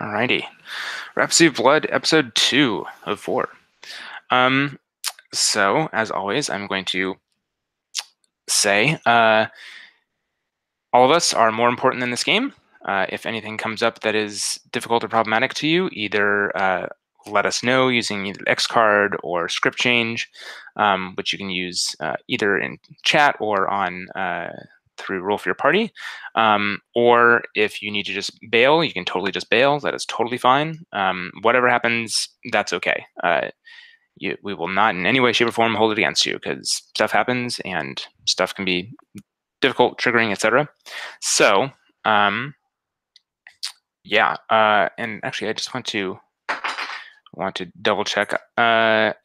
Alrighty. Rhapsody of Blood, episode 2 of 4. So, as always, I'm going to say all of us are more important than this game. If anything comes up that is difficult or problematic to you, either let us know using either X card or script change, which you can use either in chat or on through Roll for Your Party. Or if you need to just bail, you can totally just bail. That is totally fine. Whatever happens, that's okay. We will not in any way, shape, or form hold it against you because stuff happens and stuff can be difficult, triggering, etc. So, yeah. And actually, I just want to double check. Let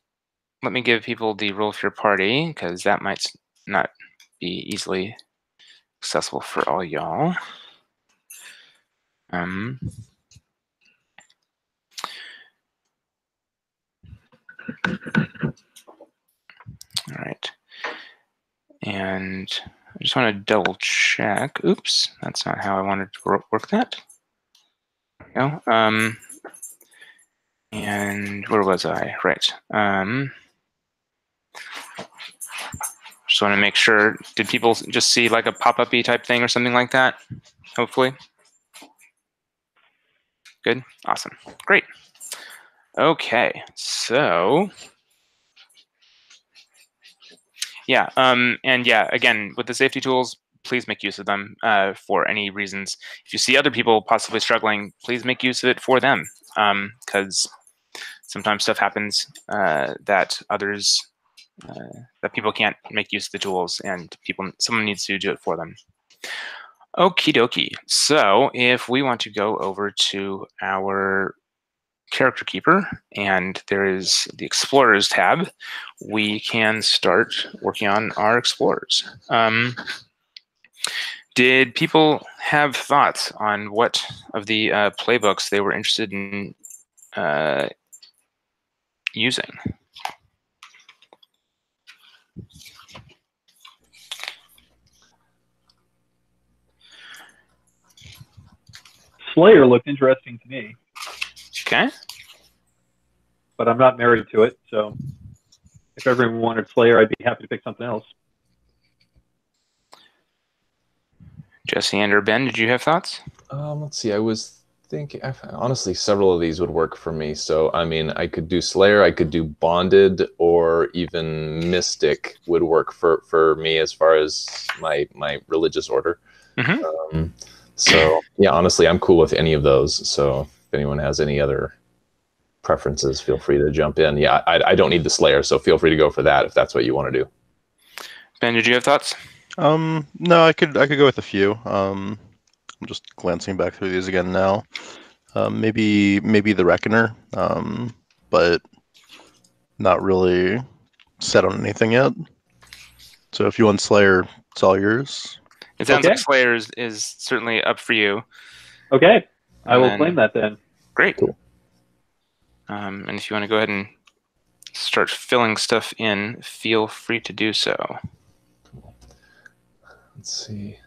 me give people the Roll for Your Party because that might not be easily accessible for all y'all. All right. And I just want to double check. Oops, that's not how I wanted to work that. There we go. And where was I? Right. Just want to make sure. Did people just see like a pop-up-y type thing or something like that? Hopefully. Good. Awesome. Great. Okay. So yeah. And yeah, again, with the safety tools, please make use of them for any reasons. If you see other people possibly struggling, please make use of it for them. Because sometimes stuff happens that others that people can't make use of the tools, and someone needs to do it for them. Okie dokie. So if we want to go over to our character keeper, and there is the Explorers tab, we can start working on our Explorers. Did people have thoughts on what of the playbooks they were interested in using? Slayer looked interesting to me. Okay. But I'm not married to it, so if everyone wanted Slayer, I'd be happy to pick something else. Jesse and or Ben, did you have thoughts? Let's see. I was thinking, honestly, several of these would work for me. So, I mean, I could do Slayer, I could do Bonded, or even Mystic would work for me as far as my religious order. Mm-hmm. So, yeah, honestly, I'm cool with any of those. So, if anyone has any other preferences, feel free to jump in. Yeah, I don't need the Slayer, so feel free to go for that if that's what you want to do. Ben, did you have thoughts? No, I could go with a few. I'm just glancing back through these again now. Maybe the Reckoner, but not really set on anything yet. So if you want Slayer, it's all yours. It sounds like Slayer is certainly up for you. Okay, I will claim that then. Great. Cool. And if you want to go ahead and start filling stuff in, feel free to do so. Let's see.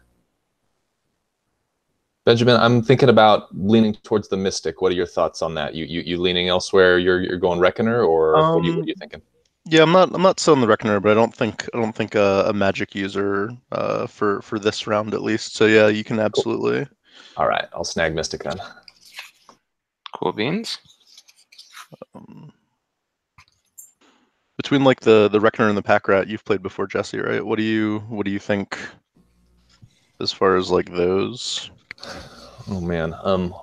Benjamin, I'm thinking about leaning towards the Mystic. What are your thoughts on that? You leaning elsewhere? You're going Reckoner, or what are you thinking? Yeah, I'm not selling the Reckoner, but I don't think a magic user for this round at least. So yeah, you can absolutely. Cool. All right, I'll snag Mystic then. Cool beans. Between like the Reckoner and the Pack Rat, you've played before, Jesse, right? What do you think as far as like those? Oh man,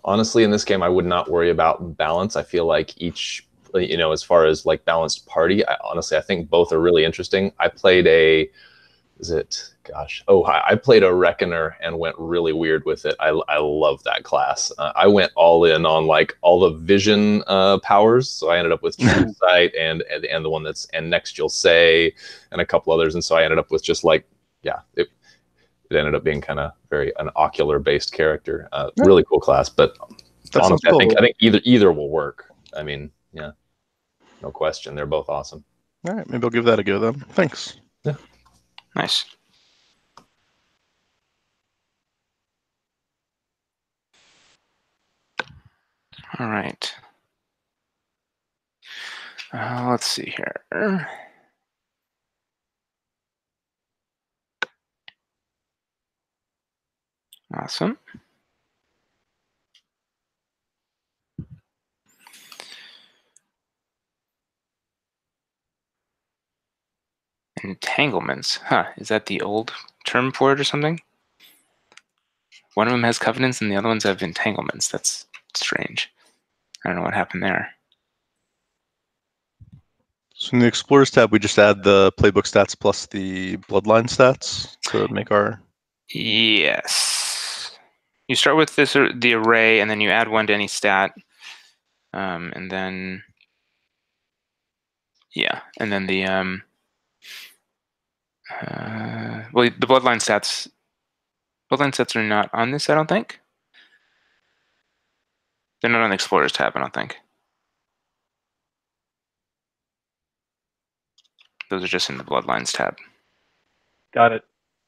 honestly, in this game, I would not worry about balance. I feel like each, as far as like balanced party, I think both are really interesting. I played I played a Reckoner and went really weird with it. I love that class. I went all in on like all the vision powers, so I ended up with True Sight and the one that's and Next You'll Say and a couple others, and so I ended up with just like it ended up being kind of an ocular based character. Really cool class, but That's honestly, cool. I think either will work. I mean, yeah, no question, they're both awesome. All right, maybe I'll give that a go then. Thanks. Yeah, nice. All right. Let's see here. Awesome. Entanglements. Huh. Is that the old term for it or something? One of them has covenants and the other ones have entanglements. That's strange. I don't know what happened there. So in the Explorers tab, we just add the playbook stats plus the bloodline stats to make our... Yes. You start with the array, and then you add one to any stat. And then... Yeah, and then the... well, the bloodline stats... Bloodline stats are not on this, I don't think. They're not on the Explorers tab, I don't think. Those are just in the Bloodlines tab. Got it.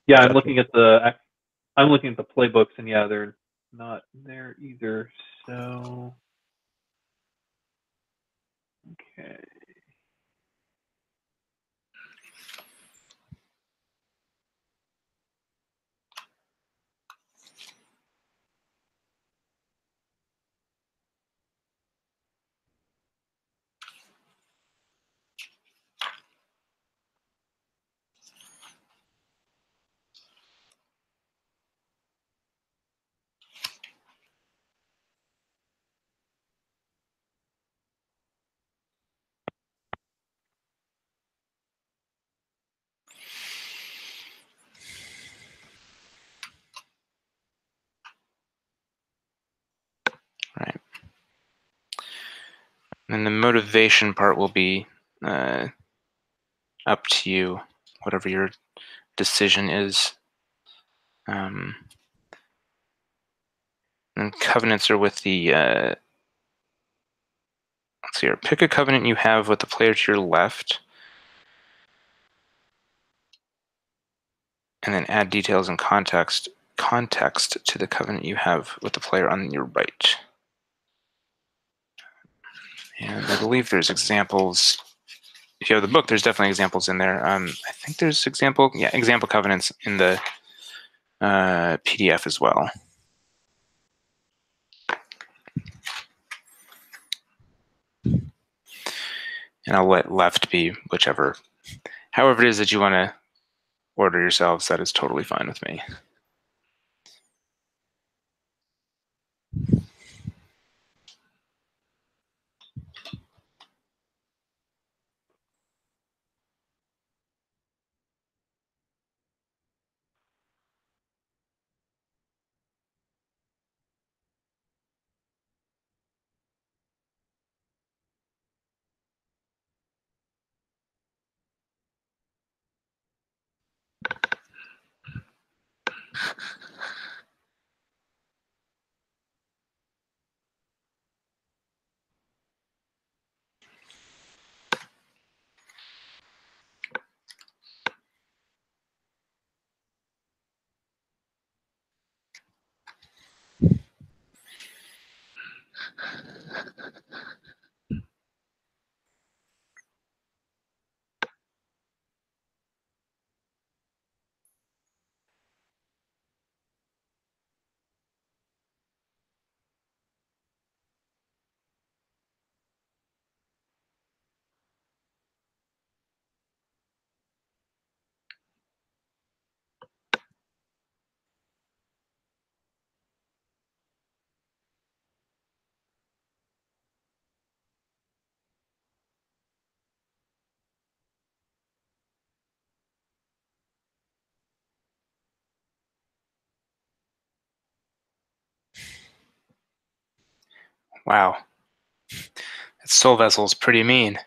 Yeah, Gotcha. I'm looking at the playbooks, and yeah, they're not there either. So, okay. Right. And the motivation part will be up to you, whatever your decision is. And covenants are with the... let's see here. Pick a covenant you have with the player to your left. And then add details and context to the covenant you have with the player on your right. And I believe there's examples. If you have the book, there's definitely examples in there. I think there's example covenants in the PDF as well. And I'll let left be however it is that you want to order yourselves. That is totally fine with me. Wow. That soul vessel is pretty mean.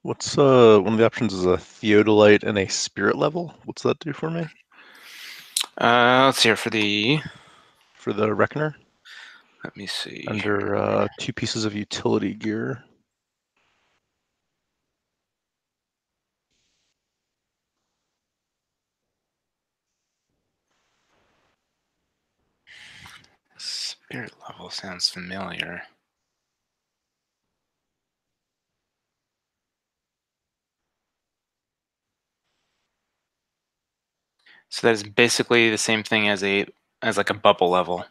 What's one of the options is a theodolite and a spirit level. What's that do for me? Let's see here for the. For the Reckoner? Let me see. Under 2 pieces of utility gear. Spirit level sounds familiar. So that is basically the same thing as like a bubble level.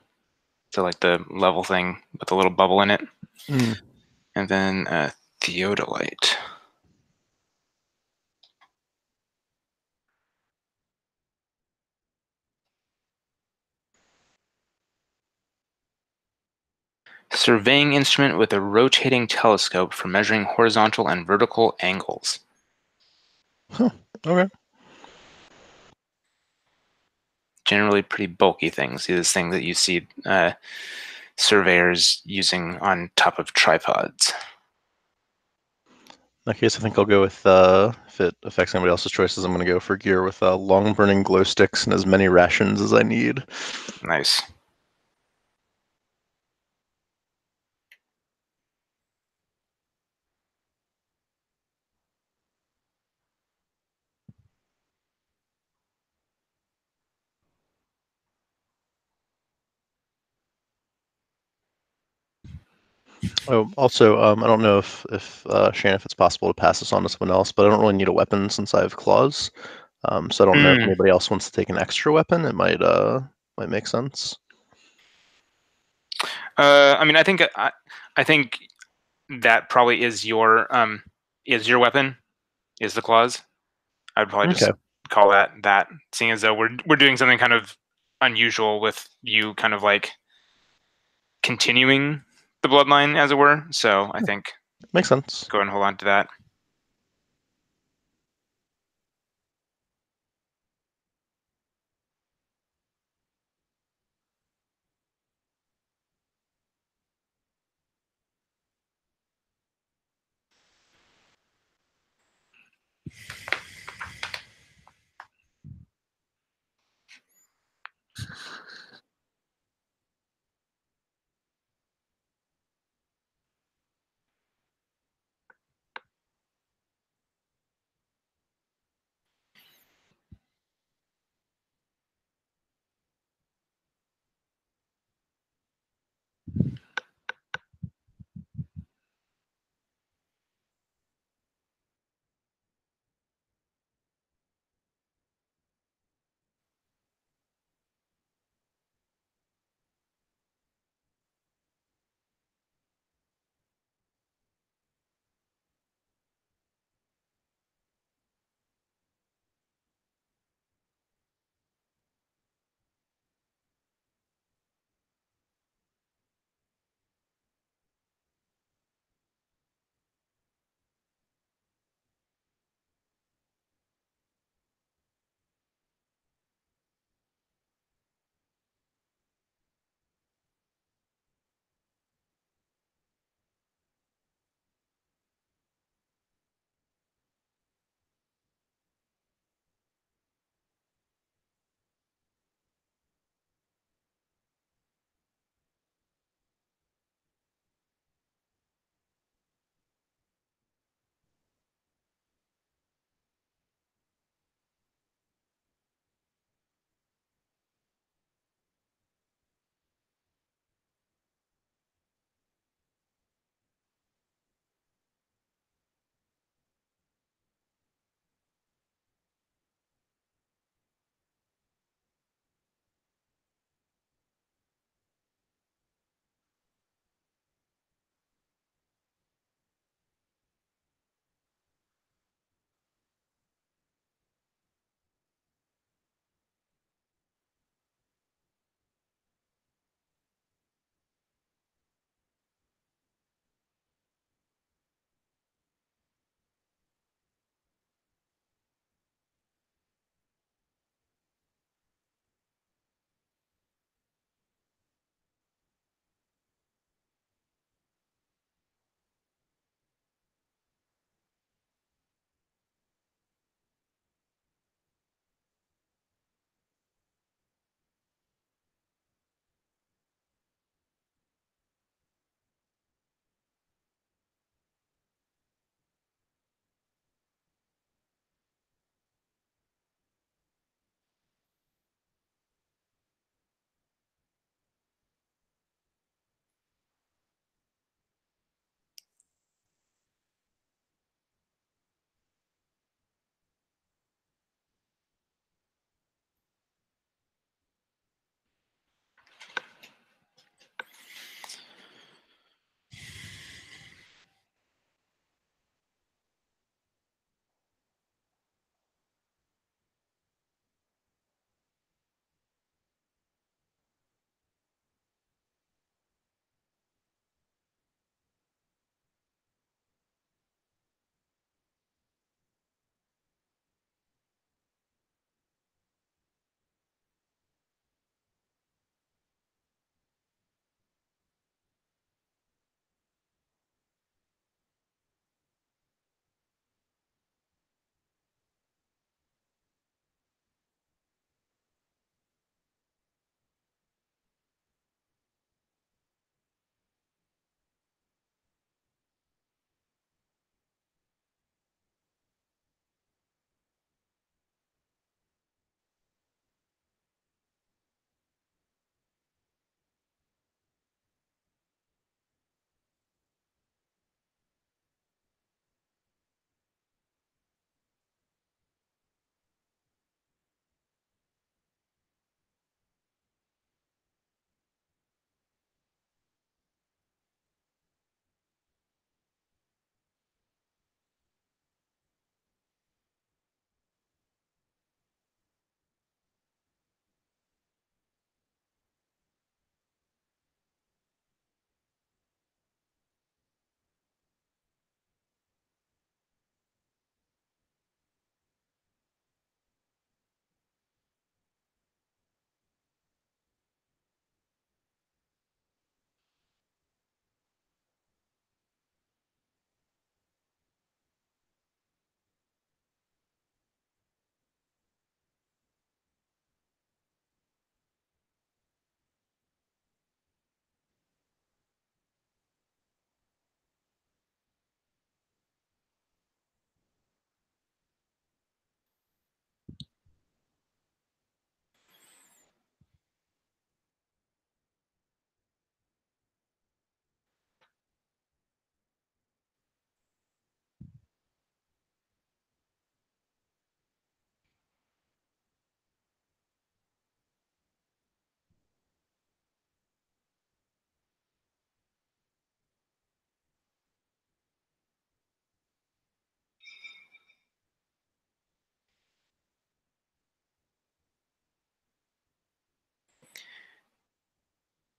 So like the level thing with a little bubble in it. Mm. And then theodolite. Surveying instrument with a rotating telescope for measuring horizontal and vertical angles. Huh. Okay. Generally pretty bulky things. These things that you see surveyors using on top of tripods. In that case, I think I'll go with, if it affects anybody else's choices, I'm going to go for gear with long burning glow sticks and as many rations as I need. Nice. Oh, also, I don't know if Shane, if it's possible to pass this on to someone else, but I don't really need a weapon since I have claws. So I don't know if anybody else wants to take an extra weapon. It might make sense. I mean, I think that probably is your weapon, is the claws. I'd probably just call that, seeing as though we're doing something kind of unusual with you kind of like continuing the bloodline, as it were. So I think makes sense. Go ahead and hold on to that.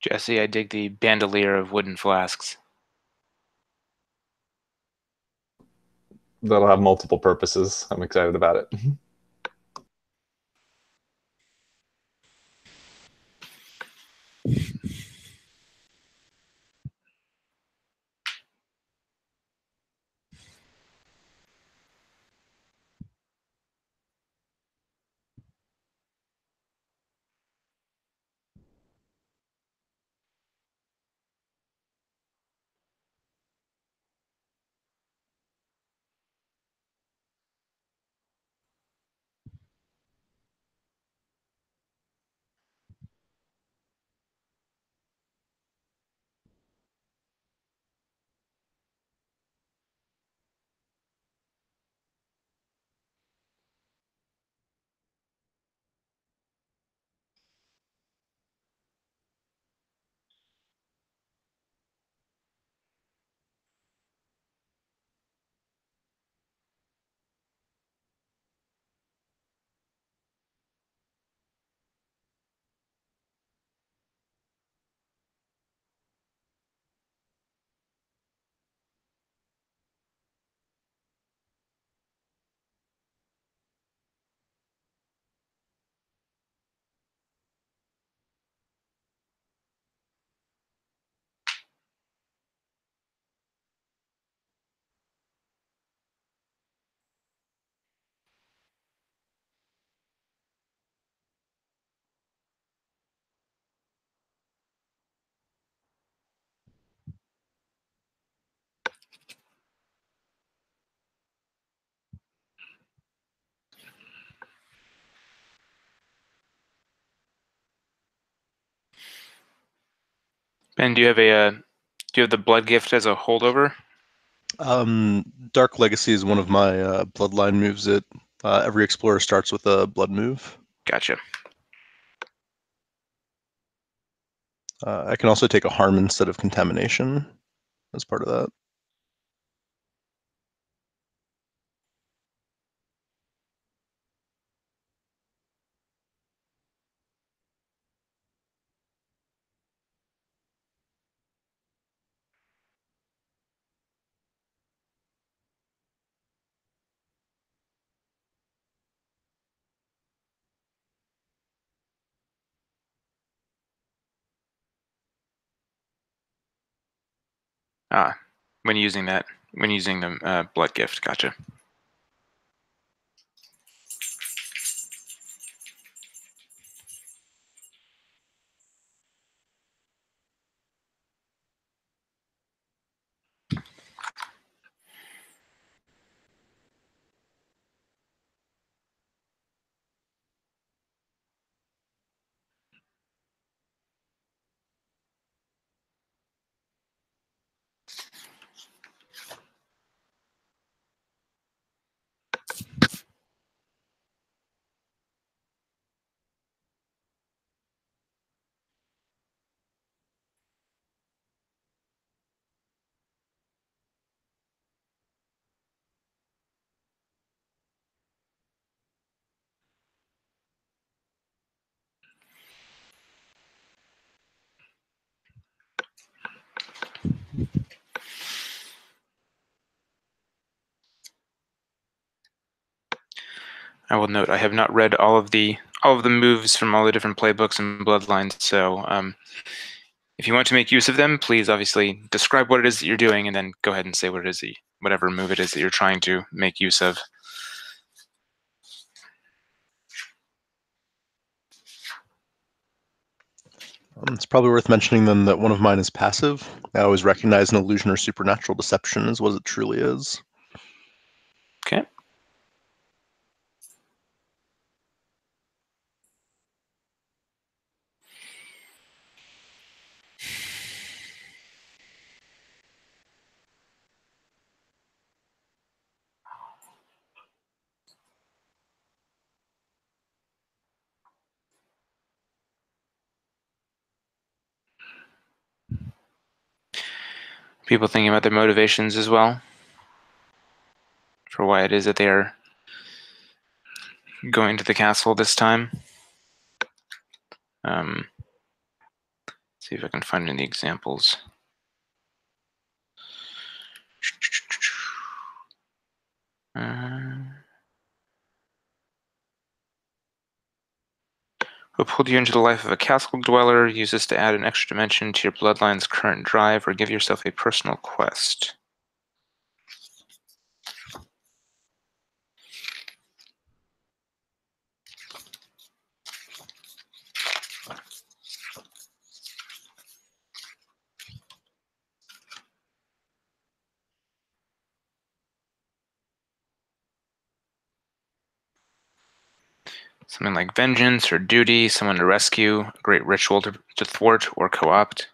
Jesse, I dig the bandolier of wooden flasks. That'll have multiple purposes. I'm excited about it. Ben, do you have the blood gift as a holdover? Dark Legacy is one of my bloodline moves. Every explorer starts with a blood move. Gotcha. I can also take a harm instead of contamination as part of that. When using the blood gift, gotcha. I will note I have not read all of the moves from all the different playbooks and bloodlines. So if you want to make use of them, please obviously describe what it is that you're doing, and then go ahead and say what it is whatever move it is that you're trying to make use of. It's probably worth mentioning then that one of mine is passive. I always recognize an illusion or supernatural deception as what it truly is. Okay. People thinking about their motivations as well for why it is that they are going to the castle this time. See if I can find any examples. Uphold you into the life of a castle dweller. Use this to add an extra dimension to your bloodline's current drive, or give yourself a personal quest. Something like vengeance or duty, someone to rescue, a great ritual to thwart or co-opt.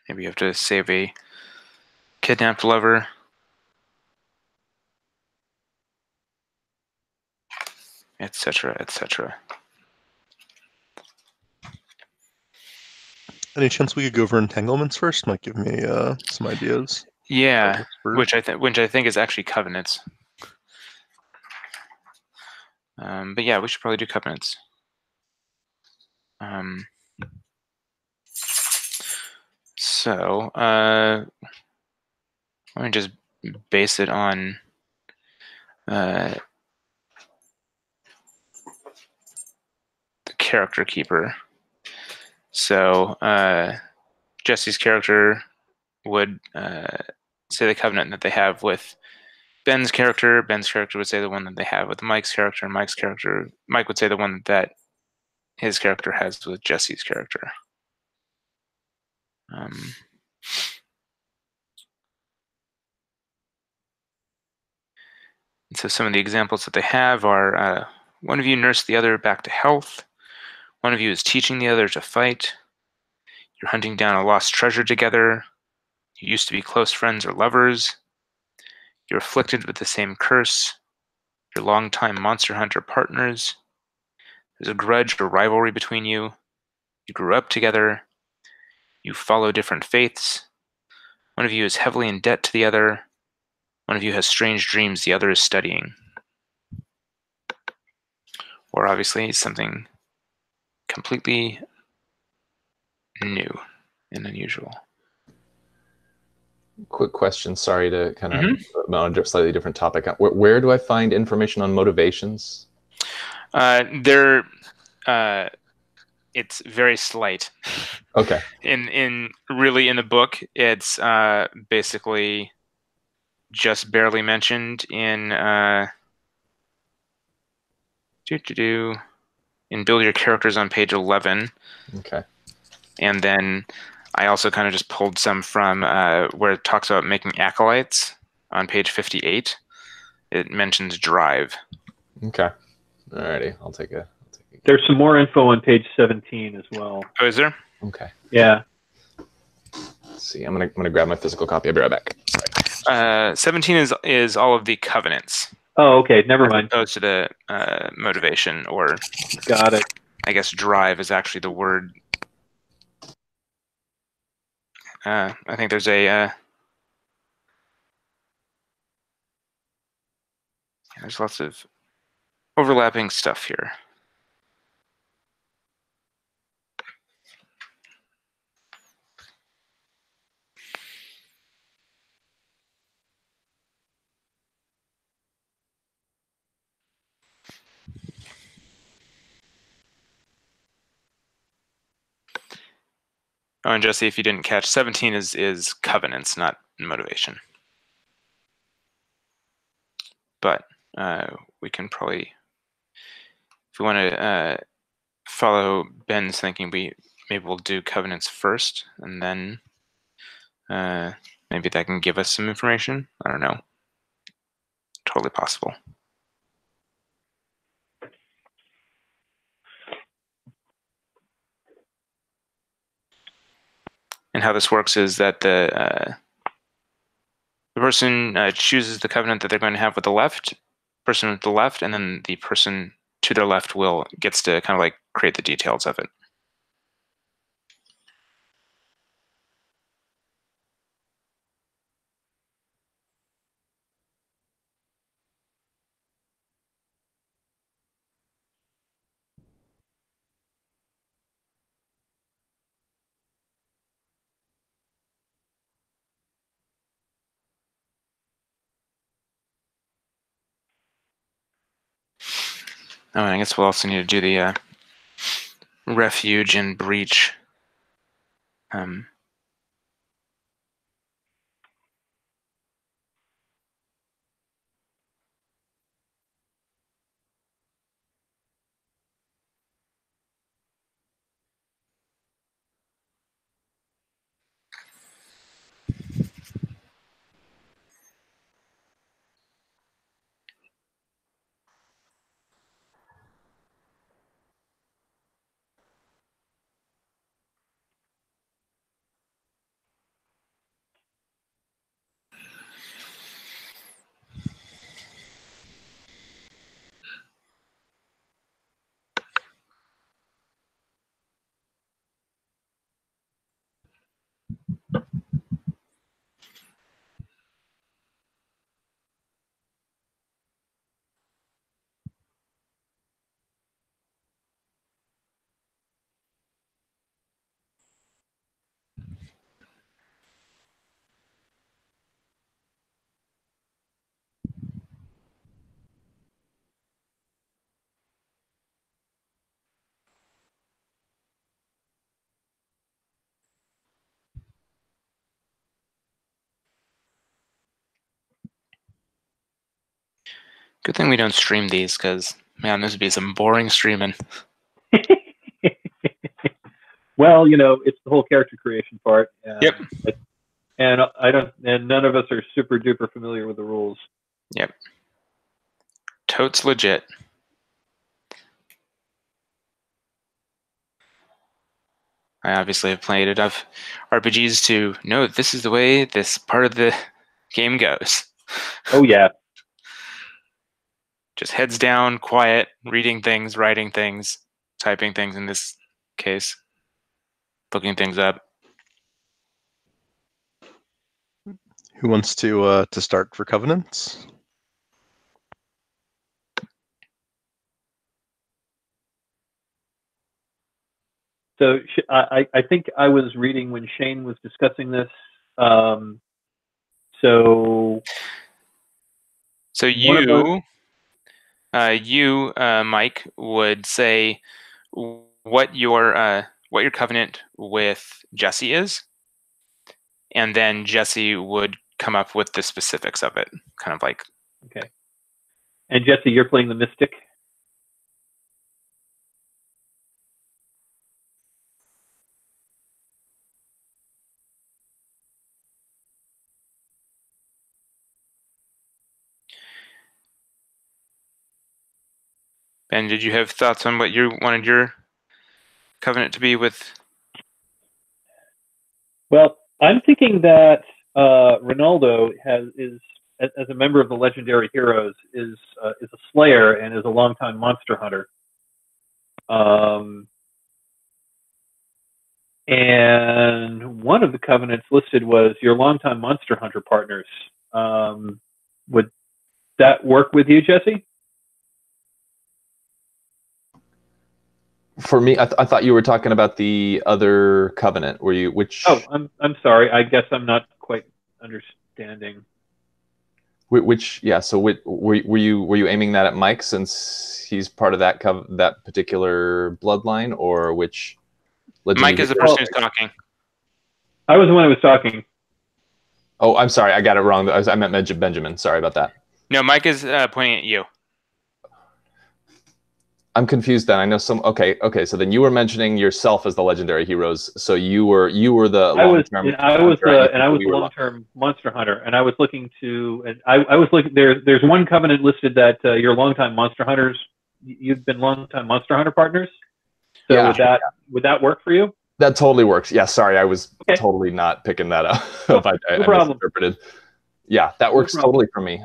Maybe you have to save a kidnapped lover. Etc., etc. Any chance we could go over entanglements first? Might give me some ideas. Yeah, which I think is actually covenants. But yeah, we should probably do covenants. So let me just base it on the character keeper. So Jesse's character would say the covenant that they have with Ben's character. Ben's character would say the one that they have with Mike's character. Mike would say the one that his character has with Jesse's character. And so some of the examples that they have are one of you nursed the other back to health. One of you is teaching the other to fight. You're hunting down a lost treasure together. You used to be close friends or lovers. You're afflicted with the same curse. You're longtime monster hunter partners. There's a grudge or rivalry between you. You grew up together. You follow different faiths. One of you is heavily in debt to the other. One of you has strange dreams the other is studying. Or obviously something completely new and unusual. Quick question. Sorry to kind of on a slightly different topic. Where do I find information on motivations? It's very slight. Okay. In the book, it's basically just barely mentioned in in Build Your Characters on page 11. Okay. And then I also kind of just pulled some from where it talks about making acolytes on page 58. It mentions drive. Okay. Alrighty. I'll take a There's some more info on page 17 as well. Oh, is there? Okay. Yeah. Let's see. I'm gonna grab my physical copy. I'll be right back. Sorry. 17 is all of the covenants. Oh, okay. Never mind. As opposed to the motivation, or Got it. I guess drive is actually the word. I think there's there's lots of overlapping stuff here. Oh, and Jesse, if you didn't catch, 17 is covenants, not motivation. But we can probably, if we want to follow Ben's thinking, maybe we'll do covenants first, and then maybe that can give us some information. I don't know. Totally possible. And how this works is that the person chooses the covenant that they're going to have with the person with the left, and then the person to their left gets to kind of like create the details of it. Oh, and I guess we'll also need to do the refuge and breach. Good thing we don't stream these, because, man, this would be some boring streaming. Well, it's the whole character creation part. Yep. And and none of us are super duper familiar with the rules. Yep. Totes legit. I obviously have played enough RPGs to know that this is the way this part of the game goes. Oh, yeah. Just heads down, quiet, reading things, writing things, typing things in this case, looking things up. Who wants to start for Covenants? So I think I was reading when Shane was discussing this. So you, Mike, would say what your covenant with Jesse is, and then Jesse would come up with the specifics of it, kind of like. Okay. And Jesse, you're playing the Mystic. Ben, did you have thoughts on what you wanted your covenant to be with? Well, I'm thinking that Ronaldo is as a member of the Legendary Heroes is a Slayer and is a longtime monster hunter. And one of the covenants listed was your longtime monster hunter partners. Would that work with you, Jesse? For me, I thought you were talking about the other covenant. Were you which? Oh, I'm sorry. I guess I'm not quite understanding. Which yeah. So were you aiming that at Mike since he's part of that that particular bloodline, or which? Mike is the person who's talking. I was the one who was talking. Oh, I'm sorry. I got it wrong. I meant Benjamin. Sorry about that. No, Mike is pointing at you. I'm confused then. I know some. Okay. So then you were mentioning yourself as the Legendary Heroes. So you were the long-term. I was the long-term monster hunter, and I was looking to. And I was looking. There's one covenant listed that your longtime monster hunters. You've been longtime monster hunter partners. So yeah. Would that work for you? That totally works. Yeah. Sorry, I was totally not picking that up. I misinterpreted. Yeah, that works totally for me.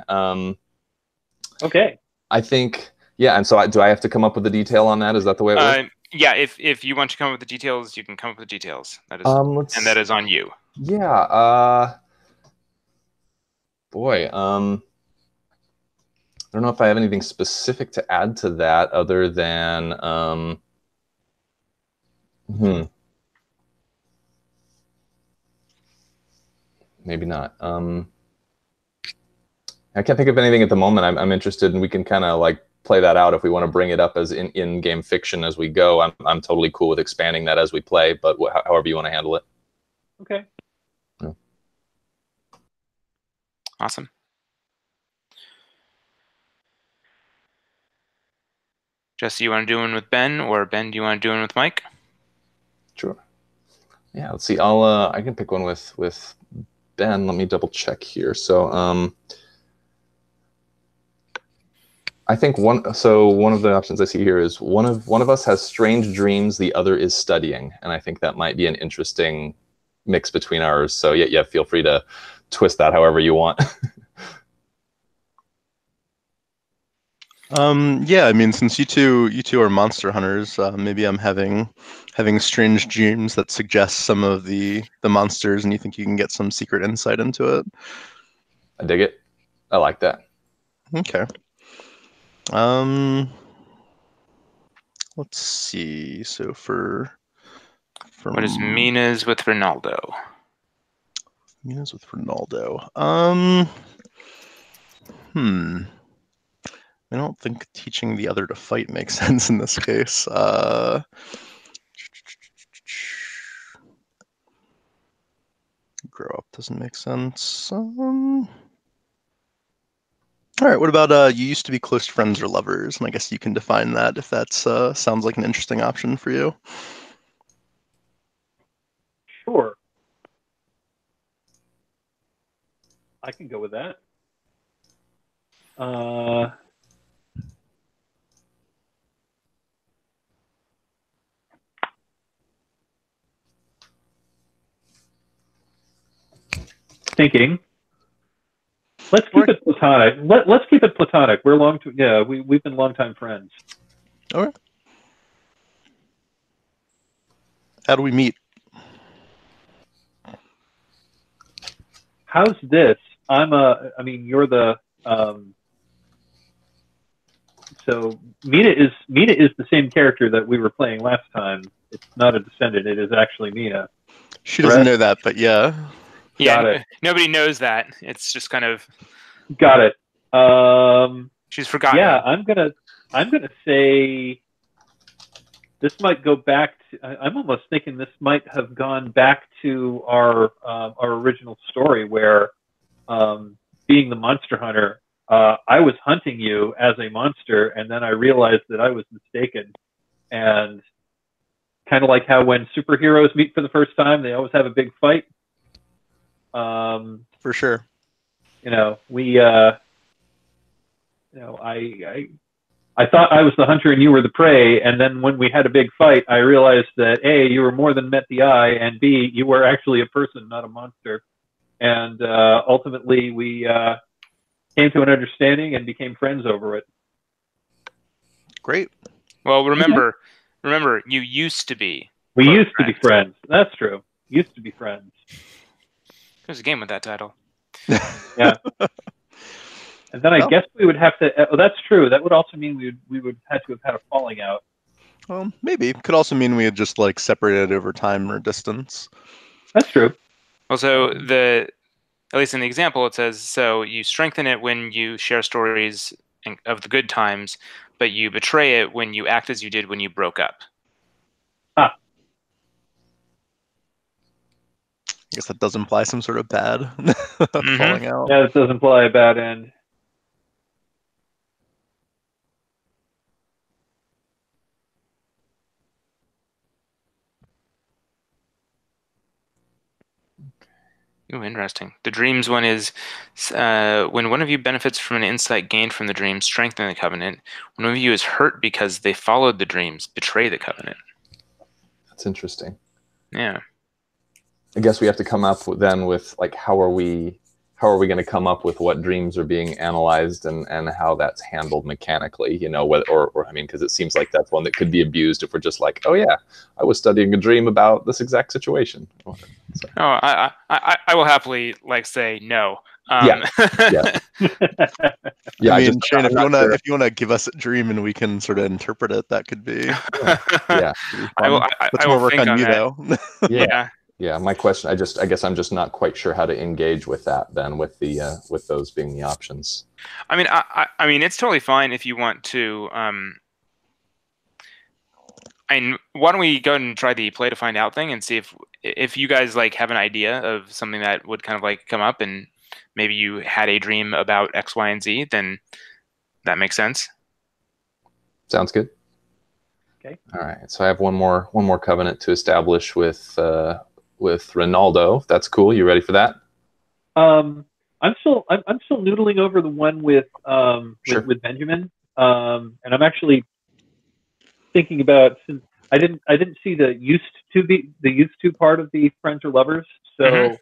Okay. I think. Yeah, and so do I have to come up with the detail on that? Is that the way it works? Yeah, if you want to come up with the details, you can come up with the details. That is, and that is on you. Yeah. Boy, I don't know if I have anything specific to add to that other than maybe not. I can't think of anything at the moment. I'm interested, and we can kind of like play that out. If we want to bring it up as in-game fiction as we go, I'm totally cool with expanding that as we play. But however you want to handle it. Okay. Yeah. Awesome. Jesse, you want to do one with Ben, or Ben, do you want to do one with Mike? Sure. Yeah, let's see. I can pick one with Ben. Let me double check here. So I think one of the options I see here is one of us has strange dreams, the other is studying, and I think that might be an interesting mix between ours. So yeah, feel free to twist that however you want. Yeah, I mean, since you two are monster hunters, maybe I'm having strange dreams that suggest some of the monsters, and you think you can get some secret insight into it. I dig it. I like that. Okay. Let's see. So for what is Mina's with Ronaldo? Mina's with Ronaldo. I don't think teaching the other to fight makes sense in this case. Grow up doesn't make sense. All right, what about you used to be close friends or lovers? And I guess you can define that if that sounds like an interesting option for you. Sure. I can go with that. Thinking. Let's keep it platonic. Let's keep it platonic. We're we've been longtime friends. All right. How do we meet? How's this? You're the so Mina is the same character that we were playing last time. It's not a descendant, it is actually Mina. She doesn't know that, but yeah. Yeah, Got it. Nobody knows that. It's just kind of got it. She's forgotten. Yeah, I'm gonna say this might go back to, I'm almost thinking this might have gone back to our original story where being the monster hunter, I was hunting you as a monster, and then I realized that I was mistaken. And kind of like how when superheroes meet for the first time, they always have a big fight. For sure. I thought I was the hunter and you were the prey, and then when we had a big fight, I realized that A, you were more than met the eye, and B, you were actually a person, not a monster. And ultimately, we came to an understanding and became friends over it. Great. Well, remember, you used to be. We used to be friends. That's true. Used to be friends. There's a game with that title. Yeah. And then I guess we would have to. Oh, that's true. That would also mean we would have to have had a falling out. Well, maybe. Could also mean we had just like separated over time or distance. That's true. Also, at least in the example, it says so you strengthen it when you share stories of the good times, but you betray it when you act as you did when you broke up. Ah. I guess that does imply some sort of bad falling out. Yeah, it does imply a bad end. Ooh, interesting. The dreams one is when one of you benefits from an insight gained from the dream, strengthen the covenant. When one of you is hurt because they followed the dreams, betray the covenant. That's interesting. Yeah. I guess we have to come up with like how are we going to come up with what dreams are being analyzed and how that's handled mechanically, because it seems like that's one that could be abused if we're just like, oh yeah, I was studying a dream about this exact situation. Oh, I will happily say no. Yeah. Yeah. I mean, Shane, if you wanna give us a dream and we can sort of interpret it, that could be. Yeah. Let's more work on you though. Yeah. Yeah, my question, I guess I'm just not quite sure how to engage with that then, with the with those being the options. I mean, I mean, it's totally fine if you want to. Why don't we go ahead and try the play to find out thing and see if you guys like have an idea of something that would kind of like come up, and maybe you had a dream about X, Y, and Z, then that makes sense. Sounds good. Okay. All right. So I have one more covenant to establish with Ronaldo. That's cool. You ready for that? I'm still noodling over the one with Sure. with Benjamin, and I'm actually thinking about, since I didn't see the used to part of the friends or lovers, so Mhm.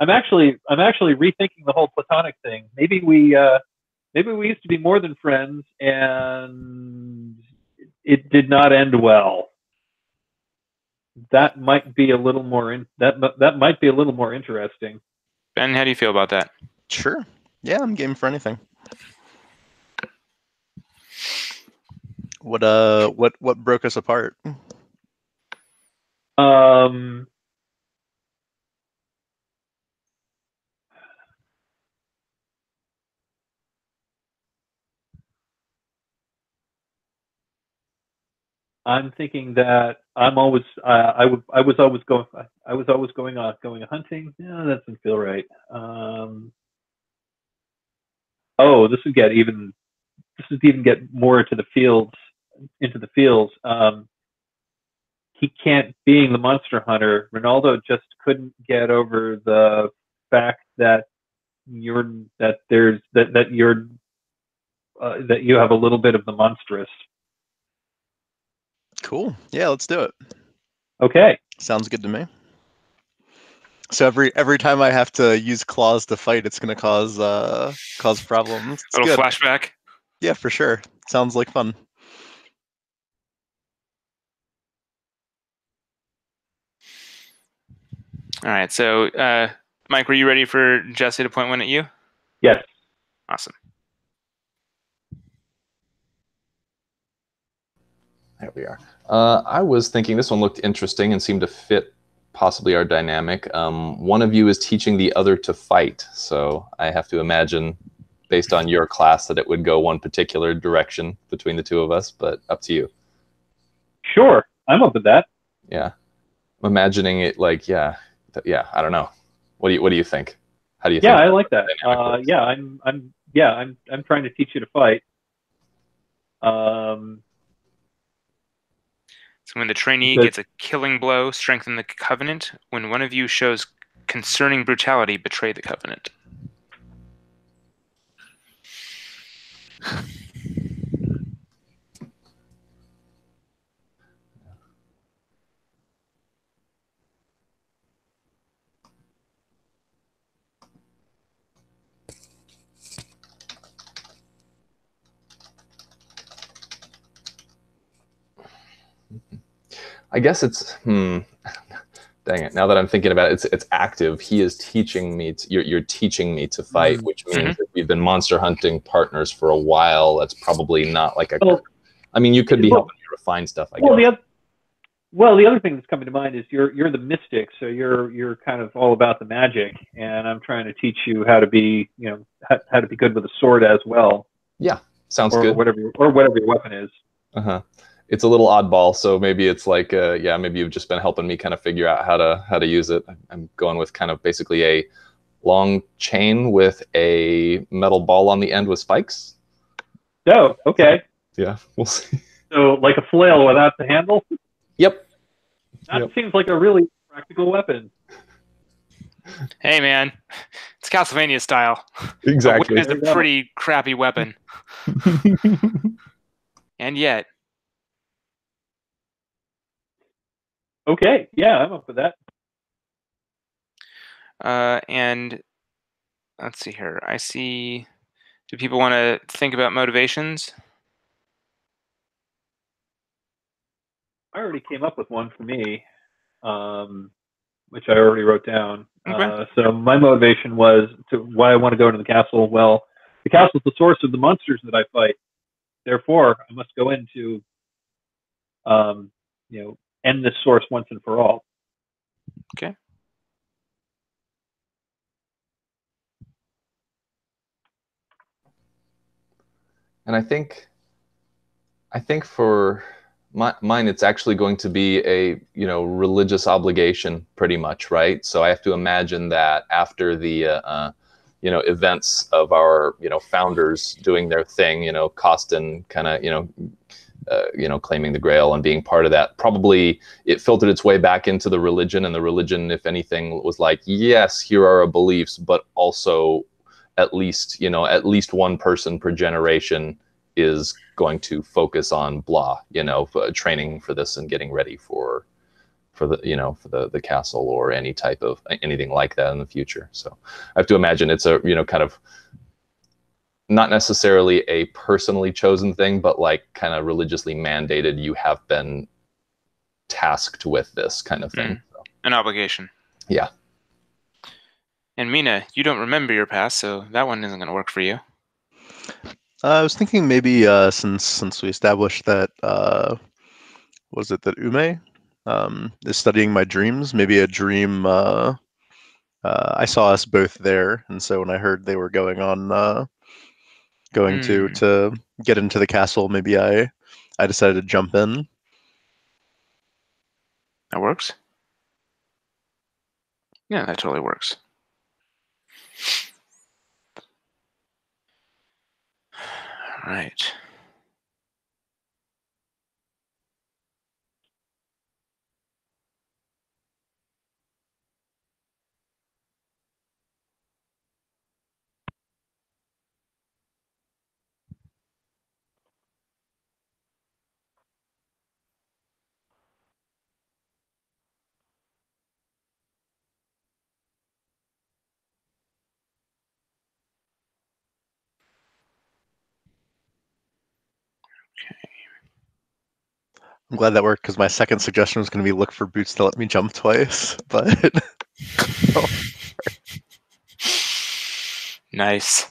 I'm actually rethinking the whole platonic thing. Maybe we used to be more than friends, and it did not end well. That might be a little more that might be a little more interesting. Ben, how do you feel about that? Sure. Yeah, I'm game for anything. What broke us apart? I'm thinking that I was always going hunting. No, that doesn't feel right. Oh, this would even get more into the fields. He can't, being the monster hunter. Ronaldo just couldn't get over the fact that you have a little bit of the monstrous. Cool. Yeah, let's do it. Okay. Sounds good to me. So every time I have to use claws to fight, it's gonna cause problems. It's A little good. flashback. Yeah, for sure. Sounds like fun. All right. So, Mike, were you ready for Jesse to point one at you? Yes. Awesome. There we are. I was thinking this one looked interesting and seemed to fit possibly our dynamic. One of you is teaching the other to fight, so I have to imagine, based on your class, that it would go one particular direction between the two of us, but up to you. Sure, I'm up with that. Yeah, I'm imagining it like, yeah, I don't know. What do you think? How do you think? Yeah, I like that. I'm trying to teach you to fight. So when the trainee gets a killing blow, strengthen the covenant. When one of you shows concerning brutality, betray the covenant. I guess it's dang it. Now that I'm thinking about it, it's active. He is teaching me. You're teaching me to fight, which means that we've been monster hunting partners for a while. That's probably not like a. I mean, you could be helping me refine stuff. I guess. The other thing that's coming to mind is you're the mystic, so you're kind of all about the magic, and I'm trying to teach you how to be how to be good with a sword as well. Yeah, sounds good. Whatever your weapon is. It's a little oddball, so maybe it's like maybe you've just been helping me kind of figure out how to use it. I'm going with kind of basically a long chain with a metal ball on the end with spikes. Oh, okay. Yeah, we'll see. So like a flail without the handle? Yep. That seems like a really practical weapon. Hey, man, it's Castlevania style. Exactly. It's a pretty crappy weapon. And yet. Okay, yeah, I'm up for that. And let's see here. I see. Do people want to think about motivations? I already came up with one for me, which I already wrote down. Okay. So my motivation was why I want to go into the castle. Well, the castle is the source of the monsters that I fight. Therefore, I must go in to, end this source once and for all. Okay. And I think for mine, it's actually going to be a religious obligation, pretty much, right? So I have to imagine that after the events of our founders doing their thing, Costin kind of claiming the Grail and being part of that, probably it filtered its way back into the religion, and the religion, if anything, was like, yes, here are our beliefs, but also at least one person per generation is going to focus on blah, training for this and getting ready for the castle or any type of anything like that in the future. So I have to imagine it's a kind of not necessarily a personally chosen thing, but like kind of religiously mandated. You have been tasked with this kind of thing. So. An obligation. Yeah. And Mina, you don't remember your past, so that one isn't going to work for you. I was thinking maybe since we established that was it that Ume is studying my dreams, maybe a dream. I saw us both there, and so when I heard they were going to get into the castle, maybe I decided to jump in. That works. Yeah, that totally works. All right. I'm glad that worked because my second suggestion was going to be look for boots to let me jump twice, but Nice.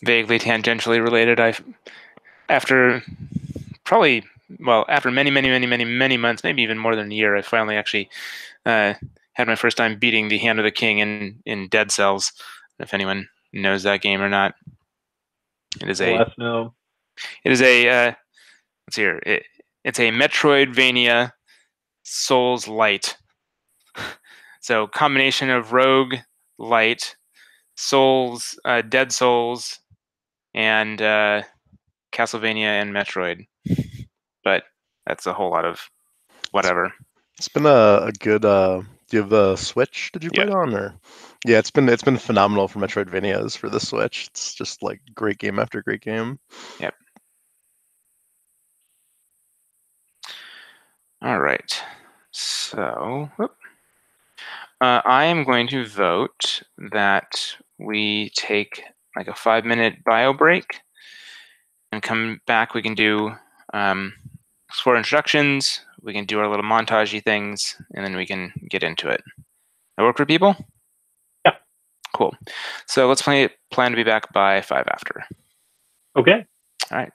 Vaguely tangentially related. After many months, maybe even more than a year, I finally actually had my first time beating the Hand of the King in Dead Cells. If anyone knows that game or not, it is Let us know. It is a let's see here. It's a Metroidvania Souls light. So combination of Rogue Light, Souls, Dead Souls, and Castlevania and Metroid. But that's a whole lot of whatever. it's been a good. Do you have the Switch? Did you play it on or? Yeah, it's been phenomenal for Metroidvanias for the Switch. It's just like great game after great game. Yep. All right. So I am going to vote that we take like a 5-minute bio break and come back. We can do explore introductions. We can do our little montagey things, and then we can get into it. That work for people? Yeah. Cool. So let's plan to be back by 5 after. Okay. All right.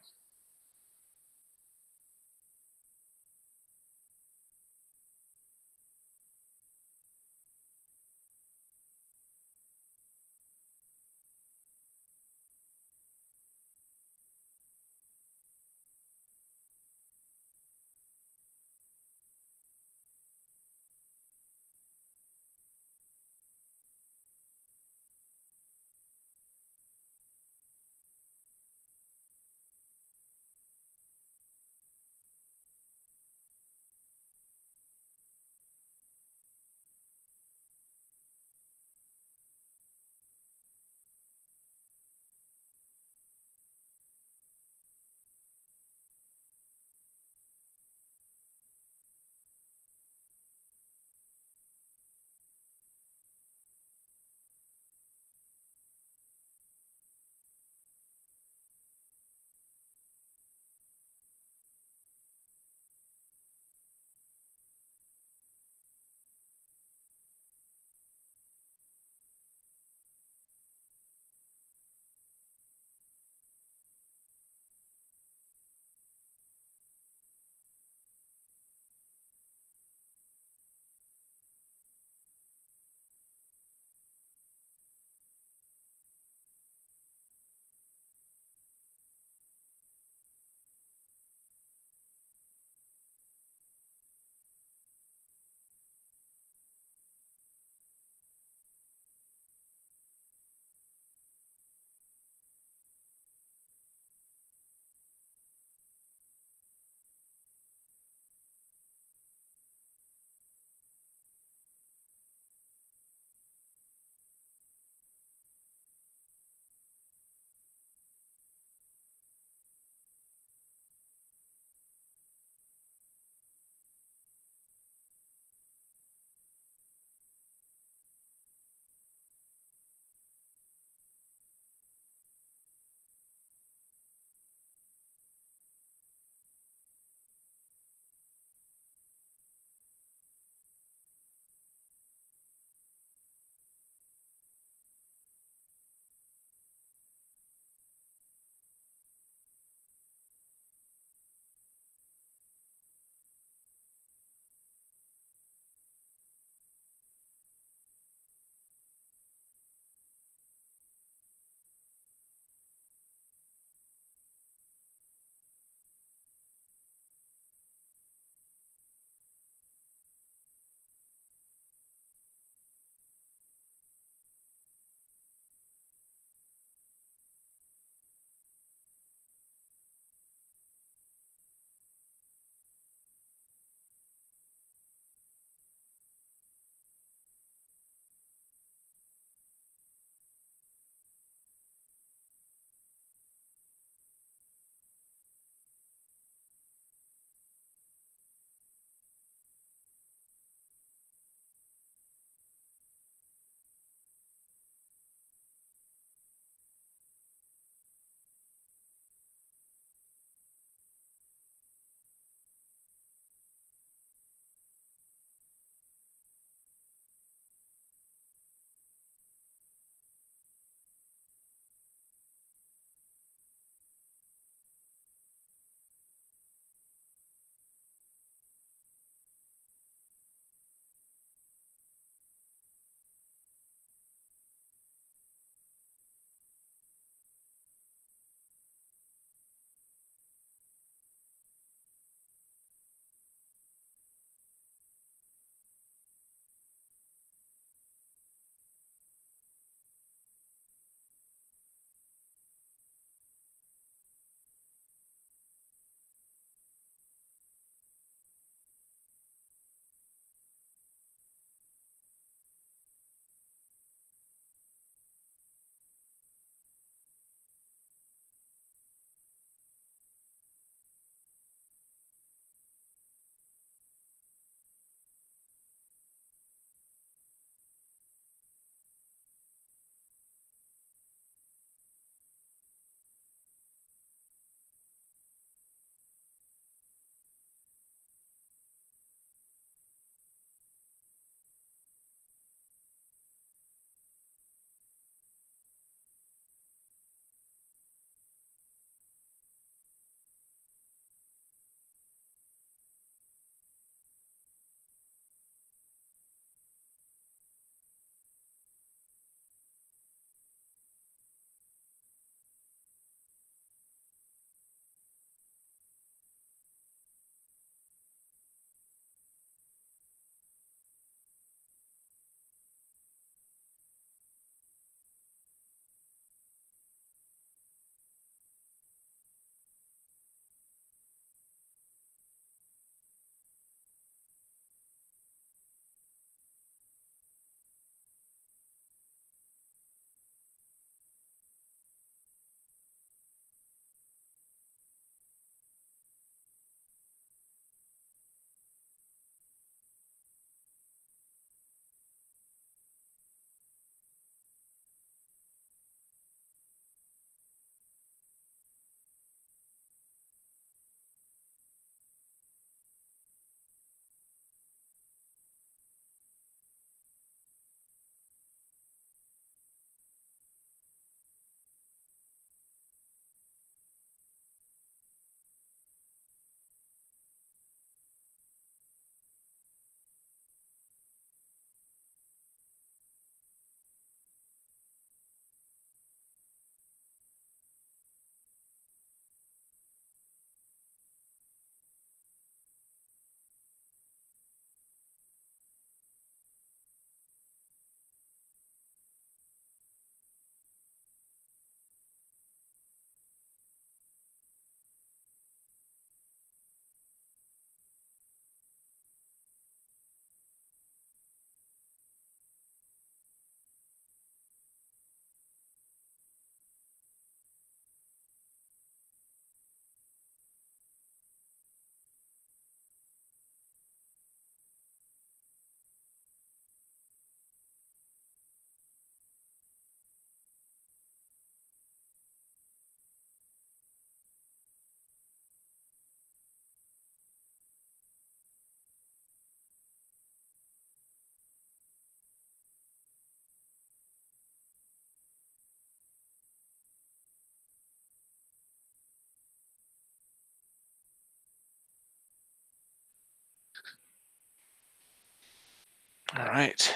All right.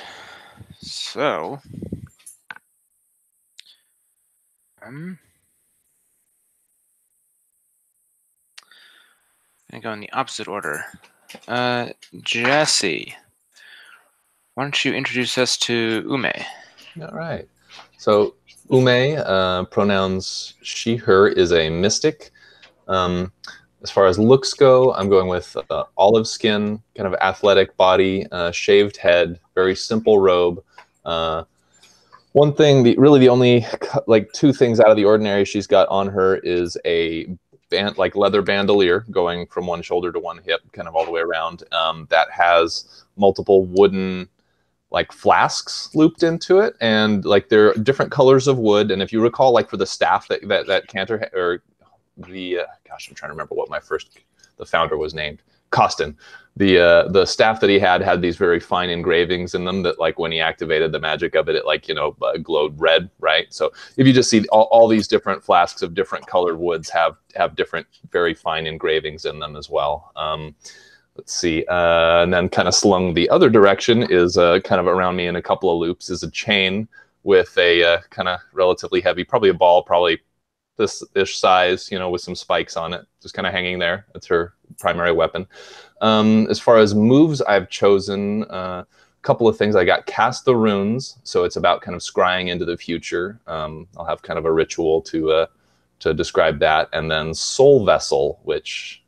So, I'm gonna go in the opposite order. Jesse, why don't you introduce us to Ume? All right. So Ume, pronouns she, her, is a mystic. As far as looks go, I'm going with olive skin, kind of athletic body, shaved head, very simple robe. One thing, really the only like two things out of the ordinary she's got on her is a leather bandolier going from one shoulder to one hip, kind of all the way around. That has multiple wooden like flasks looped into it, and like they're different colors of wood. And if you recall, like for the staff that Cantor or the gosh, I'm trying to remember what the founder was named, Costin. The staff that he had these very fine engravings in them that, like, when he activated the magic of it, like, glowed red, right? So if you just see all these different flasks of different colored woods have different very fine engravings in them as well. Let's see, and then kind of slung the other direction is kind of around me in a couple of loops is a chain with a kind of relatively heavy, probably a ball, probably this size, with some spikes on it, just kind of hanging there. That's her primary weapon. As far as moves, I've chosen a couple of things. I got Cast the Runes, so it's about kind of scrying into the future. I'll have kind of a ritual to describe that, and then Soul Vessel, which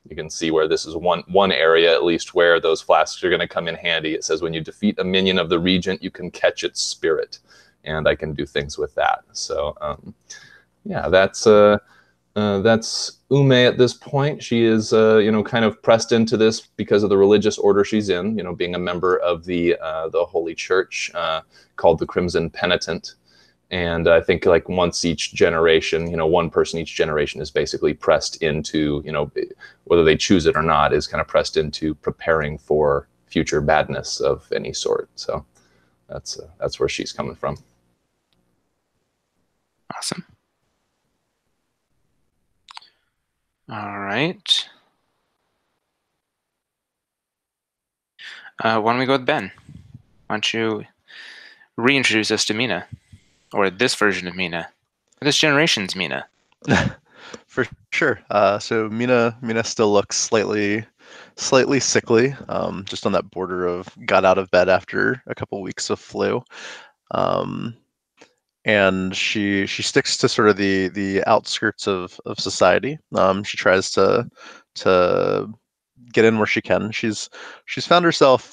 you can see where this is one area at least where those flasks are going to come in handy. It says when you defeat a minion of the Regent, you can catch its spirit, and I can do things with that. So yeah, that's Ume at this point. She is kind of pressed into this because of the religious order she's in. Being a member of the Holy Church called the Crimson Penitent. And I think like once each generation, one person each generation is basically pressed into, whether they choose it or not, is kind of pressed into preparing for future badness of any sort. So that's where she's coming from. Awesome. All right. Why don't we go with Ben? Why don't you reintroduce us to Mina, or this version of Mina, or this generation's Mina? For sure. So Mina still looks slightly sickly, just on that border of got out of bed after a couple weeks of flu. And she sticks to sort of the outskirts of society. She tries to get in where she can. She's found herself.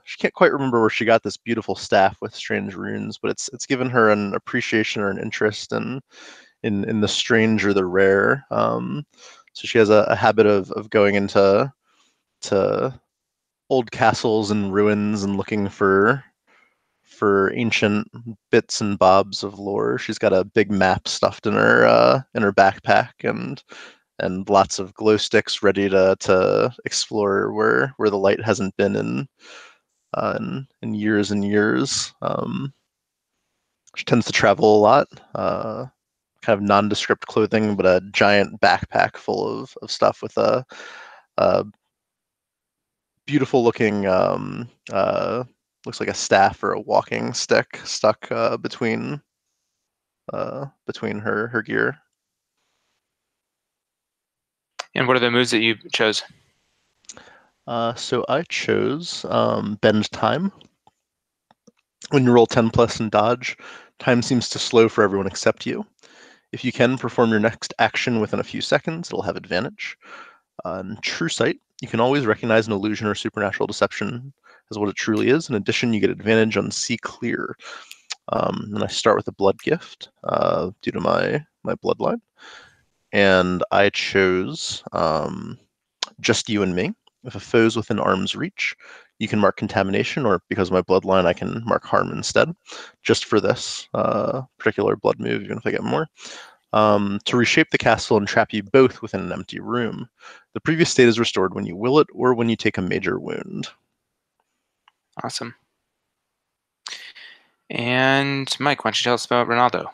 She can't quite remember where she got this beautiful staff with strange runes, but it's given her an appreciation or an interest in the strange or the rare. So she has a habit of going into old castles and ruins and looking for ancient bits and bobs of lore. She's got a big map stuffed in her backpack and lots of glow sticks ready to explore where the light hasn't been in years and years. She tends to travel a lot. Kind of nondescript clothing, but a giant backpack full of stuff with a beautiful looking looks like a staff or a walking stick stuck between her gear. And what are the moves that you chose? So I chose Bend Time. When you roll 10 plus and dodge, time seems to slow for everyone except you. If you can perform your next action within a few seconds, it'll have advantage. On True Sight, you can always recognize an illusion or supernatural deception as what it truly is. In addition, you get advantage on See Clear. And I start with a blood gift due to my bloodline. And I chose Just You and Me. If a foe is within arm's reach, you can mark contamination, or because of my bloodline, I can mark harm instead, just for this particular blood move, even if I get more. To reshape the castle and trap you both within an empty room. The previous state is restored when you will it or when you take a major wound. Awesome. And Mike, why don't you tell us about Ronaldo?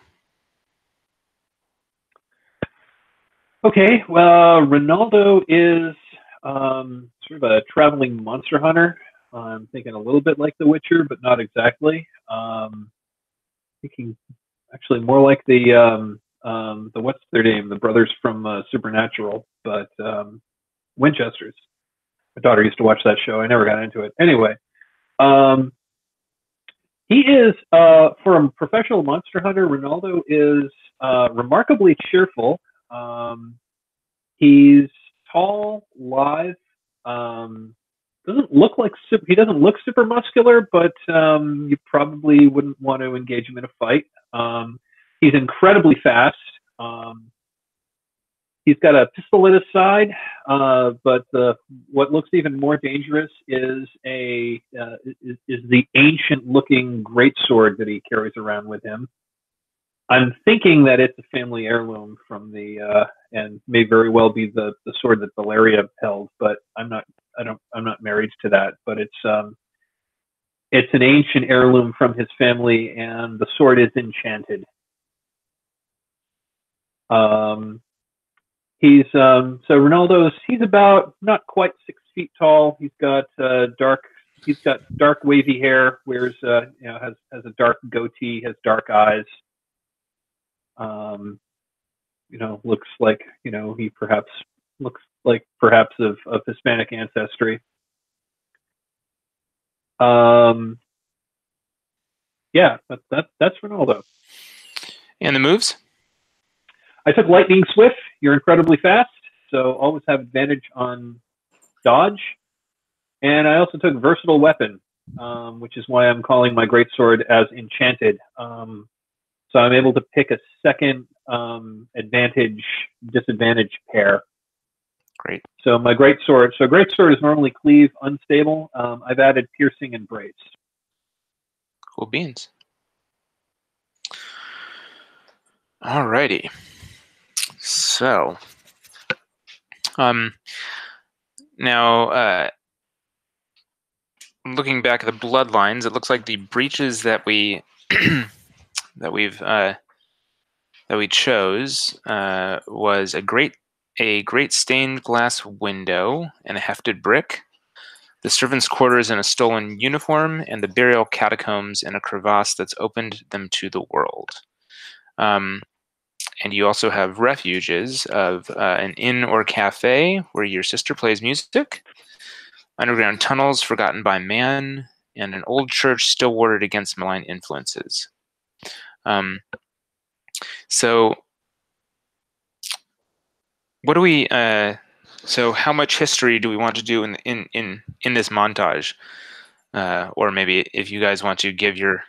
Okay, well, Ronaldo is sort of a traveling monster hunter. I'm thinking a little bit like The Witcher, but not exactly. Thinking actually more like the what's their name? The brothers from Supernatural, but Winchesters. My daughter used to watch that show. I never got into it. Anyway, he is for a professional monster hunter. Ronaldo is remarkably cheerful. He's tall, lithe. Doesn't look like he doesn't look super muscular, but you probably wouldn't want to engage him in a fight. He's incredibly fast. He's got a pistol at his side, but what looks even more dangerous is the ancient-looking greatsword that he carries around with him. I'm thinking that it's a family heirloom from and may very well be the sword that Valeria held, but I'm not married to that. But it's an ancient heirloom from his family, and the sword is enchanted. He's about not quite 6 feet tall. He's got dark wavy hair, wears has a dark goatee, has dark eyes. Looks like he perhaps of Hispanic ancestry. Yeah, that's Ronaldo. And the moves? I took Lightning Swift. You're incredibly fast, so always have advantage on dodge. And I also took Versatile Weapon, which is why I'm calling my greatsword as Enchanted. So I'm able to pick a second disadvantage pair. Great. So my greatsword is normally cleave, unstable. I've added piercing and brace. Cool beans. Alrighty. So, now looking back at the bloodlines, it looks like the breaches that we that we chose was a great stained glass window and a hefted brick, the servants' quarters in a stolen uniform, and the burial catacombs in a crevasse that's opened them to the world. And you also have refuges of an inn or cafe where your sister plays music, underground tunnels forgotten by man, and an old church still warded against malign influences. So what do we? So how much history do we want to do in this montage? Or maybe if you guys want to give your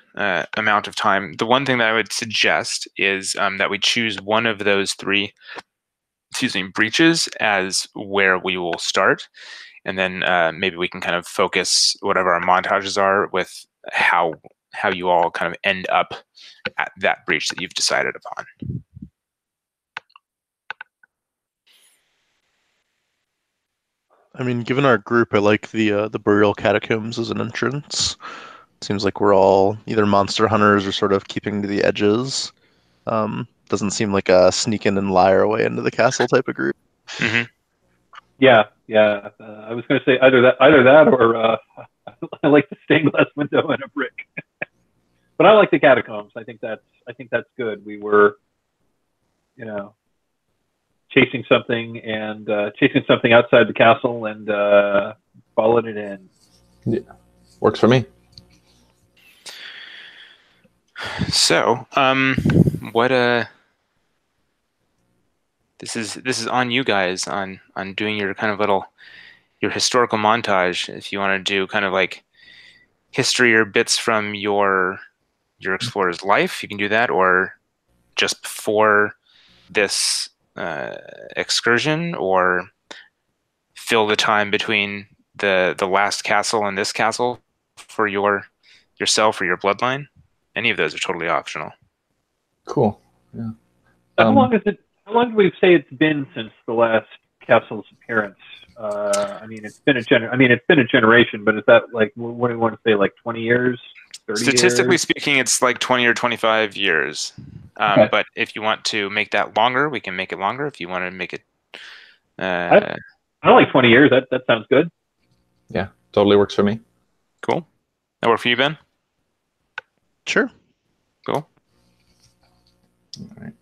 amount of time, the one thing that I would suggest is that we choose one of those three, breaches as where we will start, and then maybe we can kind of focus whatever our montages are with how you all kind of end up at that breach that you've decided upon. I mean, given our group, I like the burial catacombs as an entrance. It seems like we're all either monster hunters or sort of keeping to the edges. Doesn't seem like a sneak in and lie our way into the castle type of group. Mm-hmm. Yeah. I was going to say either that or I like the stained glass window and a brick. But I like the catacombs. I think that's good. We were, chasing something outside the castle and followed it in. Yeah, works for me. So, what this is on you guys on doing your kind of your historical montage. If you want to do kind of like history or bits from your explorer's life, you can do that, or just before this excursion, or fill the time between the last castle and this castle for yourself or your bloodline. Any of those are totally optional. Cool. Yeah. How long do we say it's been since the last castle's appearance? It's been a generation, but is that like, what do you want to say, like 20 years? 30 Statistically years? speaking, it's like 20 or 25 years. Okay. But if you want to make that longer, we can make it longer. If you want to make it... I like 20 years. That sounds good. Yeah, totally works for me. Cool. That work for you, Ben? Sure. Cool. All right.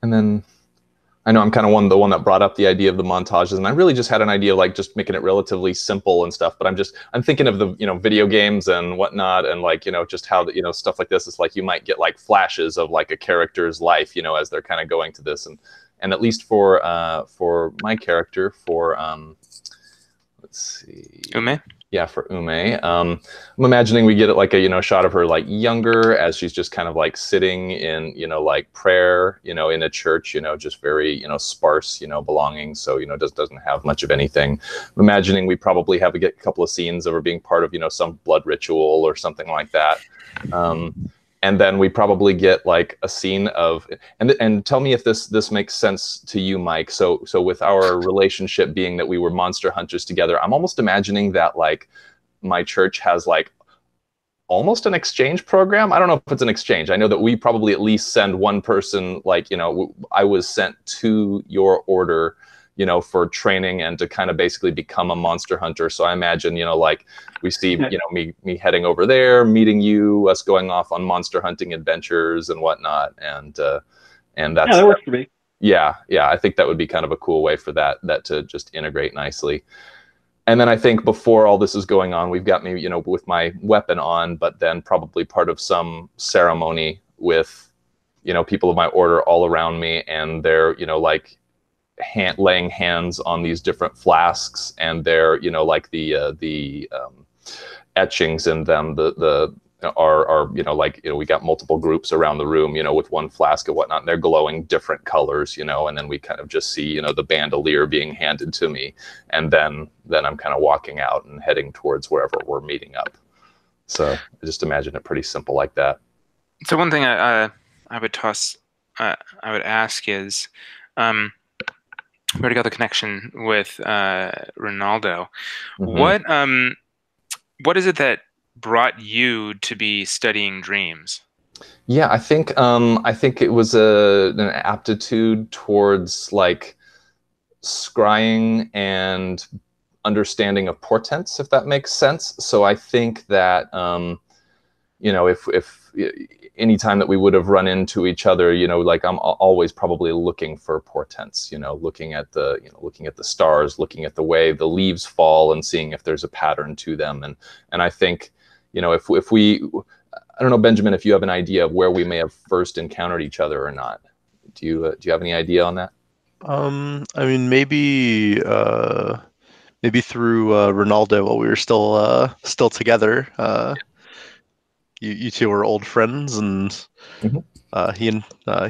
And then I know I'm kind of the one that brought up the idea of the montages, and I really just had an idea of like just making it relatively simple and stuff. But I'm thinking of the video games and whatnot, and like just how stuff like this is like you might get like flashes of like a character's life as they're kind of going to this, and at least for my character let's see. Ume? Yeah, for Ume. I'm imagining we get it like a shot of her like younger as she's just kind of like sitting in like prayer in a church just very sparse belongings, so just doesn't have much of anything. I'm imagining we probably get a couple of scenes of her being part of some blood ritual or something like that. And then we probably get like a scene of, and tell me if this makes sense to you, Mike. So with our relationship being that we were monster hunters together, I'm almost imagining that like my church has like almost an exchange program. I don't know if it's an exchange. I know that we probably at least send one person, like, I was sent to your order, for training and to kind of basically become a monster hunter. So I imagine, like we see, me heading over there, meeting you, us going off on monster hunting adventures and whatnot. And that's, yeah, that works for me. Yeah. I think that would be kind of a cool way for that to just integrate nicely. And then I think before all this is going on, we've got me, with my weapon on, but then probably part of some ceremony with, people of my order all around me, and they're, like laying hands on these different flasks, and they're, like the etchings in them, are like we got multiple groups around the room with one flask and whatnot, and they're glowing different colors, and then we kind of just see the bandolier being handed to me, and then I'm kind of walking out and heading towards wherever we're meeting up. So I just imagine it pretty simple like that. So one thing I would ask is, we already got the connection with Ronaldo. Mm-hmm. What is it that brought you to be studying dreams? Yeah, I think it was an aptitude towards like scrying and understanding of portents, if that makes sense. So I think that if anytime that we would have run into each other, like I'm always probably looking for portents, looking at the stars, looking at the way the leaves fall and seeing if there's a pattern to them. And I think, if we, I don't know, Benjamin, if you have an idea of where we may have first encountered each other or not. Do you have any idea on that? I mean, maybe through Ronaldo while we were still together. You two were old friends, and he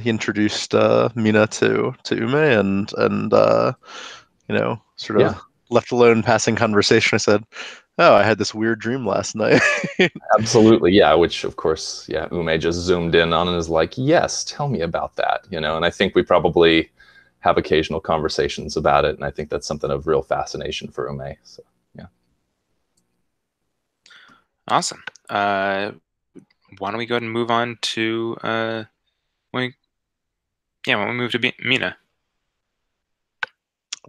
introduced Mina to Ume, and sort of left alone passing conversation. I said, "Oh, I had this weird dream last night." Absolutely, yeah. Which, of course, yeah, Ume just zoomed in on and is like, "Yes, tell me about that." And I think we probably have occasional conversations about it, and I think that's something of real fascination for Ume. So, yeah. Awesome. Why don't we go ahead and move on to when we move to Mina?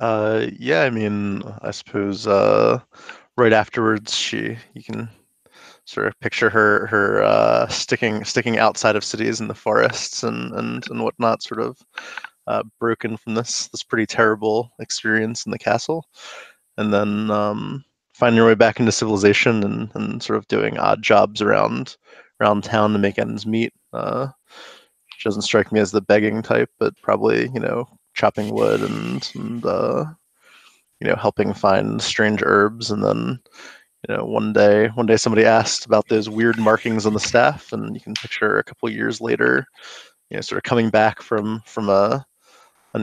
Yeah, I mean, I suppose right afterwards, you can sort of picture her sticking outside of cities in the forests and whatnot, sort of broken from this pretty terrible experience in the castle, and then finding your way back into civilization and sort of doing odd jobs around town to make ends meet. She doesn't strike me as the begging type, but probably chopping wood and helping find strange herbs. And then one day somebody asked about those weird markings on the staff, and you can picture a couple of years later, sort of coming back from an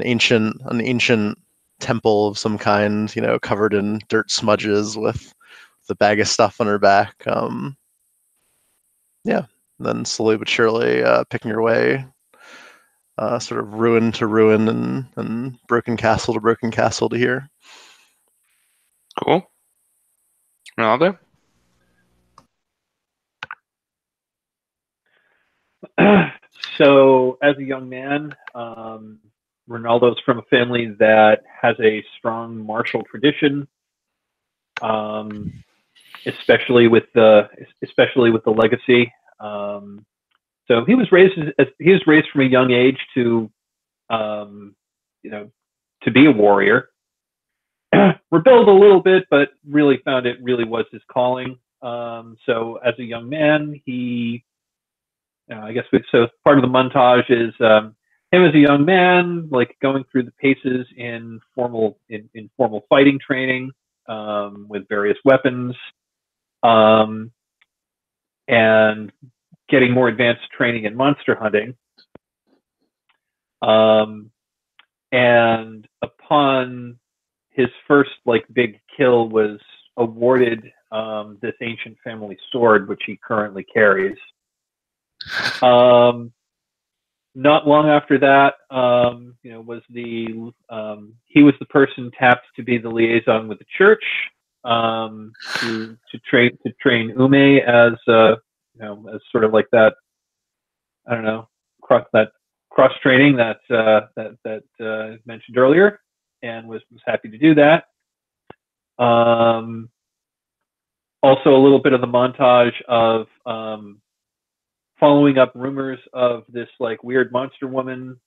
ancient temple of some kind, covered in dirt smudges with the bag of stuff on her back. Yeah, and then slowly but surely picking her way, sort of ruin to ruin and broken castle to broken castle to here. Cool. Ronaldo? So, as a young man, Ronaldo's from a family that has a strong martial tradition. especially with the legacy. So he was raised from a young age to to be a warrior. Rebelled a little bit, but really found it really was his calling. So as a young man, he, so part of the montage is him as a young man, like going through the paces in formal fighting training with various weapons, and getting more advanced training in monster hunting. And upon his first big kill, was awarded this ancient family sword, which he currently carries. Not long after that, he was the person tapped to be the liaison with the church, to train Ume as as sort of like that, I don't know, cross training that mentioned earlier, and was happy to do that. Also, a little bit of the montage of following up rumors of this weird monster woman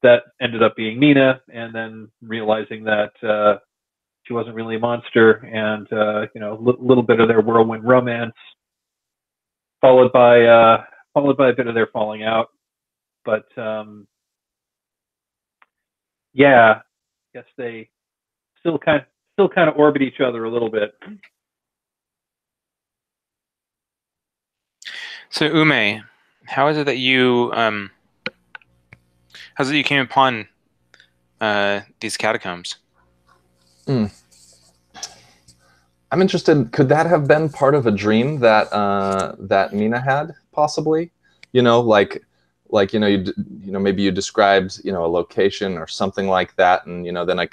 that ended up being Mina, and then realizing that she wasn't really a monster, and a little bit of their whirlwind romance, followed by a bit of their falling out. But yeah, I guess they still kind of orbit each other a little bit. So Ume, how is it that you came upon these catacombs? I'm interested. Could that have been part of a dream that that Mina had, possibly? Maybe you described a location or something like that, and then I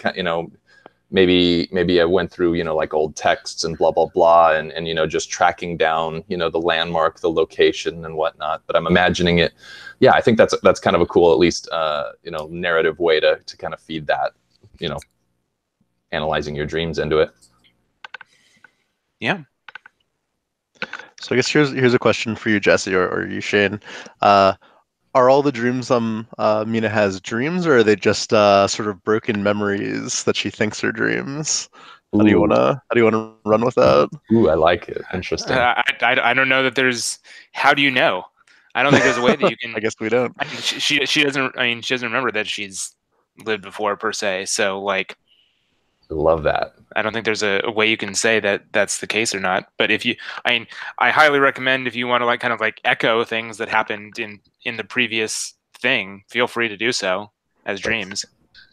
maybe I went through like old texts and blah blah blah, and just tracking down the landmark, the location, and whatnot. But I'm imagining it. Yeah, I think that's kind of a cool, at least narrative way to kind of feed that, analyzing your dreams into it. Yeah. So I guess here's a question for you, Jesse, or you, Shane. Are all the dreams Mina has dreams, or are they just sort of broken memories that she thinks are dreams? How do you wanna run with that? Ooh, I like it. Interesting. I don't know that there's. How do you know? I don't think there's a way that you can. I guess we don't. She doesn't. I mean, she doesn't remember that she's lived before per se. So I love that. I don't think there's a way you can say that that's the case or not. But if you, I highly recommend, if you want to kind of echo things that happened in the previous thing, feel free to do so as dreams.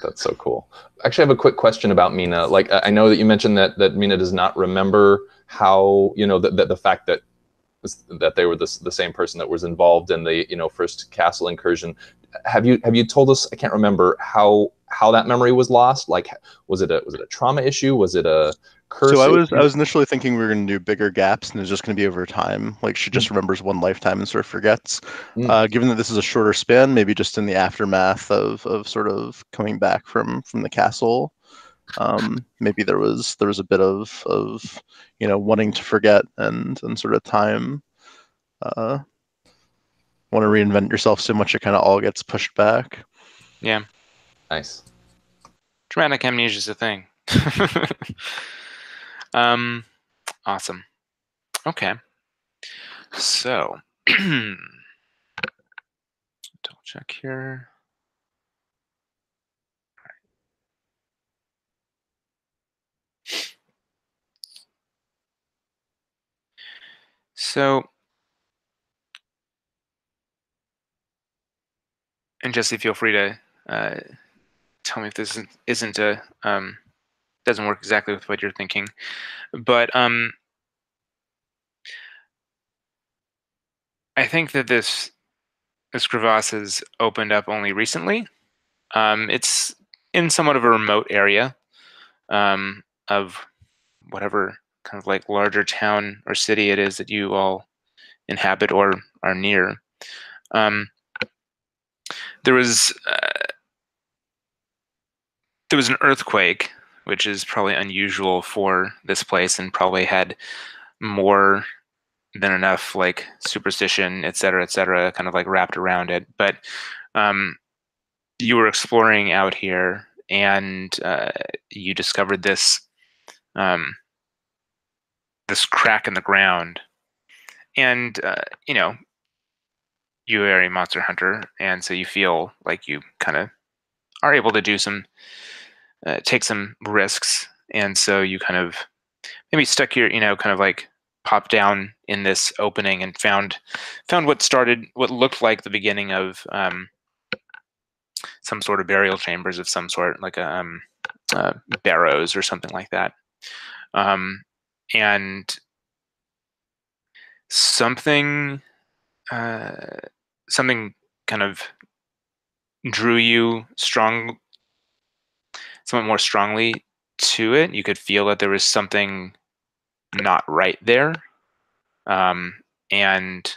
That's so cool. Actually, I have a quick question about Mina. I know that you mentioned that Mina does not remember how the fact that they were the same person that was involved in the first castle incursion. Have you told us? I can't remember how that memory was lost. Was it a trauma issue? Was it a curse? So I was initially thinking we were going to do bigger gaps, and it's just going to be over time. She just remembers one lifetime and sort of forgets. Given that this is a shorter span, maybe just in the aftermath of sort of coming back from the castle, maybe there was a bit of wanting to forget and sort of time. Want to reinvent yourself so much it kind of all gets pushed back. Yeah. Nice. Traumatic amnesia is a thing. Awesome. Okay. So, double check here. So, and Jesse, feel free to tell me if this isn't a doesn't work exactly with what you're thinking, but I think that this crevasse has opened up only recently. It's in somewhat of a remote area of whatever kind of larger town or city it is that you all inhabit or are near. There was an earthquake which is probably unusual for this place, and probably had more than enough like superstition, et cetera, kind of like wrapped around it. But you were exploring out here, and you discovered this this crack in the ground, and you know, you are a monster hunter, and so you feel like you kind of are able to do some take some risks, and so you kind of maybe stuck your, you know, kind of like popped down in this opening and found what looked like the beginning of some sort of burial chambers of some sort, like a barrows or something like that, and something something kind of drew you somewhat more strongly to it. You could feel that there was something not right there, and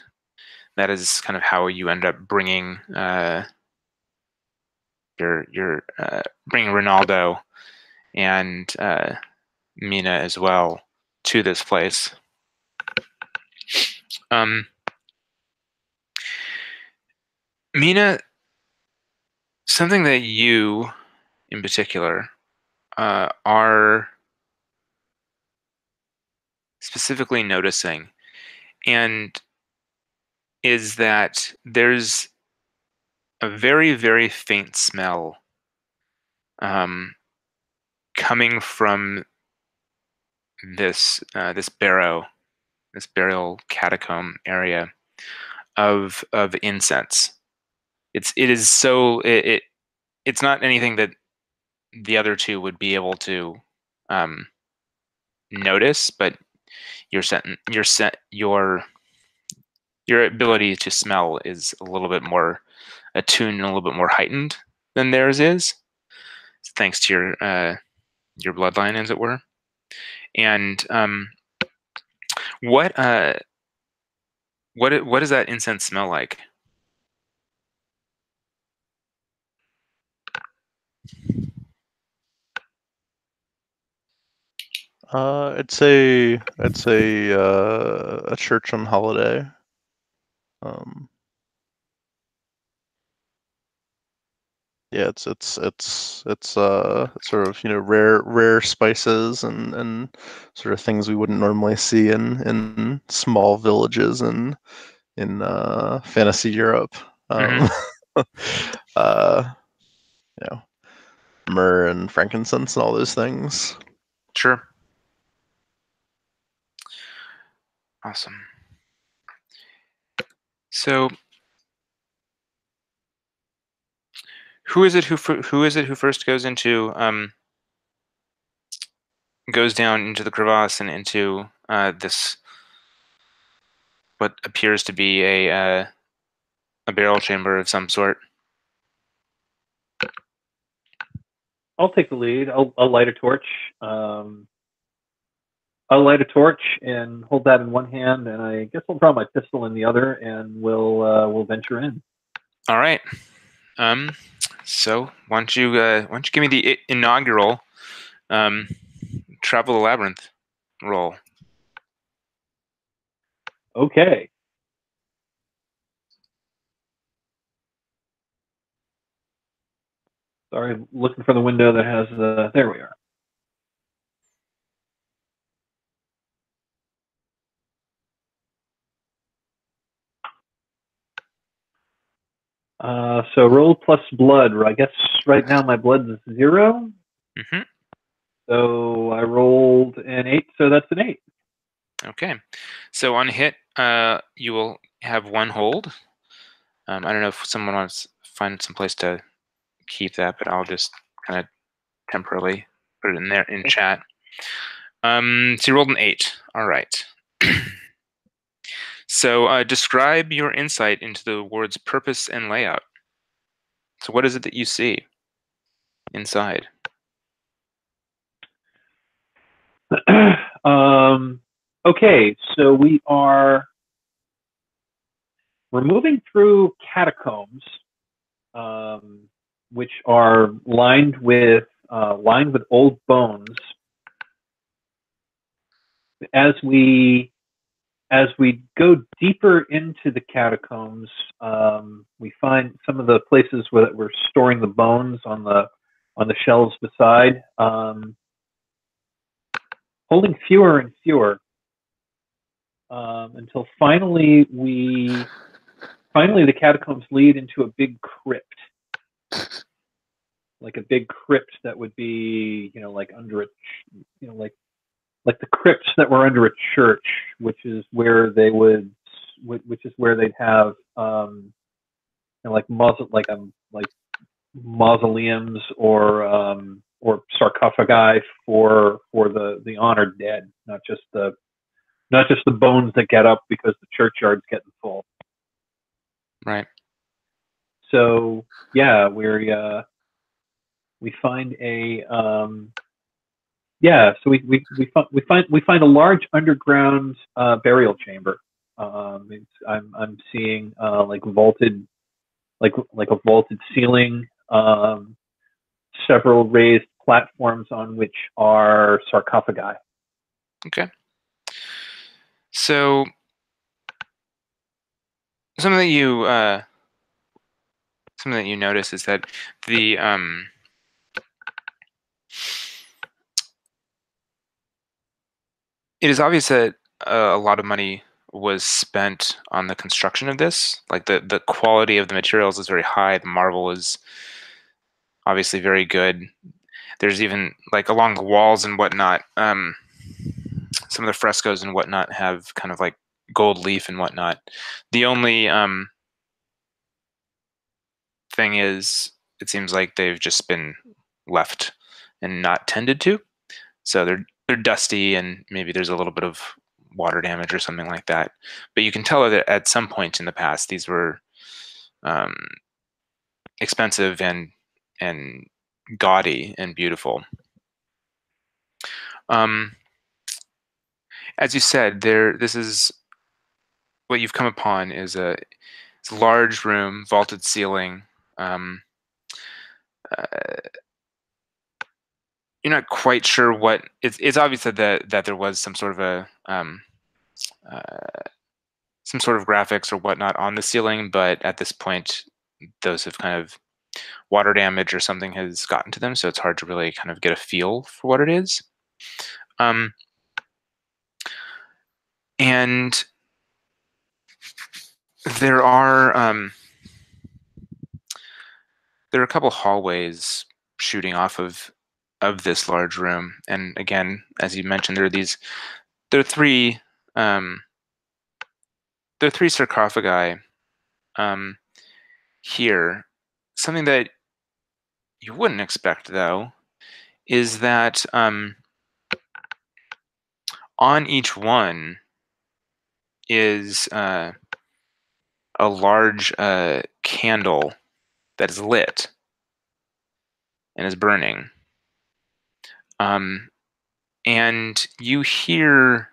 that is kind of how you end up bringing bringing Ronaldo and Mina as well to this place. Mina, something that you in particular are specifically noticing, and is that there's a very, very faint smell coming from this burial catacomb area of incense. It's not anything that the other two would be able to notice, but your ability to smell is a little bit more attuned and a little bit more heightened than theirs is, thanks to your bloodline, as it were. And what does that incense smell like? It's a church on holiday. Yeah, it's sort of, you know, rare spices and sort of things we wouldn't normally see in small villages in fantasy Europe. You know, myrrh and frankincense and all those things. Sure. Awesome. So, who is it who first goes down into the crevasse and into this what appears to be a barrel chamber of some sort? I'll take the lead. I'll light a torch. I'll light a torch and hold that in one hand, and I guess I'll draw my pistol in the other, and we'll venture in. All right. So why don't you give me the inaugural Travel the Labyrinth roll? Okay. Sorry, I'm looking for the window that has the. There we are. So roll plus blood. I guess right now my blood is 0. Mm-hmm. So I rolled an 8, so that's an 8. Okay. So on hit, you will have 1 hold. I don't know if someone wants to find some place to keep that, but I'll just kind of temporarily put it in there in chat. So you rolled an 8. All right. So describe your insight into the ward's purpose and layout. So what is it that you see inside? Okay, so we're moving through catacombs, which are lined with lined with old bones. As we go deeper into the catacombs, we find some of the places where we're storing the bones on the shelves beside, holding fewer and fewer, until finally the catacombs lead into a big crypt, like a big crypt that would be, like under a, like the crypts that were under a church, which is where they'd have, like mausoleums or sarcophagi for the honored dead, not just the bones that get up because the churchyard's getting full. Right. So yeah, we find a we find a large underground burial chamber. I'm seeing like a vaulted ceiling, several raised platforms on which are sarcophagi. Okay. So something that you notice is that the it is obvious that a lot of money was spent on the construction of this. Like the quality of the materials is very high. The marble is obviously very good. There's even, like, along the walls and whatnot, some of the frescoes and whatnot have kind of like gold leaf and whatnot. The only thing is, it seems like they've just been left and not tended to. So they're dusty, and maybe there's a little bit of water damage or something like that. But you can tell that at some point in the past, these were expensive and gaudy and beautiful. As you said, this is what you've come upon is it's a large room, vaulted ceiling. You're not quite sure what it's obvious that there was some sort of some sort of graphics or whatnot on the ceiling, but at this point, those have kind of water damage or something has gotten to them, so it's hard to really kind of get a feel for what it is. And there are a couple hallways shooting off of this large room, and again, as you mentioned, there are three sarcophagi here. Something that you wouldn't expect, though, is that on each one is a large candle that is lit and is burning. And you hear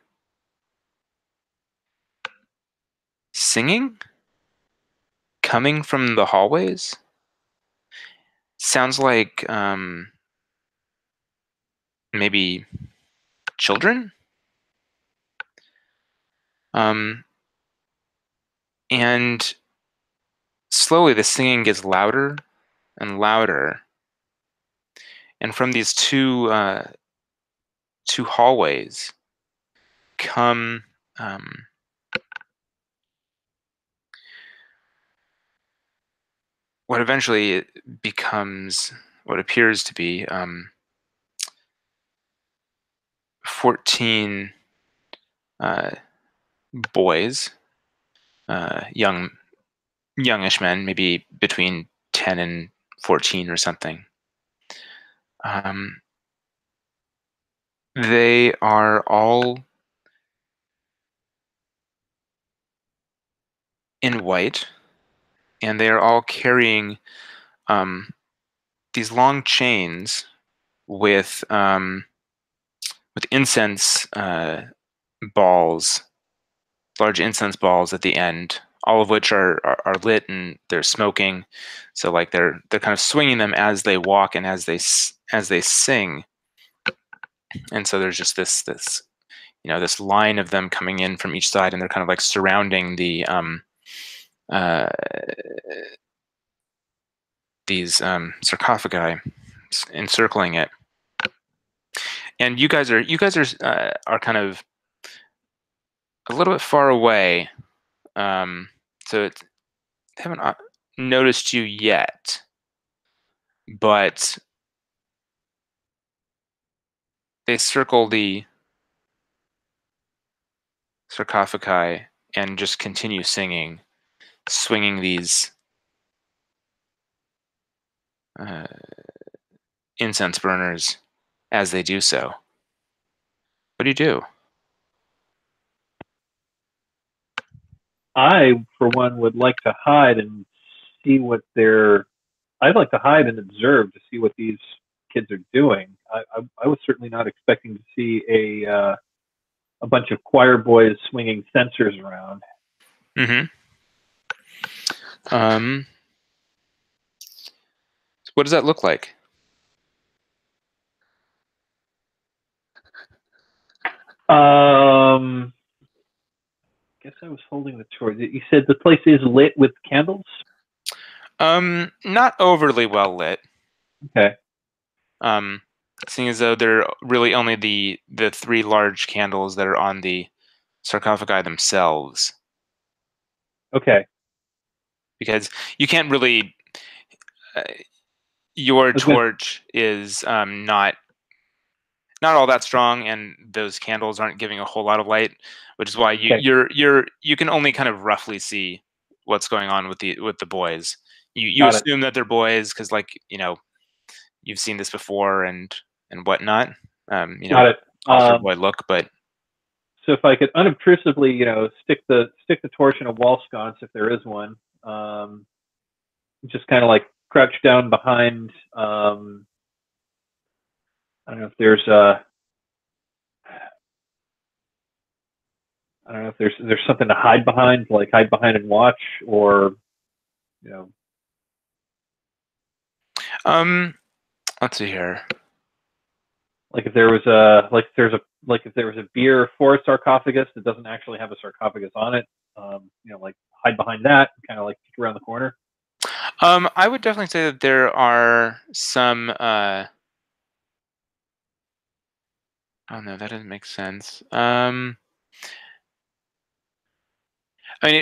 singing coming from the hallways. Sounds like maybe children. And slowly the singing gets louder and louder. And from these two hallways come what eventually becomes what appears to be 14 boys, youngish men, maybe between 10 and 14 or something. They are all in white, and they are all carrying these long chains with incense balls, large incense balls at the end, all of which are lit and they're smoking. So like they're kind of swinging them as they walk and as they sing. And so there's just this this line of them coming in from each side, and they're kind of like surrounding the these sarcophagi, encircling it. And you guys are kind of a little bit far away, so they haven't noticed you yet, but they circle the sarcophagi and just continue singing, swinging these incense burners as they do so. What do you do? I, for one, would like to hide and see what they're. I'd like to hide and observe to see what these kids are doing. I was certainly not expecting to see a bunch of choir boys swinging censers around. Mm-hmm. What does that look like? Guess I was holding the torch. You said the place is lit with candles? Not overly well lit. Okay. Seeing as though they're really only the 3 large candles that are on the sarcophagi themselves. Okay. Because you can't really. Your torch is not all that strong, and those candles aren't giving a whole lot of light, which is why you can only kind of roughly see what's going on with the boys. You assume that they're boys because, like, you've seen this before and whatnot. Got it. Altar boy look, but so if I could unobtrusively, stick the torch in a wall sconce if there is one, just kind of like crouch down behind. I don't know if there's something to hide behind, like hide behind and watch, or let's see here. Like if there was a beer for a sarcophagus that doesn't actually have a sarcophagus on it, like hide behind that, kind of like peek around the corner. I would definitely say that there are some. Oh no, that doesn't make sense. I mean,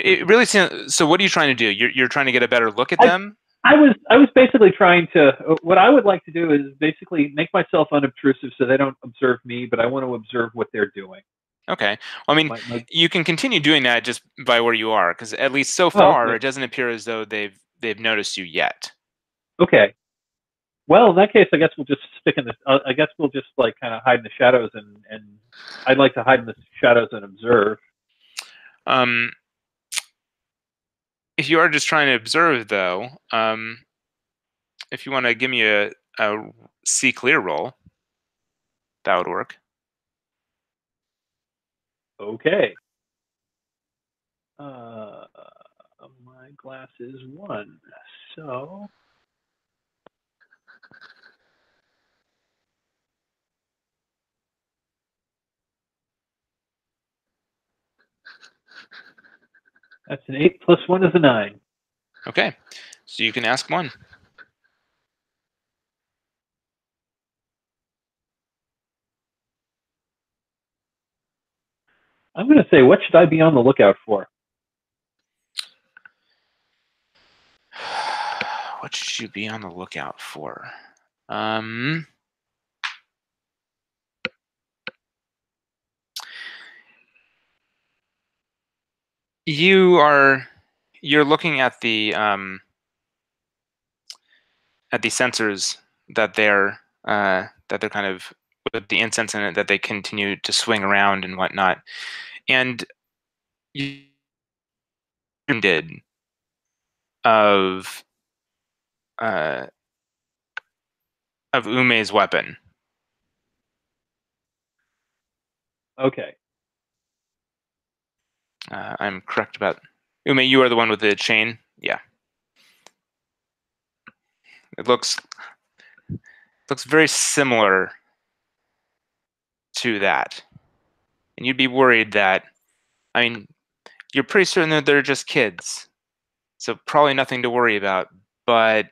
it really seems. So, what are you trying to do? You're trying to get a better look at them. I was basically trying to. What I would like to do is basically make myself unobtrusive so they don't observe me, but I want to observe what they're doing. Okay. Well, I mean, you can continue doing that just by where you are, because at least so far, it doesn't appear as though they've noticed you yet. Okay. Well, in that case, I guess we'll just stick in the. I guess we'll just like kind of hide in the shadows, and I'd like to hide in the shadows and observe. If you are just trying to observe, though, if you want to give me a see clear roll, that would work. Okay. My glass is 1, so. That's an 8 plus 1 is a 9. Okay, so you can ask 1. I'm going to say, what should I be on the lookout for? What should you be on the lookout for? You're looking at the sensors that they're kind of with the incense in it that they continue to swing around and whatnot, and you did of Ume's weapon. Okay. I'm correct about Ume, you are the one with the chain. Yeah. It looks very similar to that. And you'd be worried that, I mean, you're pretty certain that they're just kids. So probably nothing to worry about, but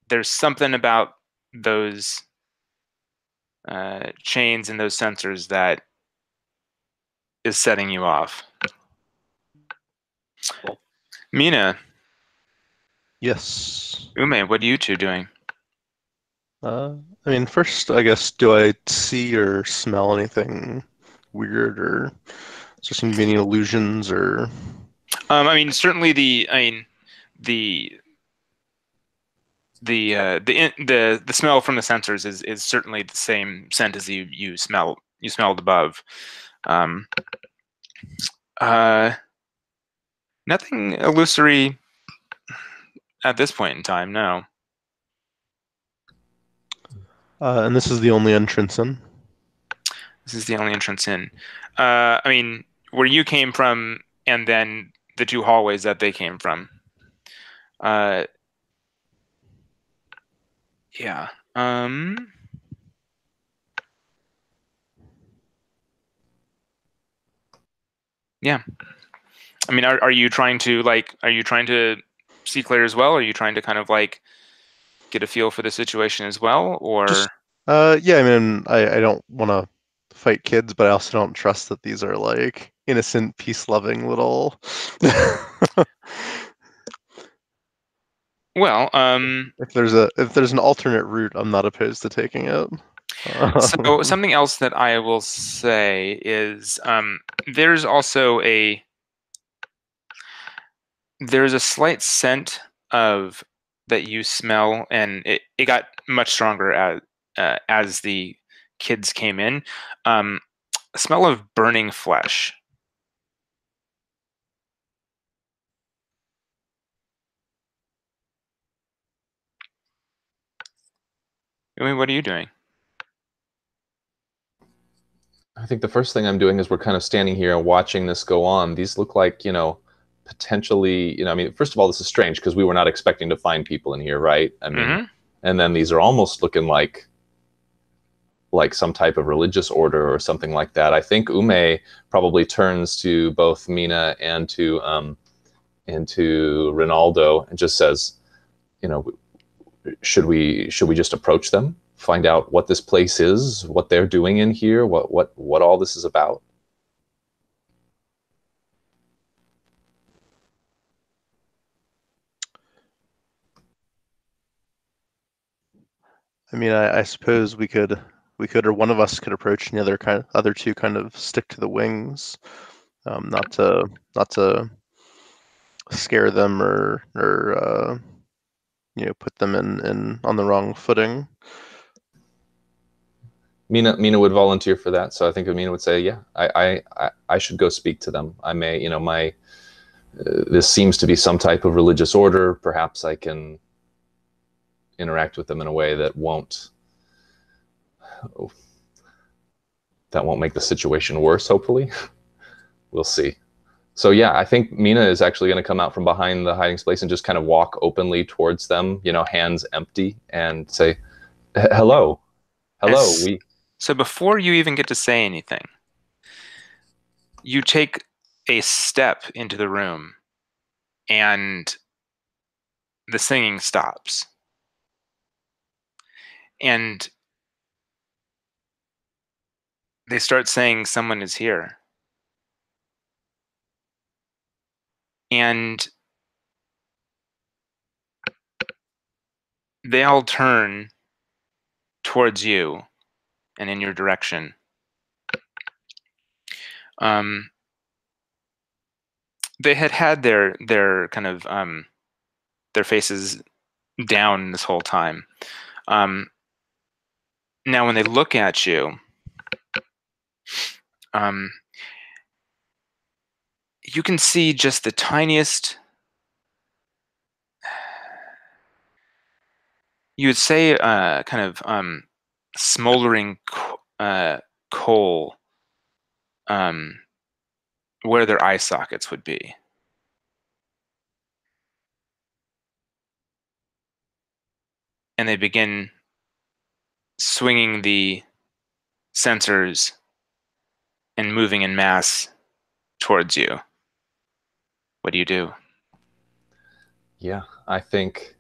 there's something about those chains and those sensors that is setting you off. Cool. Mina, Yes. Ume, what are you two doing? I mean, first, I guess, do I see or smell anything weird, or is there seem to be any illusions, or? I mean, certainly the smell from the sensors is certainly the same scent as you smelled above. Nothing illusory at this point in time. No. And this is the only entrance in? This is the only entrance in. I mean, where you came from, and then the two hallways that they came from. Yeah. Yeah. I mean, are you trying to see clear as well? Or are you trying to kind of like get a feel for the situation as well, or? Yeah, I mean, I don't want to fight kids, but I also don't trust that these are like innocent, peace-loving little. Well, if there's an alternate route, I'm not opposed to taking it. So something else that I will say is there's also there's a slight scent of that you smell, and it got much stronger as the kids came in. A smell of burning flesh. I mean, what are you doing? I think the first thing I'm doing is we're kind of standing here and watching this go on. These look like, potentially, I mean, first of all, this is strange because we were not expecting to find people in here, right? I mean, and then these are almost looking like some type of religious order or something like that. I think Ume probably turns to both Mina and to Ronaldo and just says, should we just approach them, find out what this place is, what they're doing in here, what all this is about? I mean, I suppose we could, or one of us could approach, and the other two kind of stick to the wings, not to scare them or put them in on the wrong footing. Mina would volunteer for that, so I think Mina would say, yeah, I should go speak to them. I may, this seems to be some type of religious order. Perhaps I can interact with them in a way that won't make the situation worse, hopefully. We'll see. So yeah, I think Mina is actually going to come out from behind the hiding space and just kind of walk openly towards them, hands empty, and say, hello. So before you even get to say anything, you take a step into the room and the singing stops. And they start saying someone is here. And they all turn towards you and in your direction. They had their kind of their faces down this whole time. Now, when they look at you, you can see just the tiniest. You would say kind of smoldering coal where their eye sockets would be. and they begin swinging the sensors and moving in mass towards you. What do you do? Yeah, I think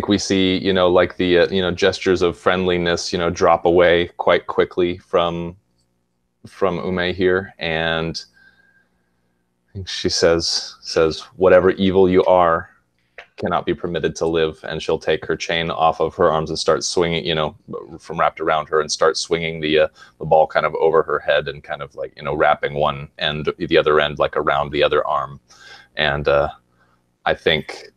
we see, like the gestures of friendliness, drop away quite quickly from Ume here, and I think she says, "Whatever evil you are cannot be permitted to live," and she'll take her chain off of her arms and start swinging, from wrapped around her, and start swinging the ball kind of over her head and kind of like, wrapping one end, the other end like around the other arm, and I think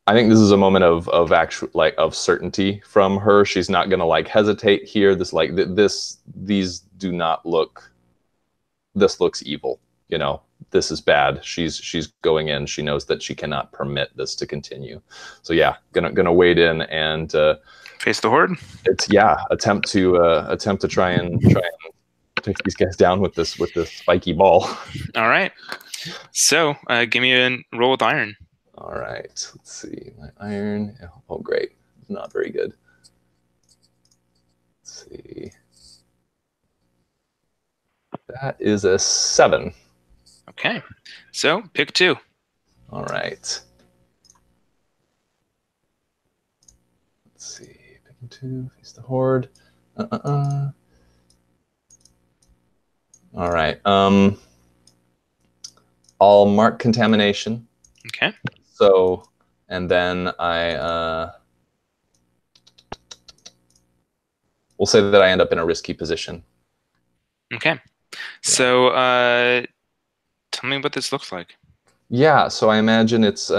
this is a moment of actual, like, of certainty from her. She's not gonna like hesitate here. These do not look. This looks evil. This is bad. She's going in. She knows that she cannot permit this to continue. So yeah, gonna wade in and face the horde. Attempt to try and take these guys down with this spiky ball. All right. So give me a roll with iron. All right, let's see. My iron. Oh, great. Not very good. Let's see. That is a 7. Okay. So pick 2. All right. Let's see. Picking 2. Face the horde. All right. I'll mark contamination. Okay. So, and then I we'll say that I end up in a risky position. Okay. So tell me what this looks like. Yeah, so I imagine it's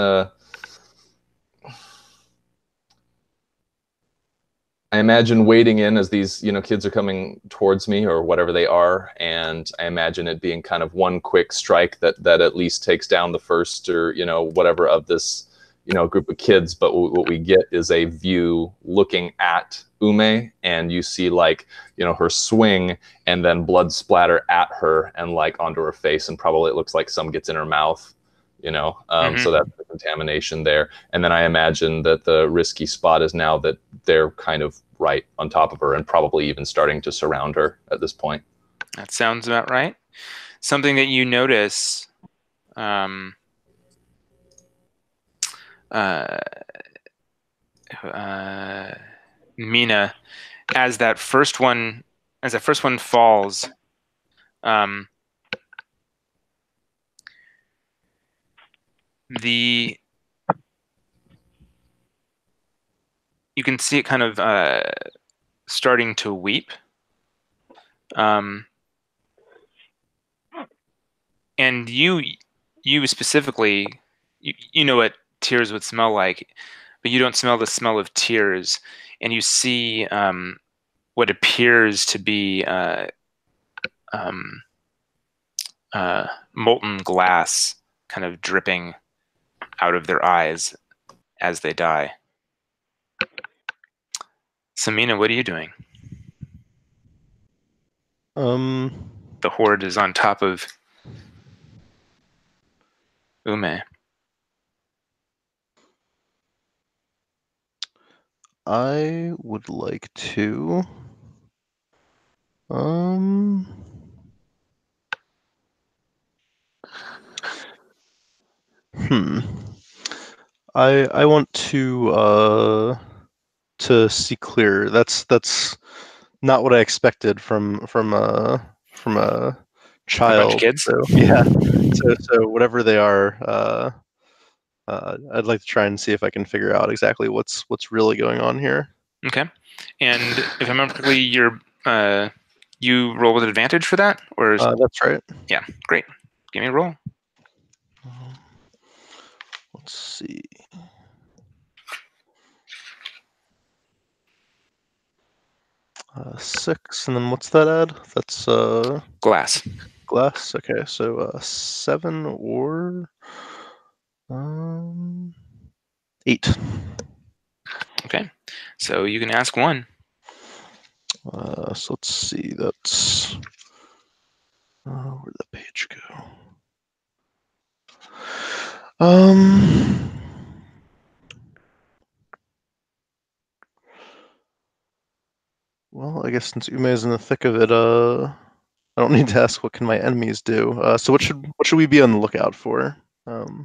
I imagine wading in as these, kids are coming towards me or whatever they are, and I imagine it being kind of one quick strike that at least takes down the first or, whatever of this, group of kids. But what we get is a view looking at Ume, and you see like, her swing and then blood splatter at her and like onto her face, and probably it looks like some gets in her mouth. So that's the contamination there. And then I imagine that the risky spot is now that they're kind of right on top of her and probably even starting to surround her at this point. That sounds about right. Something that you notice, Mina, as that first one falls, you can see it kind of starting to weep, and you specifically, you know what tears would smell like, but you don't smell the smell of tears, and you see what appears to be molten glass kind of dripping out of their eyes as they die. Samina, what are you doing? The horde is on top of Ume. I would like to I want to see clear. That's not what I expected from a child. A bunch of kids? So, yeah. So whatever they are, I'd like to try and see if I can figure out exactly what's really going on here. Okay. And if I remember correctly, you roll with advantage for that, or that's right. Yeah, great. Give me a roll. Let's see. Six, and then what's that add? That's glass. Glass. Okay, so 7 or 8. Okay, so you can ask one. So let's see. That's where'd that page go? Well, I guess since Ume is in the thick of it, I don't need to ask what can my enemies do. So what should we be on the lookout for? Hmm.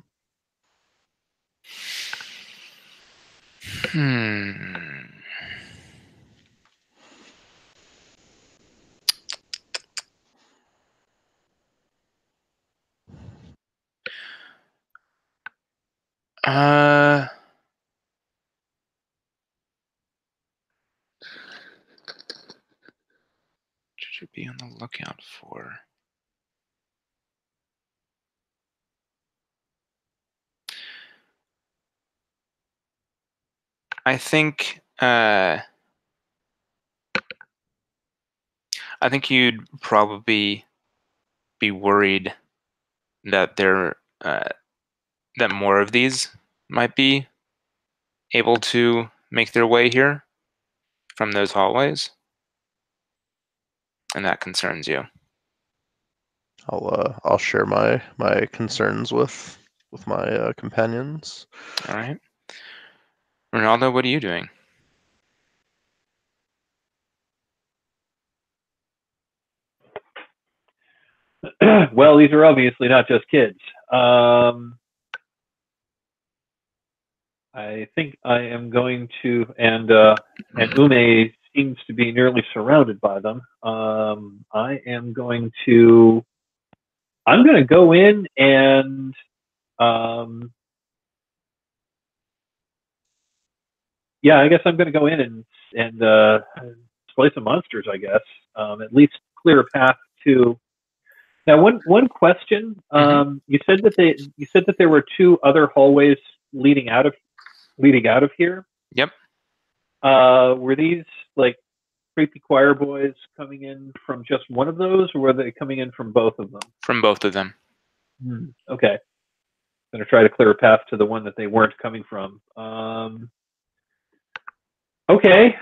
Should you be on the lookout for? I think you'd probably be worried that that more of these might be able to make their way here from those hallways, and that concerns you. I'll share my concerns with my companions. All right, Ronaldo, what are you doing? Well, these are obviously not just kids. I think I am going to, and Ume seems to be nearly surrounded by them. I am going to, I'm going to go in and, yeah, I guess I'm going to go in and slay some monsters. I guess at least clear a path to. Now, one question. You said that there were two other hallways leading out of here. Yep. Were these like creepy choir boys coming in from just one of those, or were they coming in from both of them? From both of them. Okay. I'm going to try to clear a path to the one that they weren't coming from. Okay.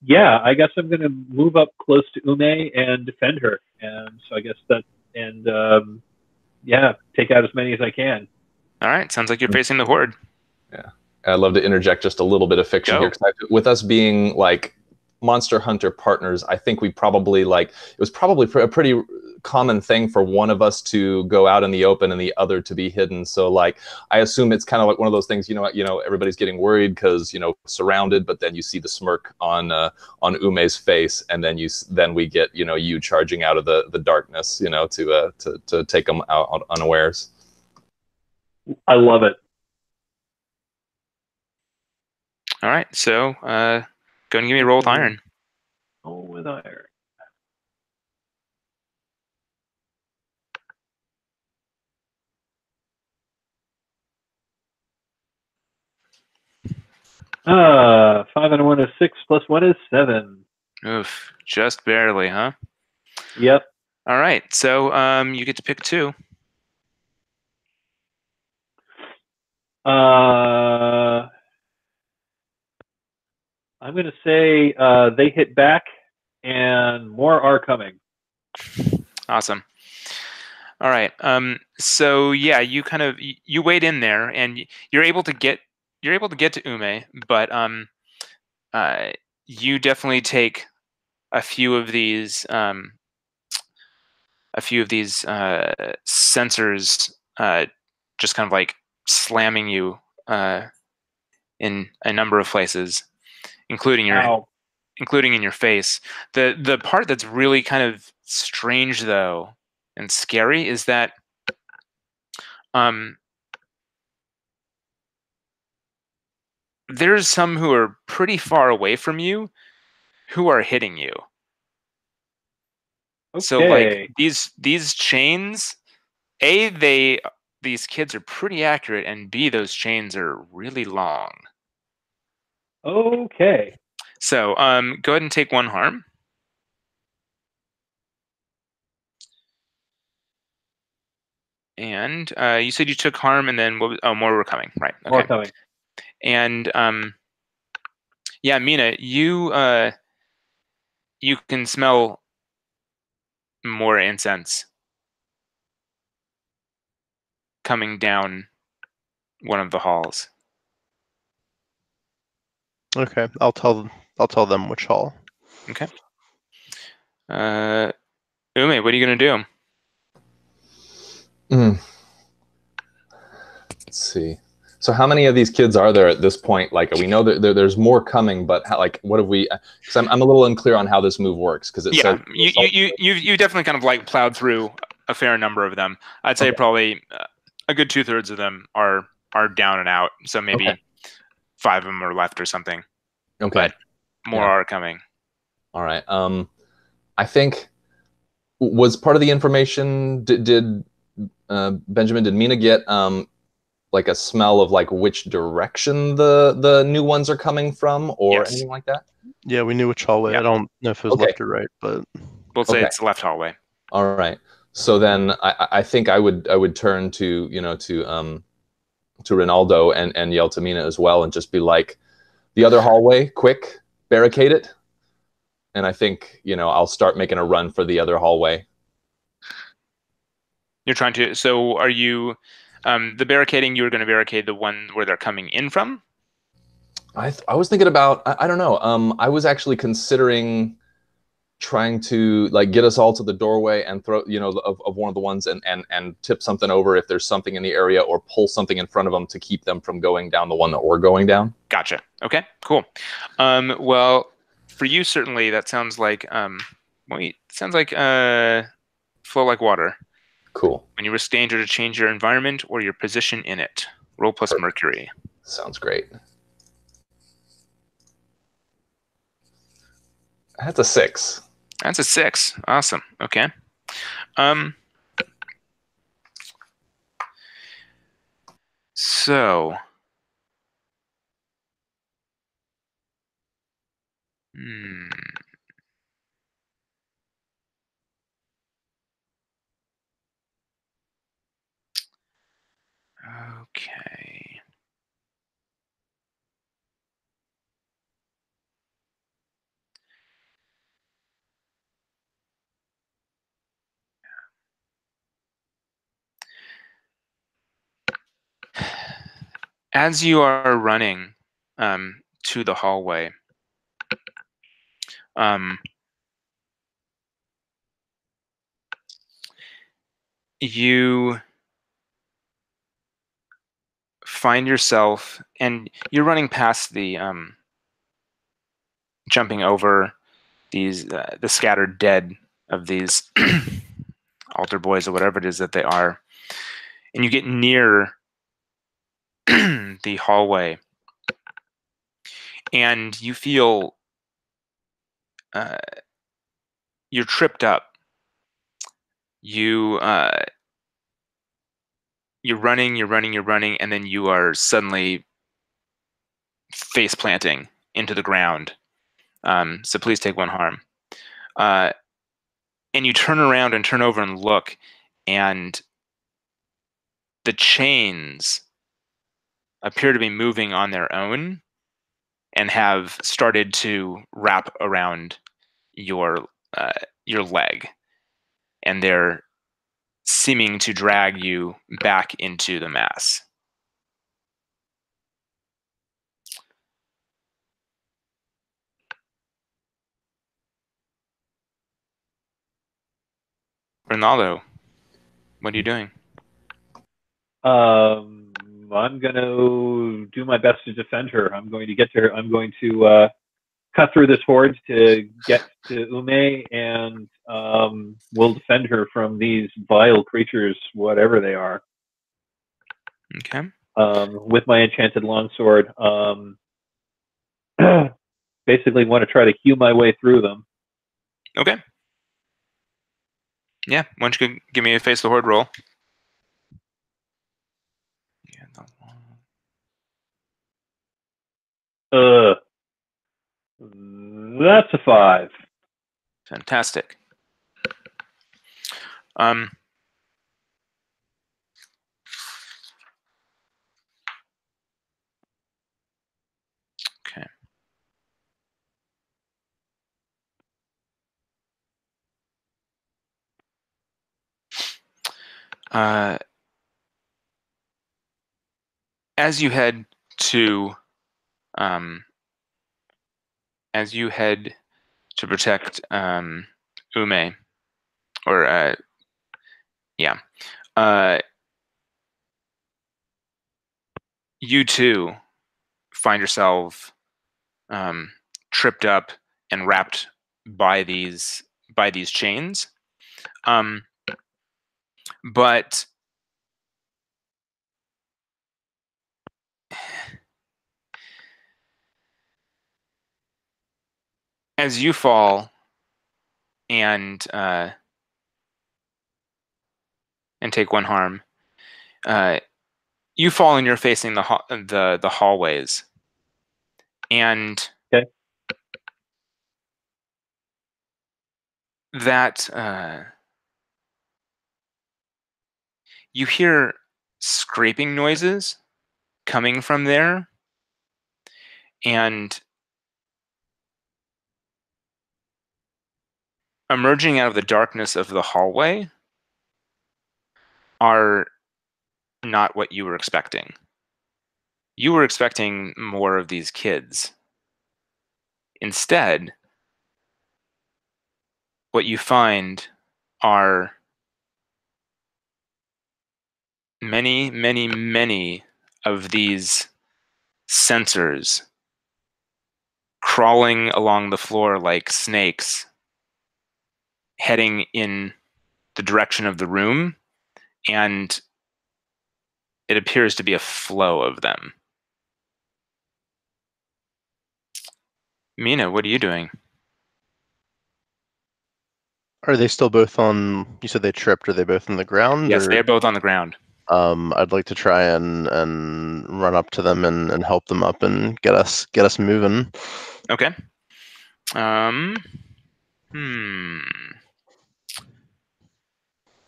Yeah, I guess I'm going to move up close to Ume and defend her. And so I guess that, and yeah, take out as many as I can. All right. Sounds like you're facing the horde. Yeah. I'd love to interject just a little bit of fiction here. With us being like Monster Hunter partners, I think we probably it was probably a pretty common thing for one of us to go out in the open and the other to be hidden. So like, I assume it's kind of like one of those things, everybody's getting worried because, surrounded, but then you see the smirk on Ume's face, and then we get, you charging out of the darkness, to take them out unawares. I love it. All right. So go and give me a roll with iron. Roll with iron. Five and a 1 is 6, plus 1 is 7. Oof, just barely, huh? Yep. All right, so you get to pick two. I'm going to say they hit back, and more are coming. Awesome. All right. So yeah, you wade in there, and you're able to get to Ume, but you definitely take a few of these sensors just kind of like slamming you in a number of places, including in your face. The part that's really kind of strange though and scary is that there's some who are pretty far away from you who are hitting you. Okay. So like these chains, these kids are pretty accurate, and B, those chains are really long. Okay. So go ahead and take one harm. And you said you took harm, and then more were coming, right? Okay. More coming. And yeah, Mina, you can smell more incense coming down one of the halls. Okay, I'll tell them which hall. Okay. Ume, what are you going to do? Let's see. So how many of these kids are there at this point? Like, we know that there's more coming, but how, like, what have we? Because I'm a little unclear on how this move works. Because it says you definitely kind of like plowed through a fair number of them. I'd say probably a good 2/3 of them are down and out. So maybe 5 of them are left or something. Okay. But more are coming. All right. I think was part of the information. Did Benjamin? Did Mina get like a smell of like which direction the new ones are coming from, or anything like that? Yeah, we knew which hallway. I don't know if it was left or right, but we'll say it's the left hallway. All right. So then I think I would turn to to Ronaldo and yell to Mina as well, and just be like, the other hallway, quick, barricade it. And I think I'll start making a run for the other hallway. You're trying to. So are you? The barricading, you were going to barricade the one where they're coming in from? I was thinking about, I don't know. I was actually considering trying to like get us all to the doorway and throw, of one of the ones and tip something over if there's something in the area, or pull something in front of them to keep them from going down the one that we're going down. Gotcha. Okay, cool. Well, for you, certainly that sounds like, flow like water. Cool. When you risk danger to change your environment or your position in it. Roll plus Mercury. Sounds great. That's a 6. That's a 6. Awesome. Okay. So. Okay. As you are running to the hallway, you find yourself, and you're running past the jumping over these the scattered dead of these altar boys or whatever it is that they are, and you get near the hallway, and you feel you're tripped up. You're running, and then you are suddenly face planting into the ground. So please take 1 harm. And you turn around and turn over and look, and the chains appear to be moving on their own and have started to wrap around your leg, and they're seeming to drag you back into the mass. Ronaldo, what are you doing? I'm going to do my best to defend her. I'm going to get to her. I'm going to cut through this horde to get to Ume, and we'll defend her from these vile creatures, whatever they are. Okay. With my enchanted longsword. Basically want to try to hew my way through them. Okay. Yeah, why don't you give me a face the horde roll? That's a 5. Fantastic. Okay. As you head to to protect Ume, or yeah. You too find yourself tripped up and wrapped by these chains. But as you fall and take one harm, you fall and you're facing the hallways, and Okay. that you hear scraping noises coming from there, and emerging out of the darkness of the hallway are not what you were expecting. You were expecting more of these kids. Instead, what you find are many, many, many of these sensors crawling along the floor like snakes, heading in the direction of the room, and it appears to be a flow of them. Mina, what are you doing? Are they still both on? You said they tripped. Are they both on the ground? Yes, or? they're both on the ground. I'd like to try and run up to them and help them up and get us moving. Okay.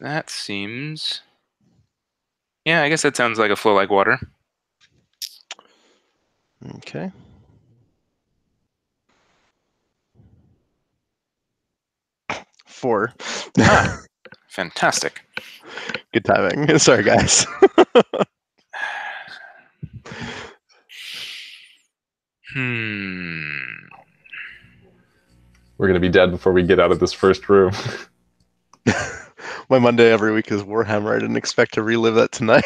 That seems... Yeah, I guess that sounds like a flow like water. Okay. Four. Fantastic. Good timing. Sorry, guys. We're going to be dead before we get out of this first room. My Monday every week is Warhammer. I didn't expect to relive that tonight.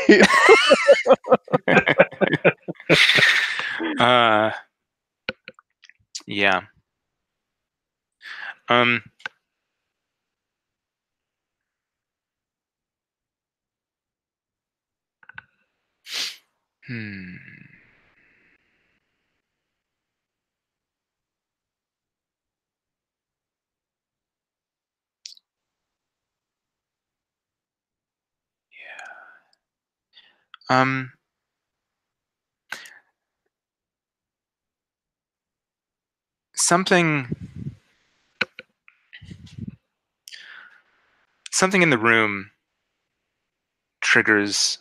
Yeah. Something in the room triggers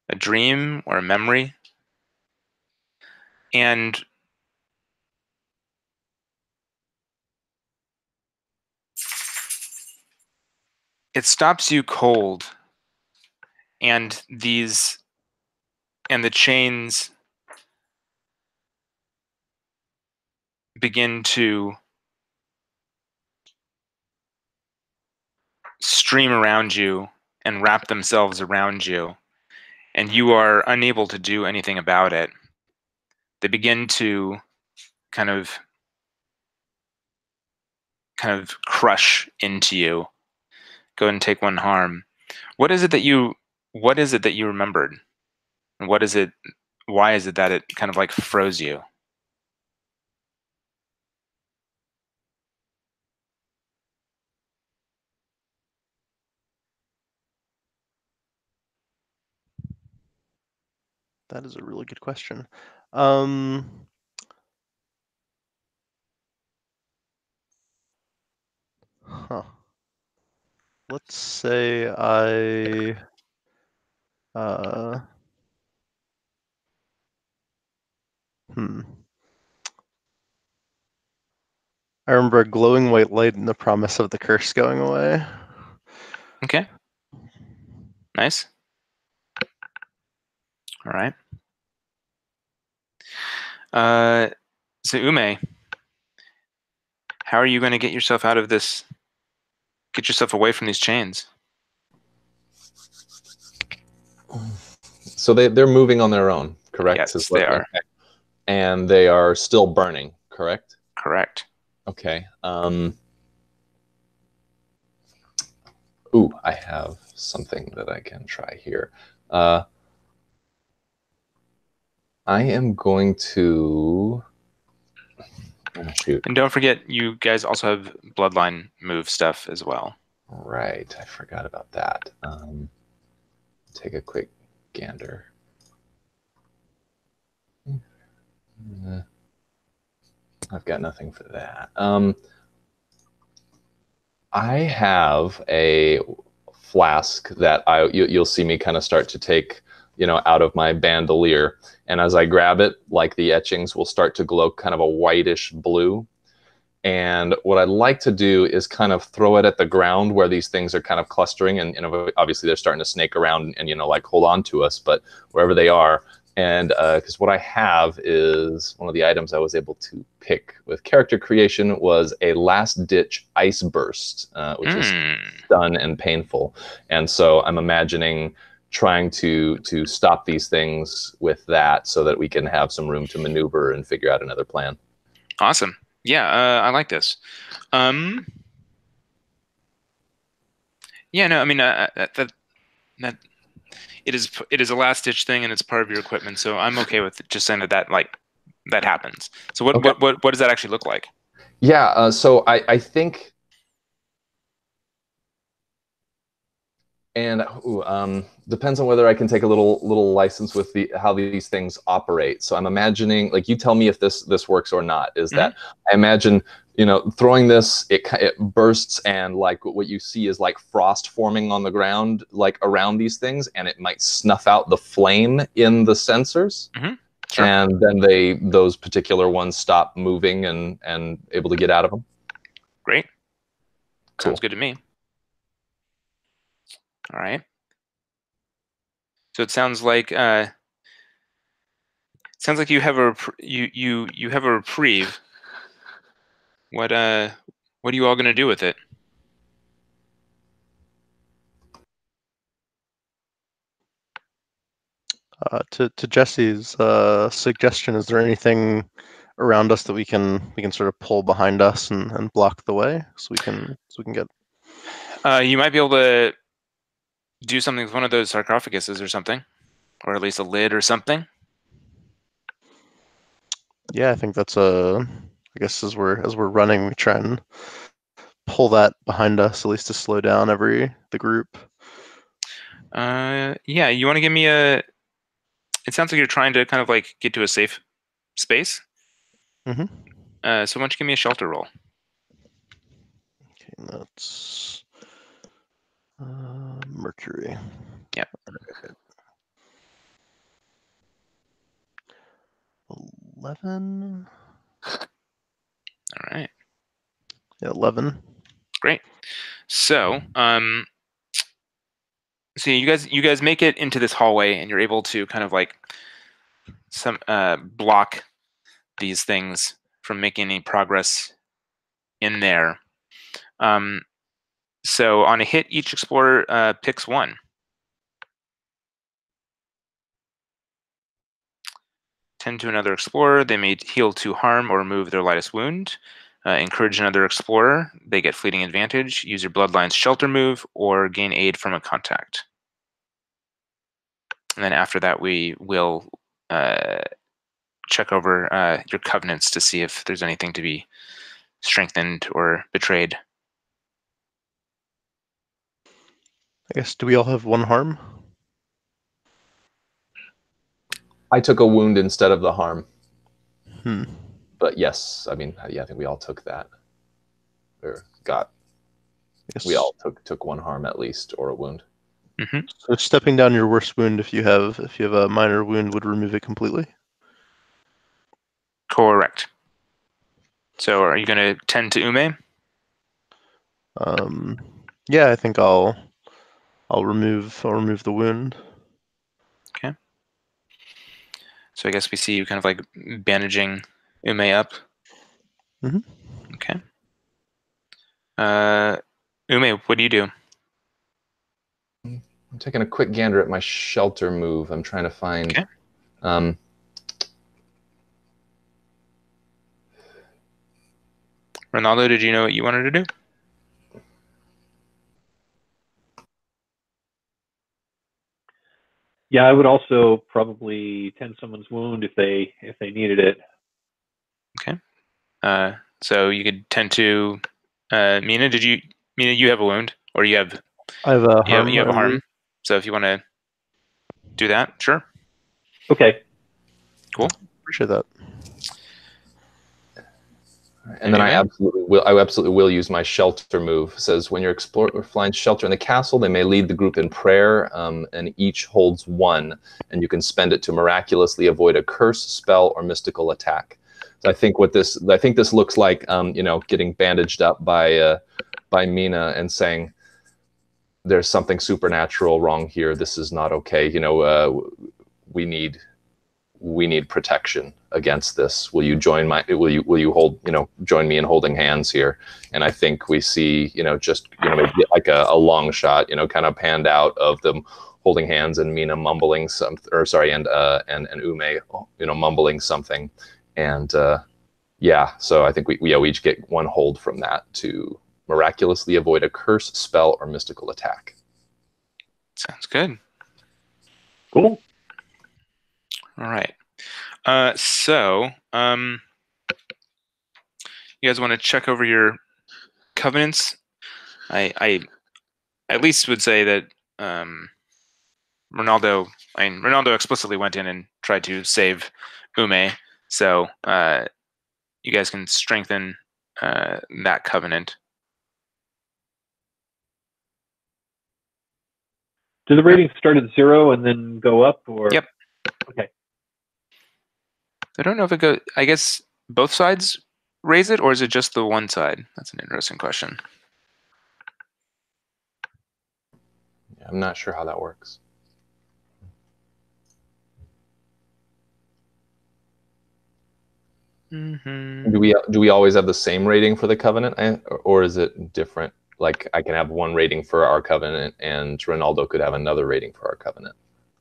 a dream or a memory, and it stops you cold, and the chains begin to stream around you and wrap themselves around you, and you are unable to do anything about it. They begin to kind of crush into you. Go ahead and take one harm. What is it that you remembered? And why is it that it kind of like froze you? That is a really good question. Let's say I I remember a glowing white light and the promise of the curse going away. Okay. Nice. All right. So Ume, How are you going to get yourself out of this? Get yourself away from these chains. So they're moving on their own, correct? Yes, they are. Okay. And they are still burning, correct? Correct. Okay. Ooh, I have something that I can try here. I am going to... Oh, shoot. And don't forget, you guys also have bloodline move stuff as well. Right, I forgot about that. Take a quick gander. I've got nothing for that. I have a flask that you'll see me kind of start to take, out of my bandolier, and as I grab it, like the etchings will start to glow kind of a whitish blue. And what I'd like to do is kind of throw it at the ground where these things are kind of clustering, and obviously they're starting to snake around and like hold on to us, but wherever they are. And because what I have is one of the items I was able to pick with character creation was a last ditch ice burst, which is stun and painful. And so I'm imagining trying to stop these things with that so that we can have some room to maneuver and figure out another plan. Awesome. Yeah, I like this. Yeah, no, I mean that it is a last ditch thing, and it's part of your equipment, so I'm okay with just saying that happens. So what Okay. what does that actually look like? Yeah, so I think, and depends on whether I can take a little license with how these things operate. So I'm imagining, like, you tell me if this works or not. Is that I imagine, throwing this, it bursts, and like what you see is like frost forming on the ground, like around these things, and it might snuff out the flame in the sensors. Sure. And then those particular ones stop moving and able to get out of them. Great. Cool. Sounds good to me. All right. So it sounds like you have you have a reprieve. What are you all going to do with it? To Jesse's suggestion, is there anything around us that we can sort of pull behind us and block the way so we can get? You might be able to do something with one of those sarcophaguses or something, or at least a lid or something. Yeah, I think that's I guess as we're running, we try and pull that behind us, at least to slow down the group. Yeah, you want to give me it sounds like you're trying to kind of like get to a safe space. So why don't you give me a shelter roll? Okay, that's Mercury. Yeah. 11. All right. Yeah, 11. Great. So, so you guys make it into this hallway, and you're able to kind of like block these things from making any progress in there. So on a hit, each explorer picks one. Tend to another explorer. They may heal 2 harm or remove their lightest wound. Encourage another explorer. They get fleeting advantage. Use your bloodline's shelter move or gain aid from a contact. And then after that, we will check over your covenants to see if there's anything to be strengthened or betrayed. I guess, do we all have 1 harm? I took a wound instead of the harm. But yes, I mean, yeah, I think we all took that. Or got. Yes. We all took 1 harm at least, or a wound. So stepping down your worst wound, if you have a minor wound, would remove it completely? Correct. So are you going to tend to Ume? Yeah, I think I'll remove the wound. Okay. So I guess we see you kind of like bandaging Ume up. Okay. Ume, what do you do? I'm taking a quick gander at my shelter move. I'm trying to find. Okay. Ronaldo, did you know what you wanted to do? Yeah, I would also probably tend someone's wound if they needed it. Okay. So you could tend to Mina. Mina? You have a wound, or you have I have a harm. you have I a harm. believe. So if you want to do that, sure. Okay. Cool. Appreciate that. And then I absolutely will use my shelter move. It says when you're flying shelter in the castle, they may lead the group in prayer, and each holds 1, and you can spend it to miraculously avoid a curse, spell, or mystical attack. So I think this looks like getting bandaged up by Mina and saying there's something supernatural wrong here. This is not okay. We need protection against this. Will you join join me in holding hands here? And I think we see, maybe like a long shot, kind of panned out of them holding hands and Mina mumbling and Ume, mumbling something. And so I think we each get 1 hold from that to miraculously avoid a curse, spell, or mystical attack. Sounds good. Cool. All right. So you guys want to check over your covenants? I at least would say that Ronaldo explicitly went in and tried to save Ume, so you guys can strengthen that covenant. Do the ratings start at 0 and then go up, or? Yep. Okay. I don't know if it goes. I guess both sides raise it, or is it just the one side? That's an interesting question. Yeah, I'm not sure how that works. Mm-hmm. Do we always have the same rating for the covenant, or is it different? Like I can have 1 rating for our covenant, and Ronaldo could have another rating for our covenant.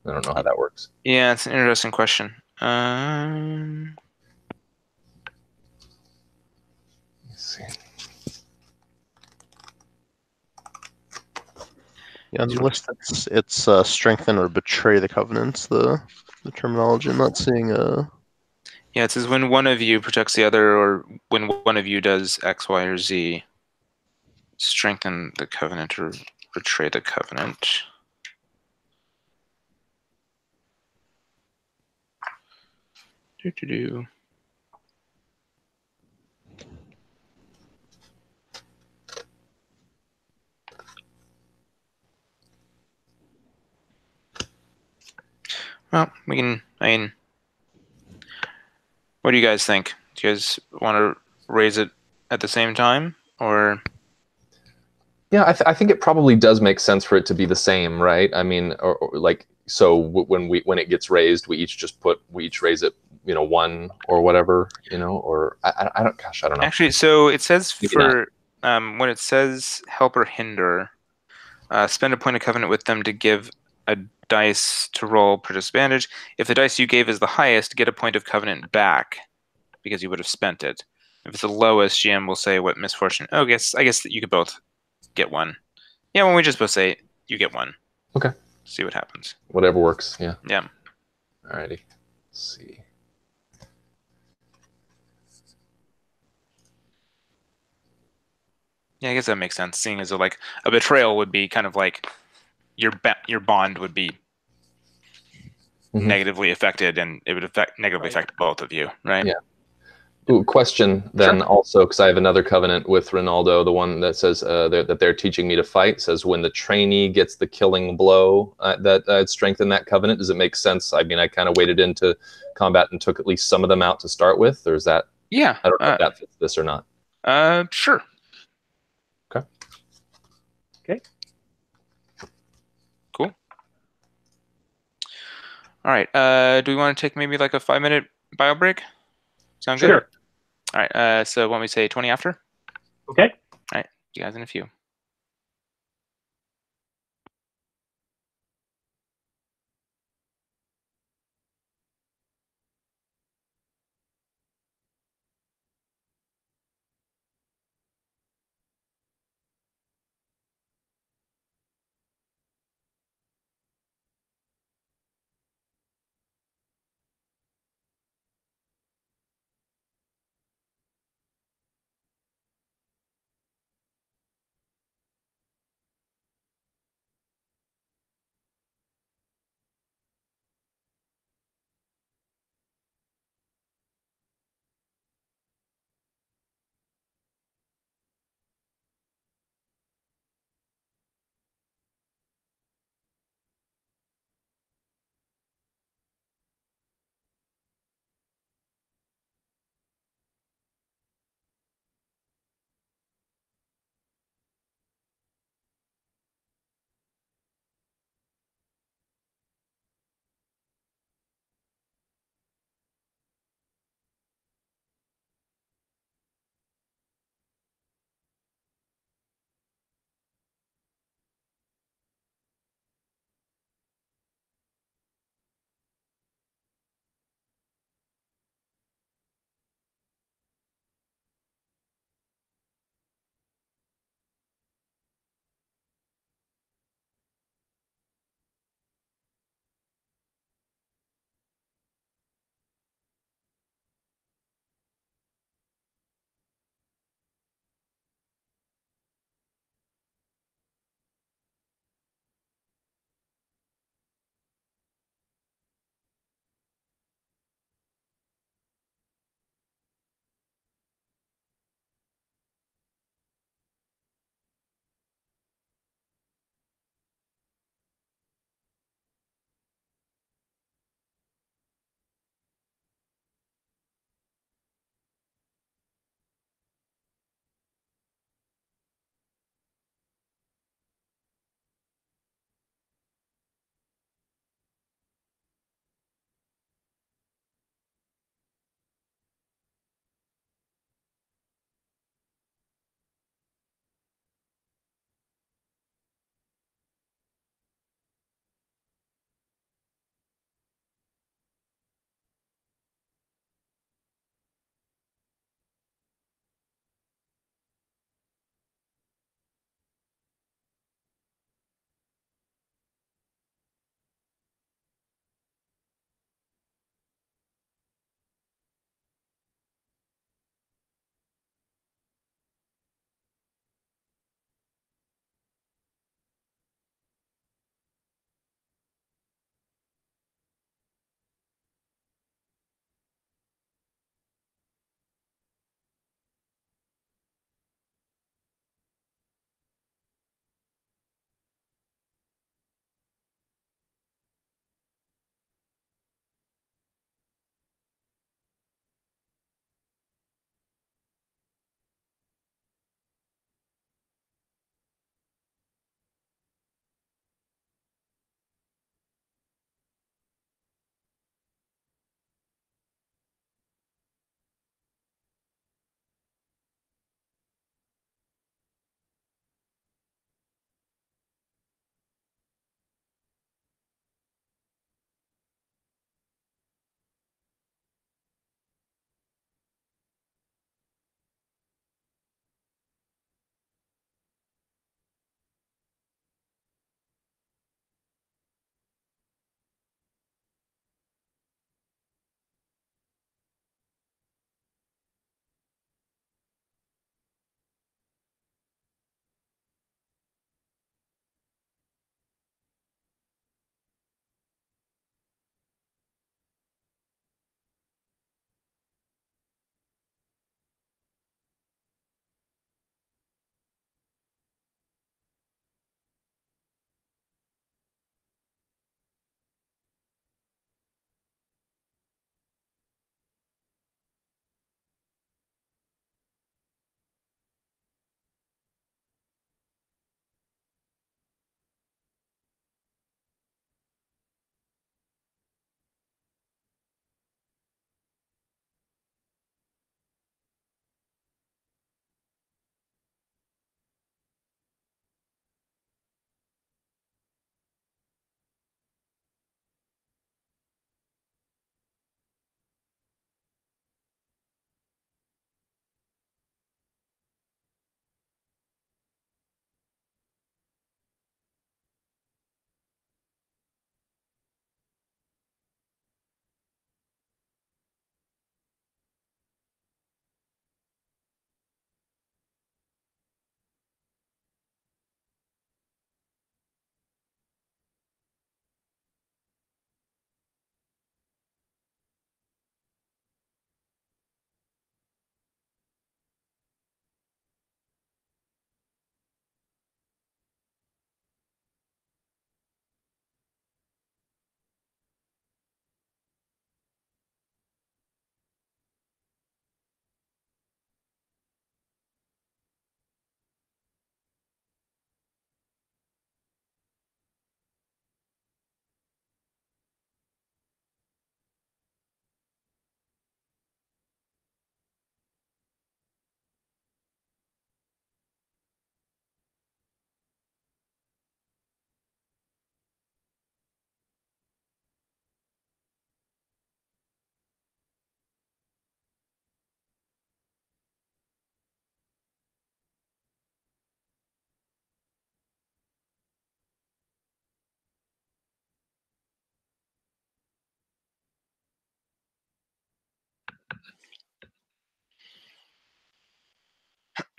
I don't know how that works. Yeah, it's an interesting question. Let's see. Yeah, on the list it's strengthen or betray the covenants. The terminology. I'm not seeing Yeah, it says when one of you protects the other, or when one of you does X, Y, or Z. Strengthen the covenant or betray the covenant. Do. Well, we can. What do you guys think? Do you guys want to raise it at the same time, or? Yeah, I think it probably does make sense for it to be the same, right? I mean, or like so when it gets raised, we each raise it, 1 or whatever, or I don't. Gosh, I don't know. Actually, so it says Maybe for when it says help or hinder, spend a point of covenant with them to give a dice to roll per disadvantage. If the dice you gave is the highest, get a point of covenant back because you would have spent it. If it's the lowest, GM will say what misfortune. Oh, I guess that you could both get 1. Yeah, when we just both say you get 1. Okay. See what happens. Whatever works. Yeah. Yeah. Alrighty. Let's see. Yeah, I guess that makes sense. Seeing as like a betrayal would be kind of like your bond would be negatively affected, and it would negatively affect both of you, right? Yeah. Ooh, question then also, because I have another covenant with Ronaldo, the one that says that they're teaching me to fight, says when the trainee gets the killing blow, that I'd strengthen that covenant. Does it make sense? I mean, I kind of waded into combat and took at least some of them out to start with, or is that? Yeah. I don't know if that fits this or not. Sure. Okay. Cool. All right. Do we want to take maybe like a 5-minute bio break? Sound good? Sure. All right. So why don't we say 20 after? Okay. All right. See you guys in a few.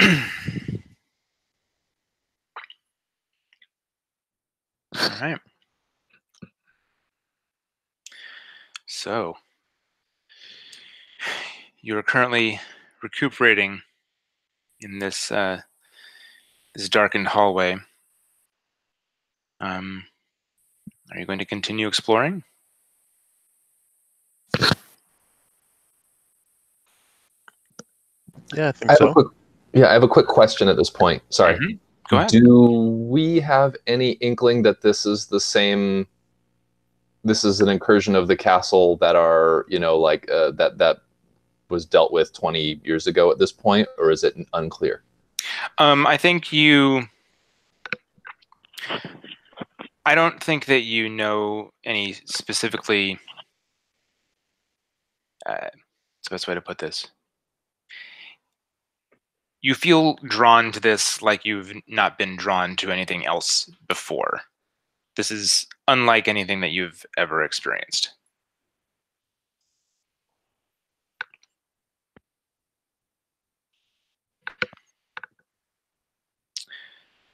All right. So you are currently recuperating in this this darkened hallway. Are you going to continue exploring? Yeah, I think so. I have a quick question at this point. Sorry. Mm-hmm. Go ahead. Do we have any inkling that this is the same? This is an incursion of the castle that are, like that was dealt with 20 years ago at this point, or is it unclear? I think you. I don't think that you know any specifically. What's the best way to put this? You feel drawn to this like you've not been drawn to anything else before. This is unlike anything that you've ever experienced.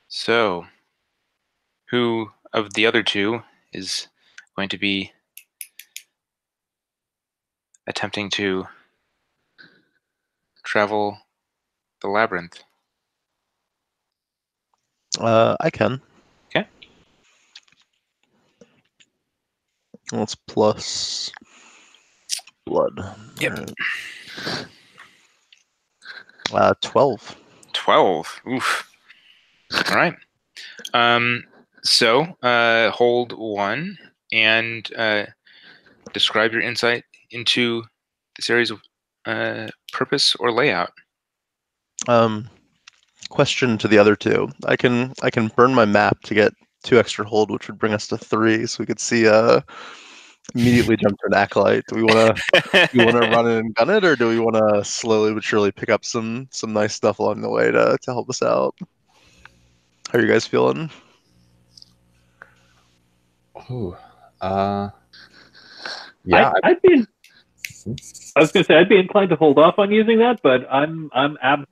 So, who of the other two is going to be attempting to travel the labyrinth? I can. Okay. Well, it's plus blood. Yep. All right. 12. 12. Oof. All right. So, hold 1 and describe your insight into this area's purpose or layout. Question to the other two. I can burn my map to get 2 extra hold, which would bring us to 3, so we could see immediately jump to an acolyte. Do we want to run it and gun it, or do we want to slowly but surely pick up some nice stuff along the way to help us out? How are you guys feeling? Ooh, yeah, I'd be. I was going to say I'd be inclined to hold off on using that, but I'm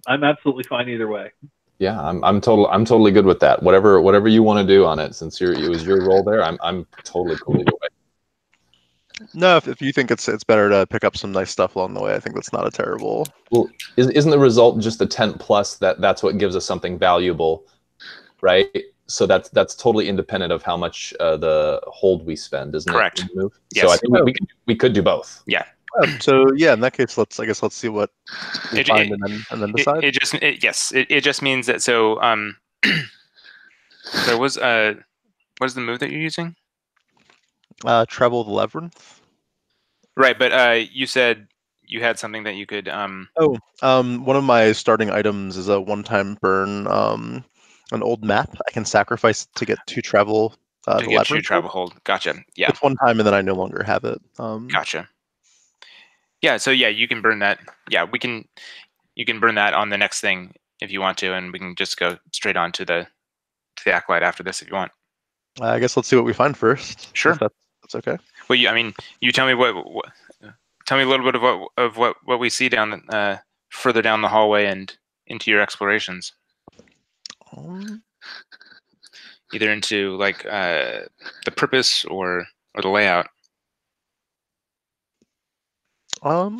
absolutely fine either way. yeah, I'm totally good with that. Whatever you want to do on it, since it was your role there, I'm totally cool either way. No, if you think it's better to pick up some nice stuff along the way, I think that's not a terrible. Well, isn't the result just the 10 plus that's what gives us something valuable, right? So that's totally independent of how much the hold we spend, isn't Correct. it? Move? Yes. So I think we could do both. Yeah. So yeah, in that case, let's see what we find and then decide. It just means that so there was what is the move that you're using? Treble the labyrinth. Right, but you said you had something that you could one of my starting items is a one-time burn, an old map. I can sacrifice to get 2 travel to the get labyrinth. you travel hold. Gotcha. Yeah. It's one time and then I no longer have it. Gotcha. Yeah, so yeah, you can burn that. Yeah, you can burn that on the next thing if you want to, and we can just go straight on to the acolyte after this if you want. I guess let's see what we find first. Sure. If that's okay. Well, you tell me what tell me a little bit of what we see down further down the hallway and into your explorations. Either into like the purpose or the layout. I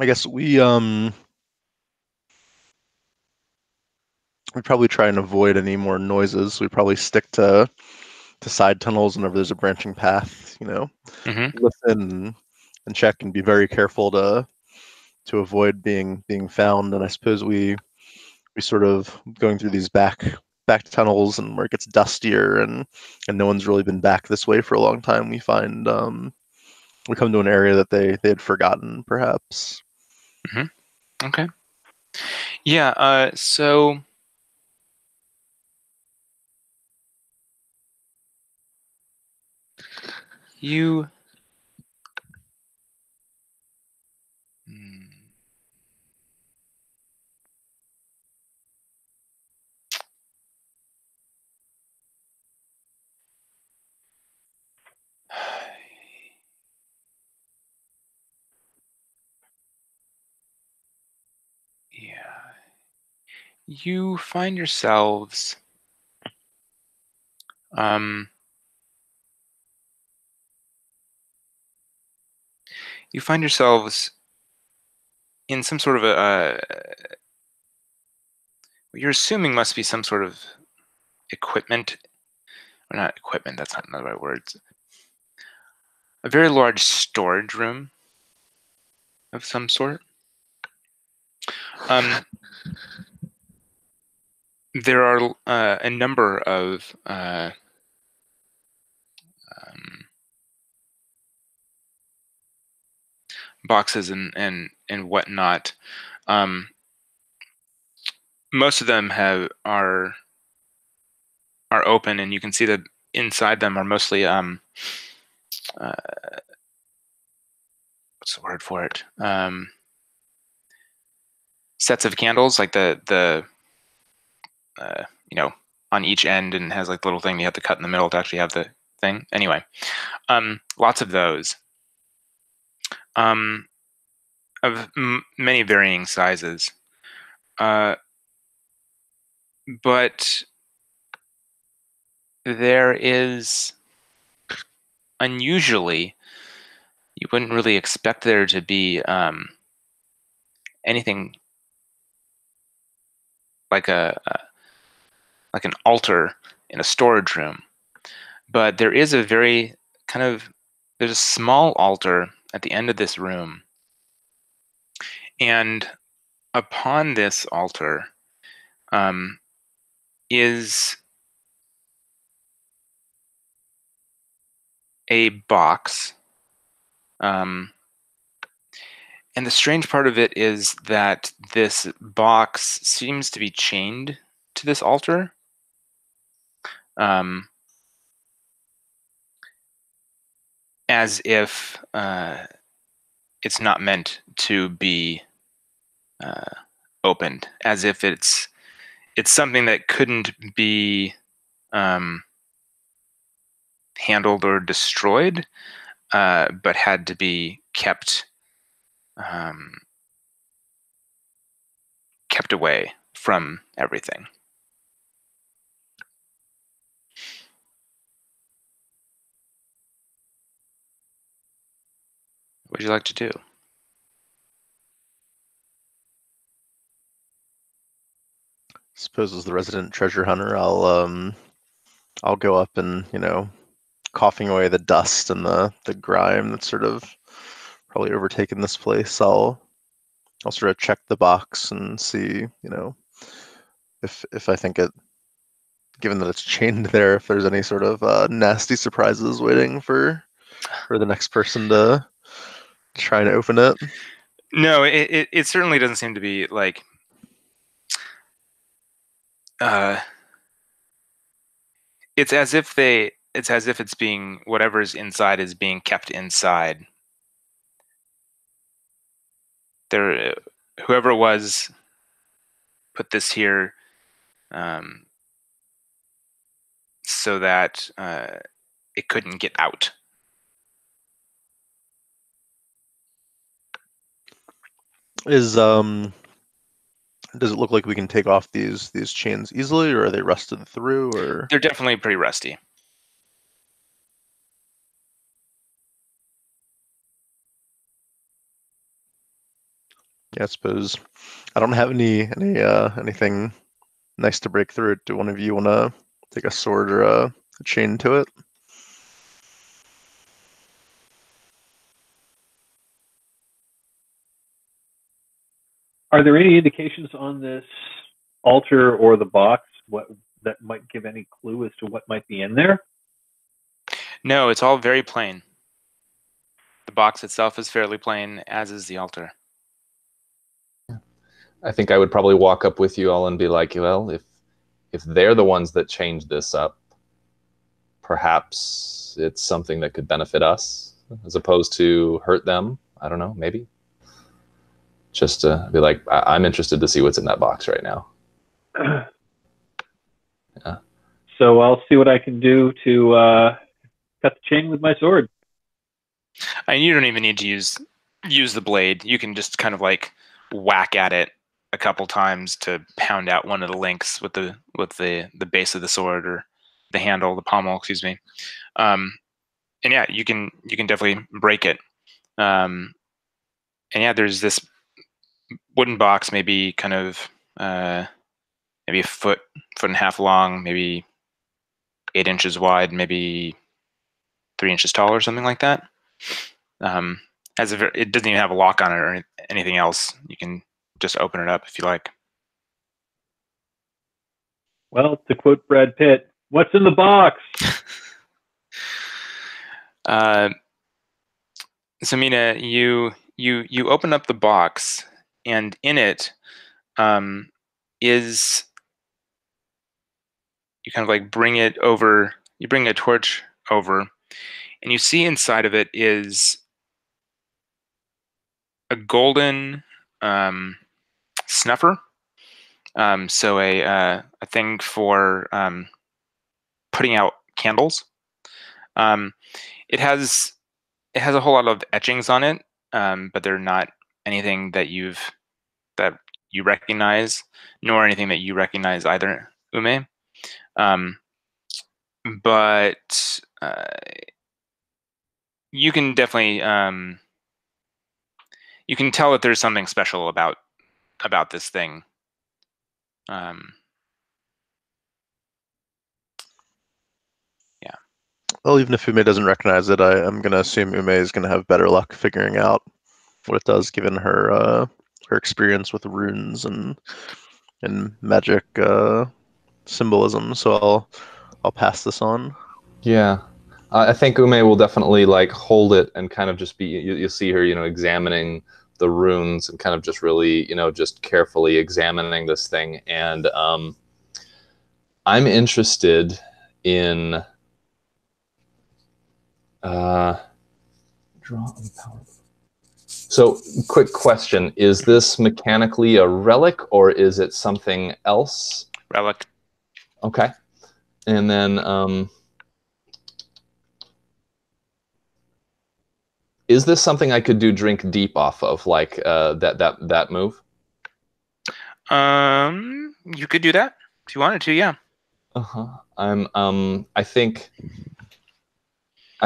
guess we probably try and avoid any more noises. We probably stick to side tunnels whenever there's a branching path. Listen and check and be very careful to avoid being found. And I suppose we sort of going through these back tunnels and where it gets dustier and no one's really been back this way for a long time. We find we come to an area that they had forgotten, perhaps. Okay. Yeah. So. You. you find yourselves in some sort of what you're assuming must be some sort of equipment, or not equipment, that's not the right words. A very large storage room of some sort. There are a number of boxes and whatnot. Most of them are open, and you can see that inside them are mostly what's the word for it? Sets of candles, like the on each end, and has like the little thing you have to cut in the middle to actually have the thing. Anyway, lots of those, of many varying sizes, but there is, unusually, you wouldn't really expect there to be anything like like an altar in a storage room, but there is a very there's a small altar at the end of this room, and upon this altar is a box. And the strange part of it is that this box seems to be chained to this altar. As if it's not meant to be opened, as if it's something that couldn't be handled or destroyed, but had to be kept away from everything. What would you like to do? Suppose as the resident treasure hunter, I'll go up and, coughing away the dust and the grime that's sort of probably overtaken this place. I'll sort of check the box and see, if I think it, given that it's chained there, if there's any sort of nasty surprises waiting for the next person to try and open it. No, it certainly doesn't seem to be like it's as if it's being, whatever's inside is being kept inside. There, whoever it was put this here so that it couldn't get out. Does it look like we can take off these chains easily, or are they rusted through? Or they're definitely pretty rusty. Yeah, I suppose I don't have anything nice to break through it. Do one of you want to take a sword or a chain to it? Are there any indications on this altar or the box that might give any clue as to what might be in there? No, it's all very plain. The box itself is fairly plain, as is the altar. I think I would probably walk up with you all and be like, well, if they're the ones that changed this up, perhaps it's something that could benefit us as opposed to hurt them. I don't know, maybe. Just to be like, I'm interested to see what's in that box right now. Yeah. So I'll see what I can do to cut the chain with my sword. And you don't even need to use the blade. You can just kind of like whack at it a couple times to pound out one of the links with the base of the sword, or the handle, the pommel, excuse me. And yeah, you can definitely break it. And yeah, there's this wooden box, maybe kind of maybe a foot and a half long, maybe 8 inches wide, maybe 3 inches tall, or something like that. It doesn't even have a lock on it or anything else. You can just open it up if you like. Well, to quote Brad Pitt, "What's in the box?" So Mina, you open up the box, and in it is, you kind of like bring it over. You bring a torch over, and you see inside of it is a golden snuffer. So a thing for putting out candles. It has a whole lot of etchings on it, but they're not anything that you recognize, nor anything that you recognize either, Ume. But you can definitely you can tell that there's something special about this thing. Yeah. Well, even if Ume doesn't recognize it, I'm gonna assume Ume is gonna have better luck figuring out what it does, given her experience with runes and magic symbolism. So I'll pass this on. Yeah. I think Ume will definitely like hold it and kind of just be, you'll see her, examining the runes and kind of just really, just carefully examining this thing. And I'm interested in draw on power. So, quick question: is this mechanically a relic, or is it something else? Relic. Okay, and then is this something I could do drink deep off of, like that move? You could do that if you wanted to, yeah. I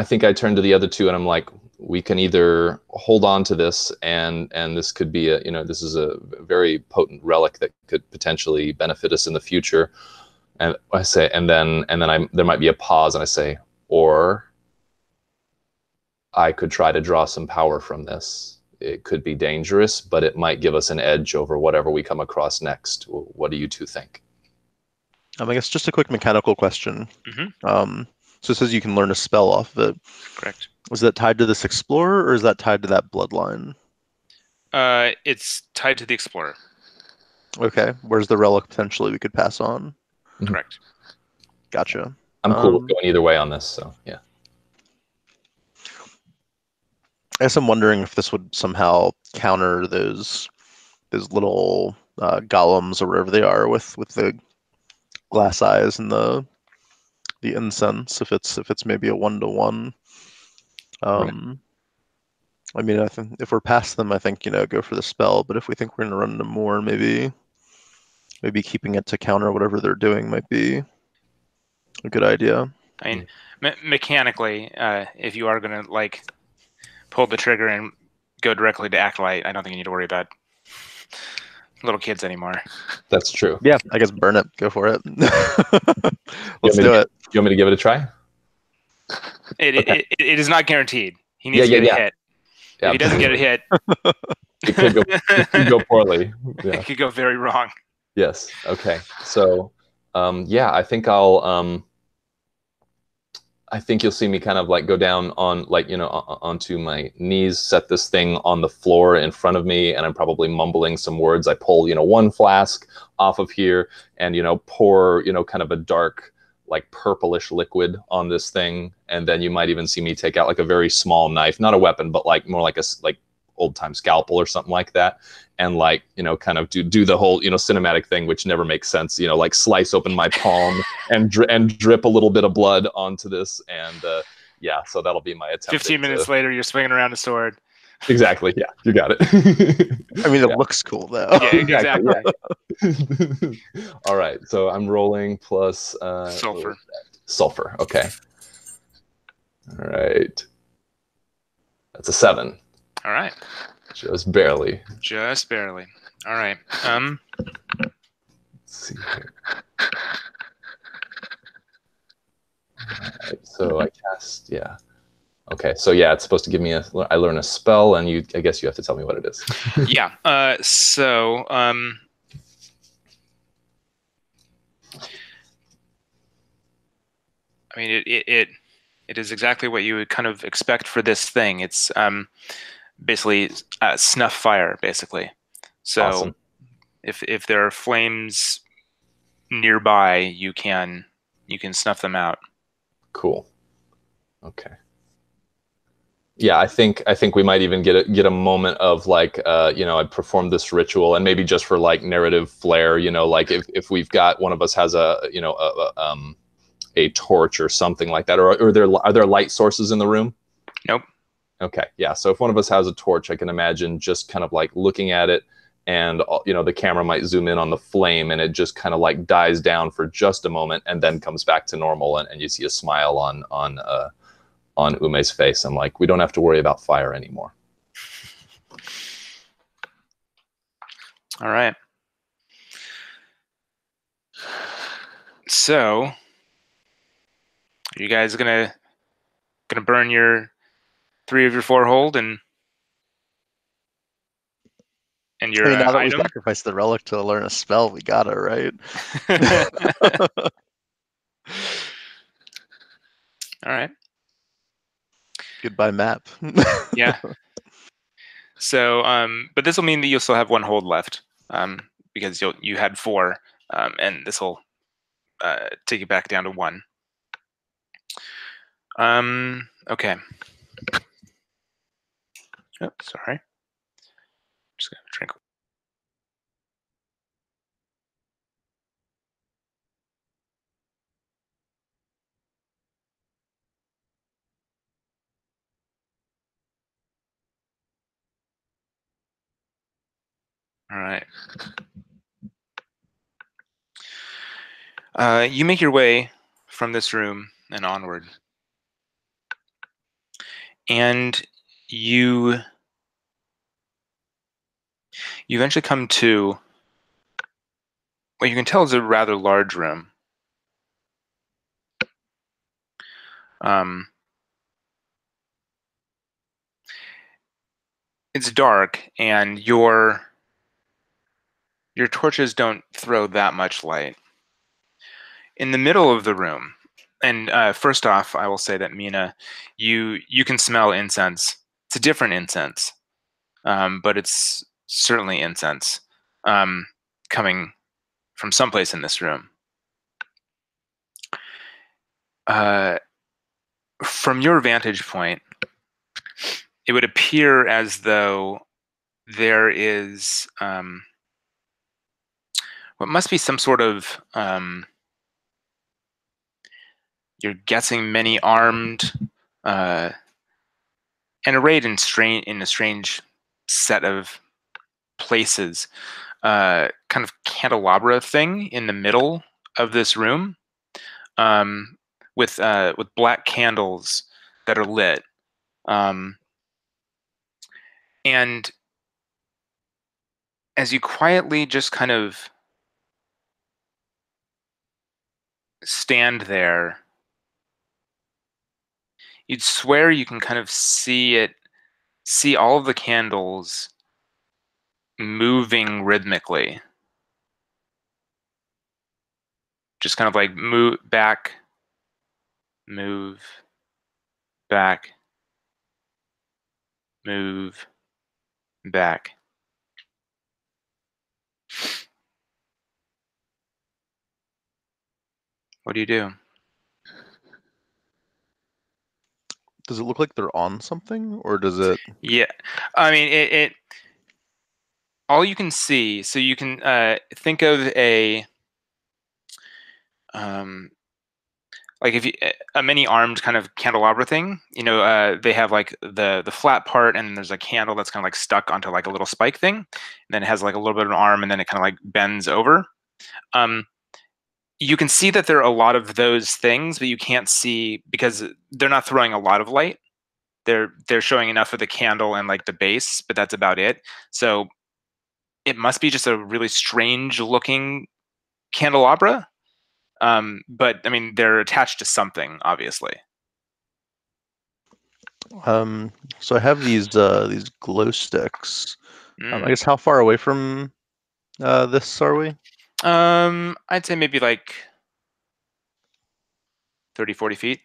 think I turn to the other two and I'm like, we can either hold on to this and this could be this is a very potent relic that could potentially benefit us in the future. And I say, and then there might be a pause, and I say, or I could try to draw some power from this. It could be dangerous, but it might give us an edge over whatever we come across next. What do you two think? I guess just a quick mechanical question. Mm-hmm. So it says you can learn a spell off of it. Correct. Is that tied to this explorer, or is that tied to that bloodline? It's tied to the explorer. Okay. Where's the relic potentially we could pass on? Correct. Gotcha. I'm cool with going either way on this, so yeah. I guess I'm wondering if this would somehow counter those little golems or wherever they are with the glass eyes and the incense. If it's maybe a 1-to-1. Right. I mean, I think if we're past them, I think go for the spell. But if we think we're gonna run into more, maybe keeping it to counter whatever they're doing might be a good idea. I mean, mechanically, if you are gonna like pull the trigger and go directly to Acolyte, I don't think you need to worry about little kids anymore. That's true. Yeah, I guess burn it. Go for it. Let's do it. You want me to give it a try? It is not guaranteed. He needs to get a hit. Yeah, if he doesn't get a hit, it could go poorly. Yeah. It could go very wrong. Yes. Okay. So, I think I think you'll see me kind of like go down on onto my knees, set this thing on the floor in front of me, and I'm probably mumbling some words. I pull, one flask off of here and, pour, kind of a dark, like purplish liquid on this thing. And then you might even see me take out like a very small knife, not a weapon, but like more like a old time scalpel or something like that. And like, kind of do the whole, cinematic thing, which never makes sense, like slice open my palm and drip a little bit of blood onto this. And so that'll be my attempt. 15 minutes later, you're swinging around a sword. Exactly. Yeah, you got it. I mean, it looks cool though. Yeah, exactly. All right, so I'm rolling plus Sulfur. Sulfur. Okay. All right. That's a 7. All right. Just barely. Just barely. All right. Let's see here. All right, so I cast. Yeah. Okay, so yeah, it's supposed to give me I learn a spell, and I guess you have to tell me what it is. Yeah. So. I mean, it is exactly what you would kind of expect for this thing. It's basically snuff fire, basically. So Awesome. if there are flames nearby, you can snuff them out. Cool. Okay. Yeah, I think we might even get a moment of like, I performed this ritual, and maybe just for like narrative flair, like if we've got one of us has a torch or something like that, or are there light sources in the room? Nope. Okay, yeah. So if one of us has a torch, I can imagine just kind of like looking at it, and the camera might zoom in on the flame, and it just kind of like dies down for just a moment, and then comes back to normal, and you see a smile on Ume's face. I'm like, we don't have to worry about fire anymore. All right. So, are you guys gonna burn your 3 of your 4 hold and your I mean, now that item? we sacrificed the relic to learn a spell, we got it, right? All right. Goodbye map. Yeah. So, but this will mean that you'll still have 1 hold left, because you had 4, and this will take you back down to 1. Okay. Oh, sorry. Just gonna drink. All right. You make your way from this room and onward, and you eventually come to what you can tell is a rather large room. It's dark, and your torches don't throw that much light. In the middle of the room, and first off, I will say that Mina, you can smell incense. It's a different incense, but it's certainly incense coming from someplace in this room. From your vantage point, it would appear as though there is what must be some sort of you're guessing many armed and arrayed in a strange set of places, kind of candelabra thing in the middle of this room, with black candles that are lit, and as you quietly just kind of stand there, you'd swear you can kind of see all of the candles moving rhythmically. Just kind of like move back, move, back, move, back. What do you do? Does it look like they're on something, or does it? Yeah, I mean it all you can see, so you can think of a like if you a mini armed kind of candelabra thing, they have like the flat part, and there's a candle that's kind of like stuck onto like a little spike thing, and then it has like a little bit of an arm, and then it kind of like bends over. You can see that there are a lot of those things, but you can't see because they're not throwing a lot of light. They're showing enough of the candle and like the base, but that's about it. So it must be just a really strange looking candelabra. But I mean, they're attached to something, obviously. So I have these glow sticks. I Mm. guess how far away from this are we? I'd say maybe like 30, 40 feet.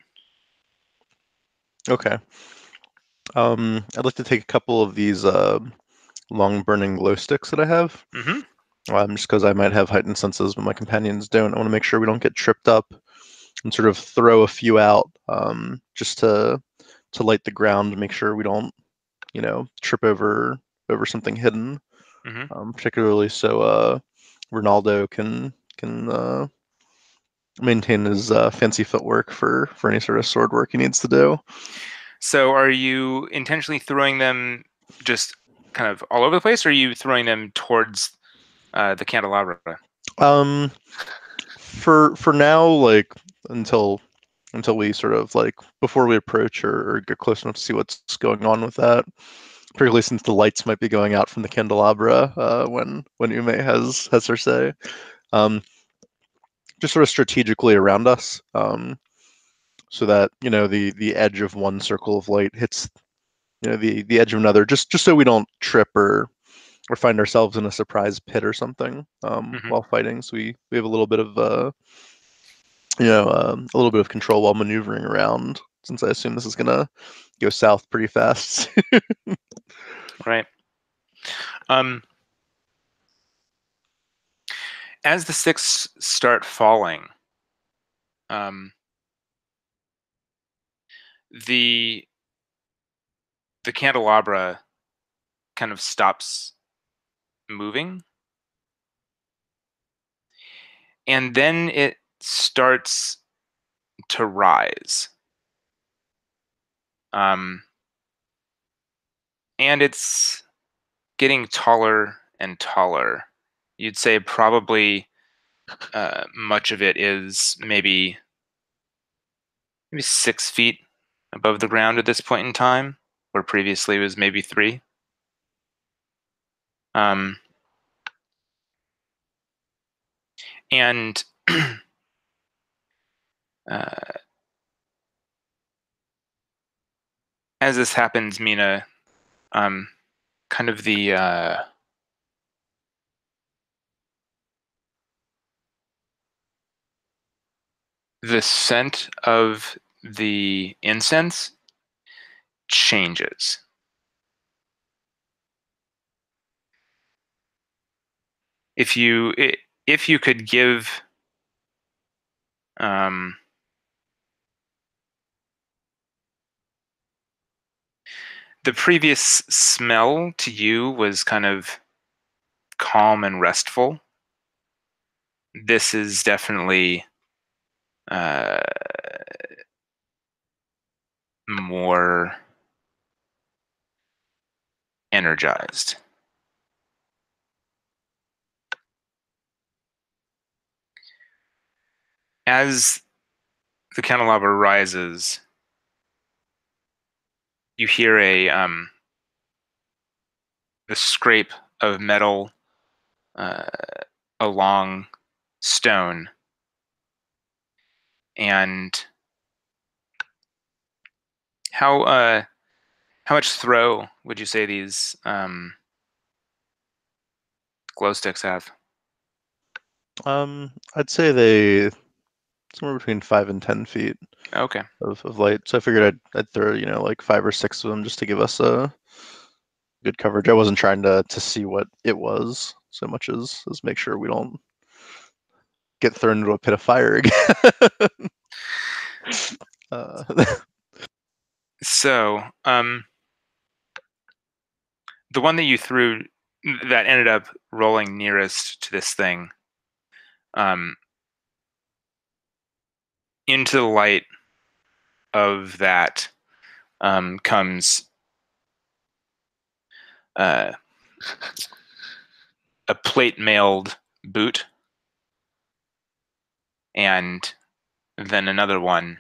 Okay. I'd like to take a couple of these long burning glow sticks that I have. Mm-hmm. Just because I might have heightened senses, but my companions don't. I want to make sure we don't get tripped up and sort of throw a few out, just to light the ground, make sure we don't, trip over something hidden. Mm-hmm. Particularly so Ronaldo can maintain his fancy footwork for any sort of sword work he needs to do. So are you intentionally throwing them just kind of all over the place, or are you throwing them towards the candelabra? For now, like until we sort of like before we approach or get close enough to see what's going on with that. Particularly since the lights might be going out from the candelabra when Ume has her say. Just sort of strategically around us, so that the edge of one circle of light hits the edge of another, just so we don't trip or find ourselves in a surprise pit or something while fighting. So we have a little bit of a little bit of control while maneuvering around, since I assume this is gonna go south pretty fast. Right. As the sticks start falling, the candelabra kind of stops moving, and then it starts to rise. And it's getting taller and taller. You'd say probably much of it is maybe 6 feet above the ground at this point in time, where previously it was maybe 3. And as this happens, Mina, kind of the scent of the incense changes. If you could give the previous smell to you was kind of calm and restful. This is definitely more energized. As the candelabra rises, you hear the scrape of metal along stone, and how much throw would you say these glow sticks have? I'd say they somewhere between 5 and 10 feet Okay. of light. So I figured I'd throw like 5 or 6 of them just to give us a good coverage. I wasn't trying to see what it was so much as make sure we don't get thrown into a pit of fire again. So, the one that you threw that ended up rolling nearest to this thing, into the light of that comes a plate-mailed boot, and then another one,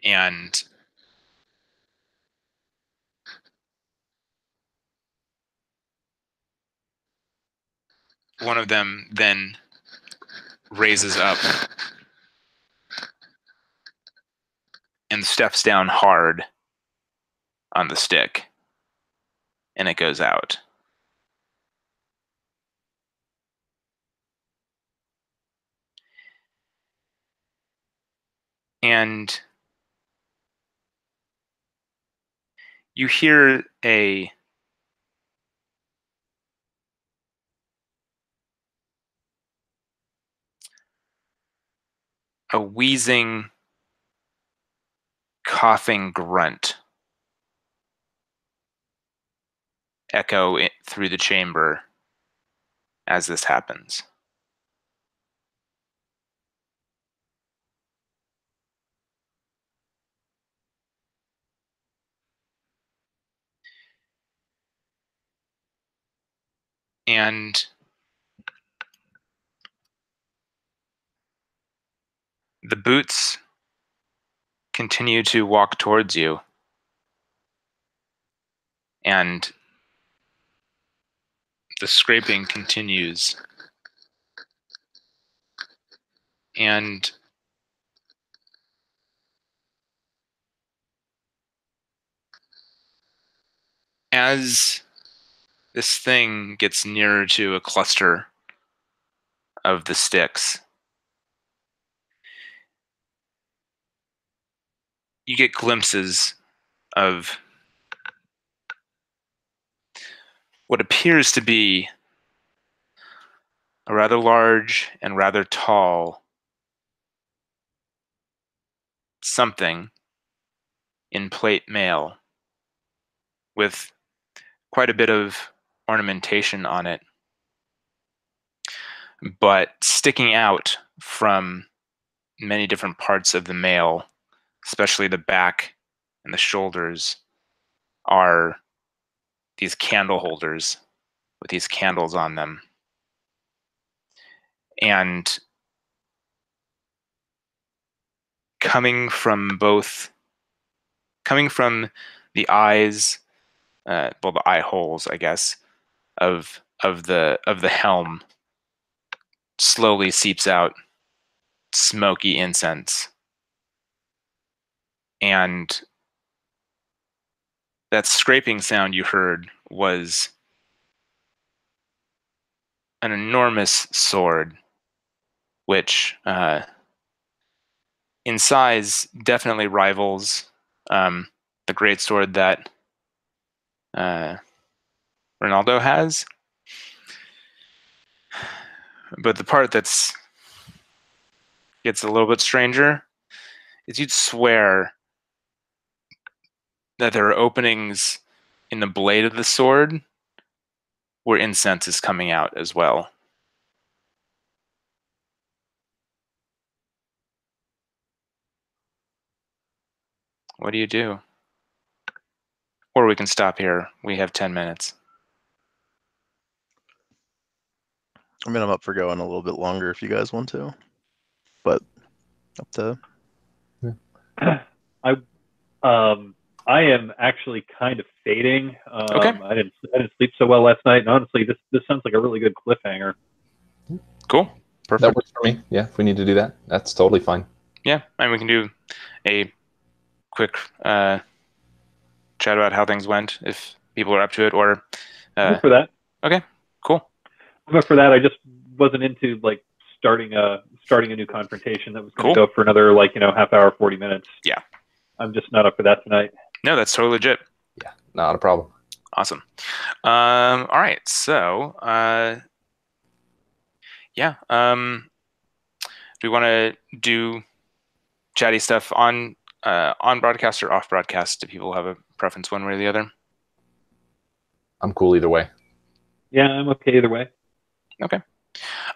and one of them then raises up and steps down hard on the stick, and it goes out. And you hear a wheezing, coughing grunt echo through the chamber as this happens. And the boots continue to walk towards you, and the scraping continues. And as this thing gets nearer to a cluster of the sticks, you get glimpses of what appears to be a rather large and rather tall something in plate mail with quite a bit of ornamentation on it, but sticking out from many different parts of the mail, especially the back and the shoulders, are these candle holders with these candles on them. And coming from the eyes, well, the eye holes, I guess, of the helm, slowly seeps out smoky incense. And that scraping sound you heard was an enormous sword, which in size definitely rivals the greatsword that Ronaldo has. But the part that's gets a little bit stranger is you'd swear that there are openings in the blade of the sword where incense is coming out as well. What do you do? Or we can stop here. We have 10 minutes. I mean, I'm up for going a little bit longer if you guys want to, but up to. I am actually kind of fading. Okay. I didn't sleep so well last night, and honestly, this sounds like a really good cliffhanger. Cool. Perfect. That works for me. Yeah, if we need to do that, that's totally fine. Yeah, and we can do a quick chat about how things went if people are up to it, or I'm up for that. Okay, cool. I'm up for that. I just wasn't into like starting a new confrontation that was going to go for another half hour, 40 minutes. Yeah. I'm just not up for that tonight. No, that's totally legit. Yeah, not a problem. Awesome. All right, so yeah. Do we want to do chatty stuff on broadcast or off broadcast? Do people have a preference one way or the other? I'm cool either way. Yeah, I'm okay either way. Okay.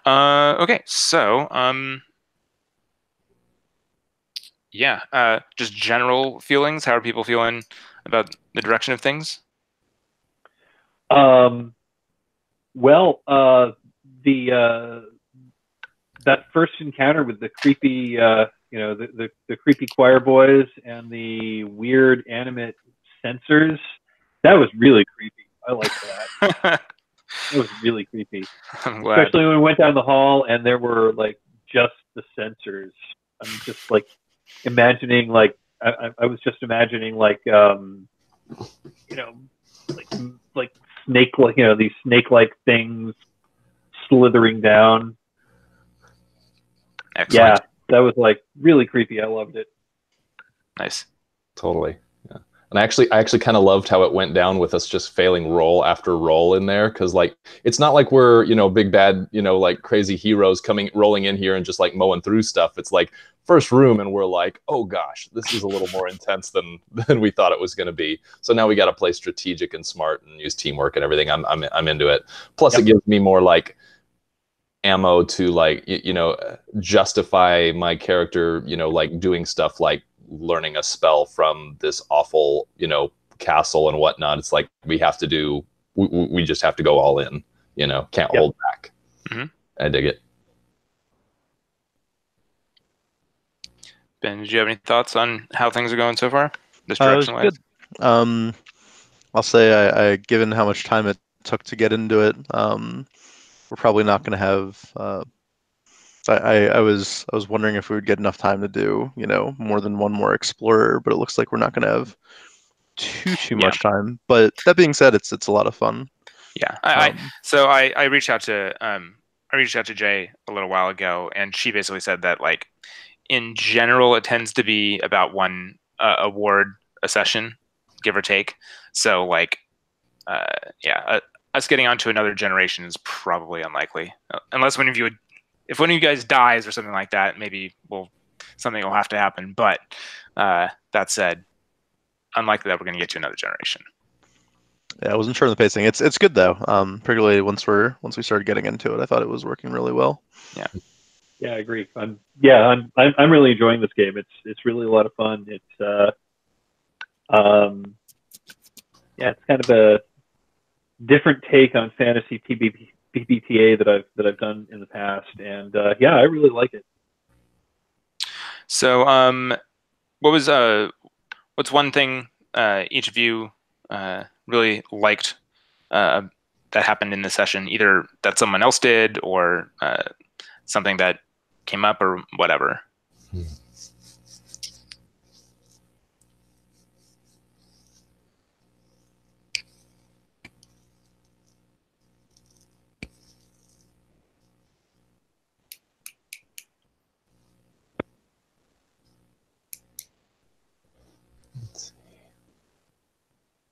Okay, so Yeah. Just general feelings. How are people feeling about the direction of things? Well, that first encounter with the creepy, the creepy choir boys and the weird animate censors, that was really creepy. I like that. It was really creepy, I'm glad. especially when we went down the hall and there were like just the censors. I'm just like imagining, like I was just imagining, like like snake, like these snake-like things slithering down. Excellent. Yeah, that was like really creepy. I loved it. Nice. Totally. Yeah. And I actually kind of loved how it went down with us just failing roll after roll in there. Cause like, it's not like we're, big bad, like crazy heroes rolling in here and just like mowing through stuff. It's like first room. And we're like, oh gosh, this is a little more intense than we thought it was going to be. So now we got to play strategic and smart and use teamwork and everything. I'm into it. Plus It gives me more like ammo to like, justify my character, like doing stuff like learning a spell from this awful, castle and whatnot. It's like we just have to go all in, can't hold back. Mm-hmm. I dig it. Ben, did you have any thoughts on how things are going so far? This It was direction wise? good. I'll say I given how much time it took to get into it, we're probably not going to have. I was wondering if we would get enough time to do more than one more explorer, but it looks like we're not going to have too much time. But that being said, it's a lot of fun. Yeah, I reached out to Jay a little while ago, and she basically said that like in general it tends to be about one award a session, give or take. So like, us getting onto another generation is probably unlikely, unless if one of you guys dies or something like that, maybe something will have to happen. But that said, unlikely that we're going to get to another generation. Yeah, I wasn't sure on the pacing. It's good though. Particularly once we started getting into it, I thought it was working really well. Yeah. Yeah, I agree. I'm really enjoying this game. It's really a lot of fun. It's it's kind of a different take on fantasy PBTA that I've done in the past, and I really like it. So, what's one thing each of you really liked that happened in the session, either that someone else did or something that came up or whatever?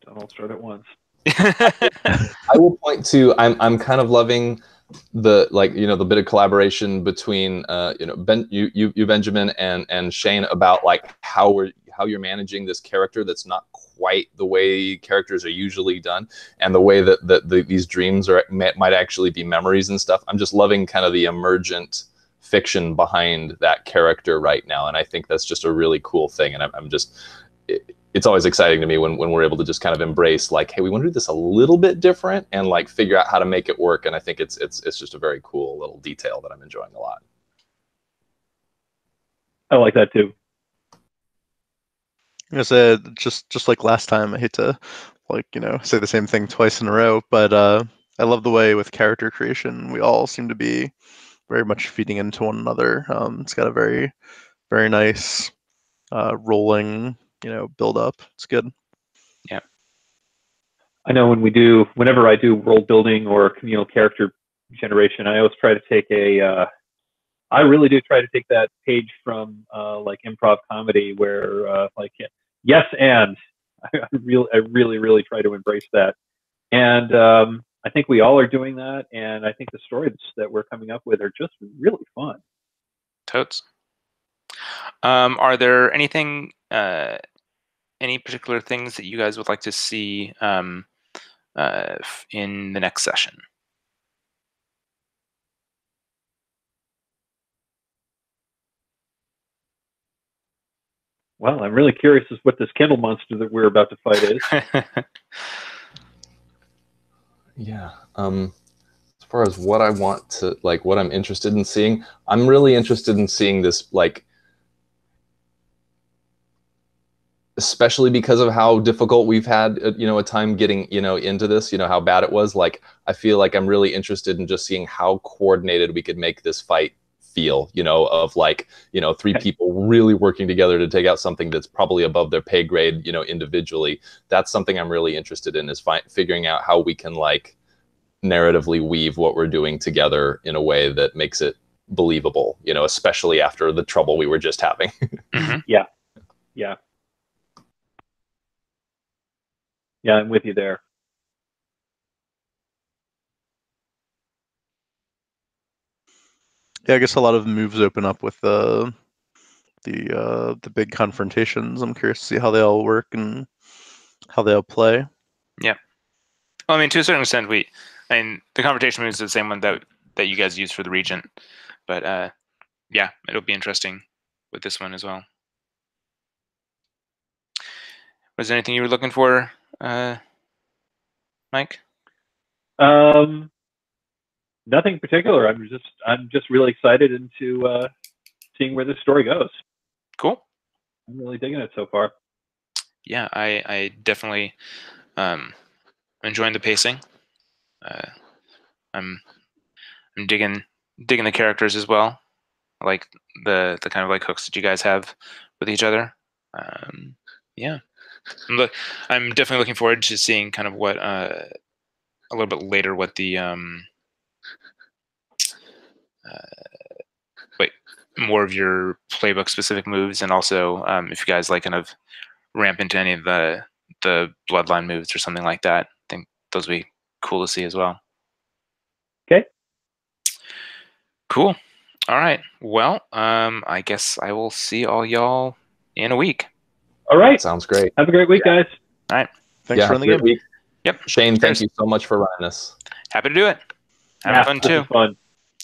Don't all start at once. I will point to I'm kind of loving the the bit of collaboration between Benjamin and Shane about like how you're managing this character that's not quite the way characters are usually done, and the way that these dreams might actually be memories and stuff. I'm just loving kind of the emergent fiction behind that character right now, and I think that's just a really cool thing. And I'm just it's always exciting to me when we're able to just kind of embrace like, hey, we want to do this a little bit different and like figure out how to make it work. And I think it's just a very cool little detail that I'm enjoying a lot. I like that too. I said just like last time, I hate to say the same thing twice in a row, but I love the way with character creation we all seem to be very much feeding into one another. It's got a very, very nice rolling build up. It's good. Yeah. I know whenever I do world building or communal character generation, I always try to take I really do try to take that page from like improv comedy where like yes and I really try to embrace that, and I think we all are doing that, and I think the stories that we're coming up with are just really fun. Totes. Are there any particular things that you guys would like to see in the next session? Well, I'm really curious as what this Kindle monster that we're about to fight is. Yeah. As far as what I want to, like, what I'm interested in seeing, I'm really interested in seeing this, like, especially because of how difficult we've had, a time getting, into this, how bad it was. Like, I feel like I'm really interested in just seeing how coordinated we could make this fight feel, of like, three people really working together to take out something that's probably above their pay grade, individually. That's something I'm really interested in, is figuring out how we can, like, narratively weave what we're doing together in a way that makes it believable, especially after the trouble we were just having. Mm-hmm. Yeah. Yeah, I'm with you there. Yeah, I guess a lot of moves open up with the big confrontations. I'm curious to see how they all work and how they all play. Yeah. Well, I mean, to a certain extent, the confrontation moves are the same one that you guys use for the Regent, but yeah, it'll be interesting with this one as well. Was there anything you were looking for, Mike? Nothing particular. I'm just really excited into seeing where this story goes. Cool. I'm really digging it so far. Yeah, I definitely enjoying the pacing. I'm digging the characters as well. I like the kind of like hooks that you guys have with each other. Yeah, I'm definitely looking forward to seeing kind of what a little bit later what the more of your playbook specific moves, and also if you guys like kind of ramp into any of the bloodline moves or something like that. I think those would be cool to see as well. Okay. Cool. All right. Well, I guess I will see all y'all in a week. All right. Sounds great. Have a great week, guys. All right. Thanks for running the game. Week. Yep. Shane, Cheers. thank you so much for running this. Happy to do it. Having fun too. Fun.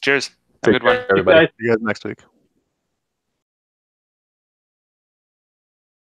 Cheers. Have a good one. Everybody. See you guys next week.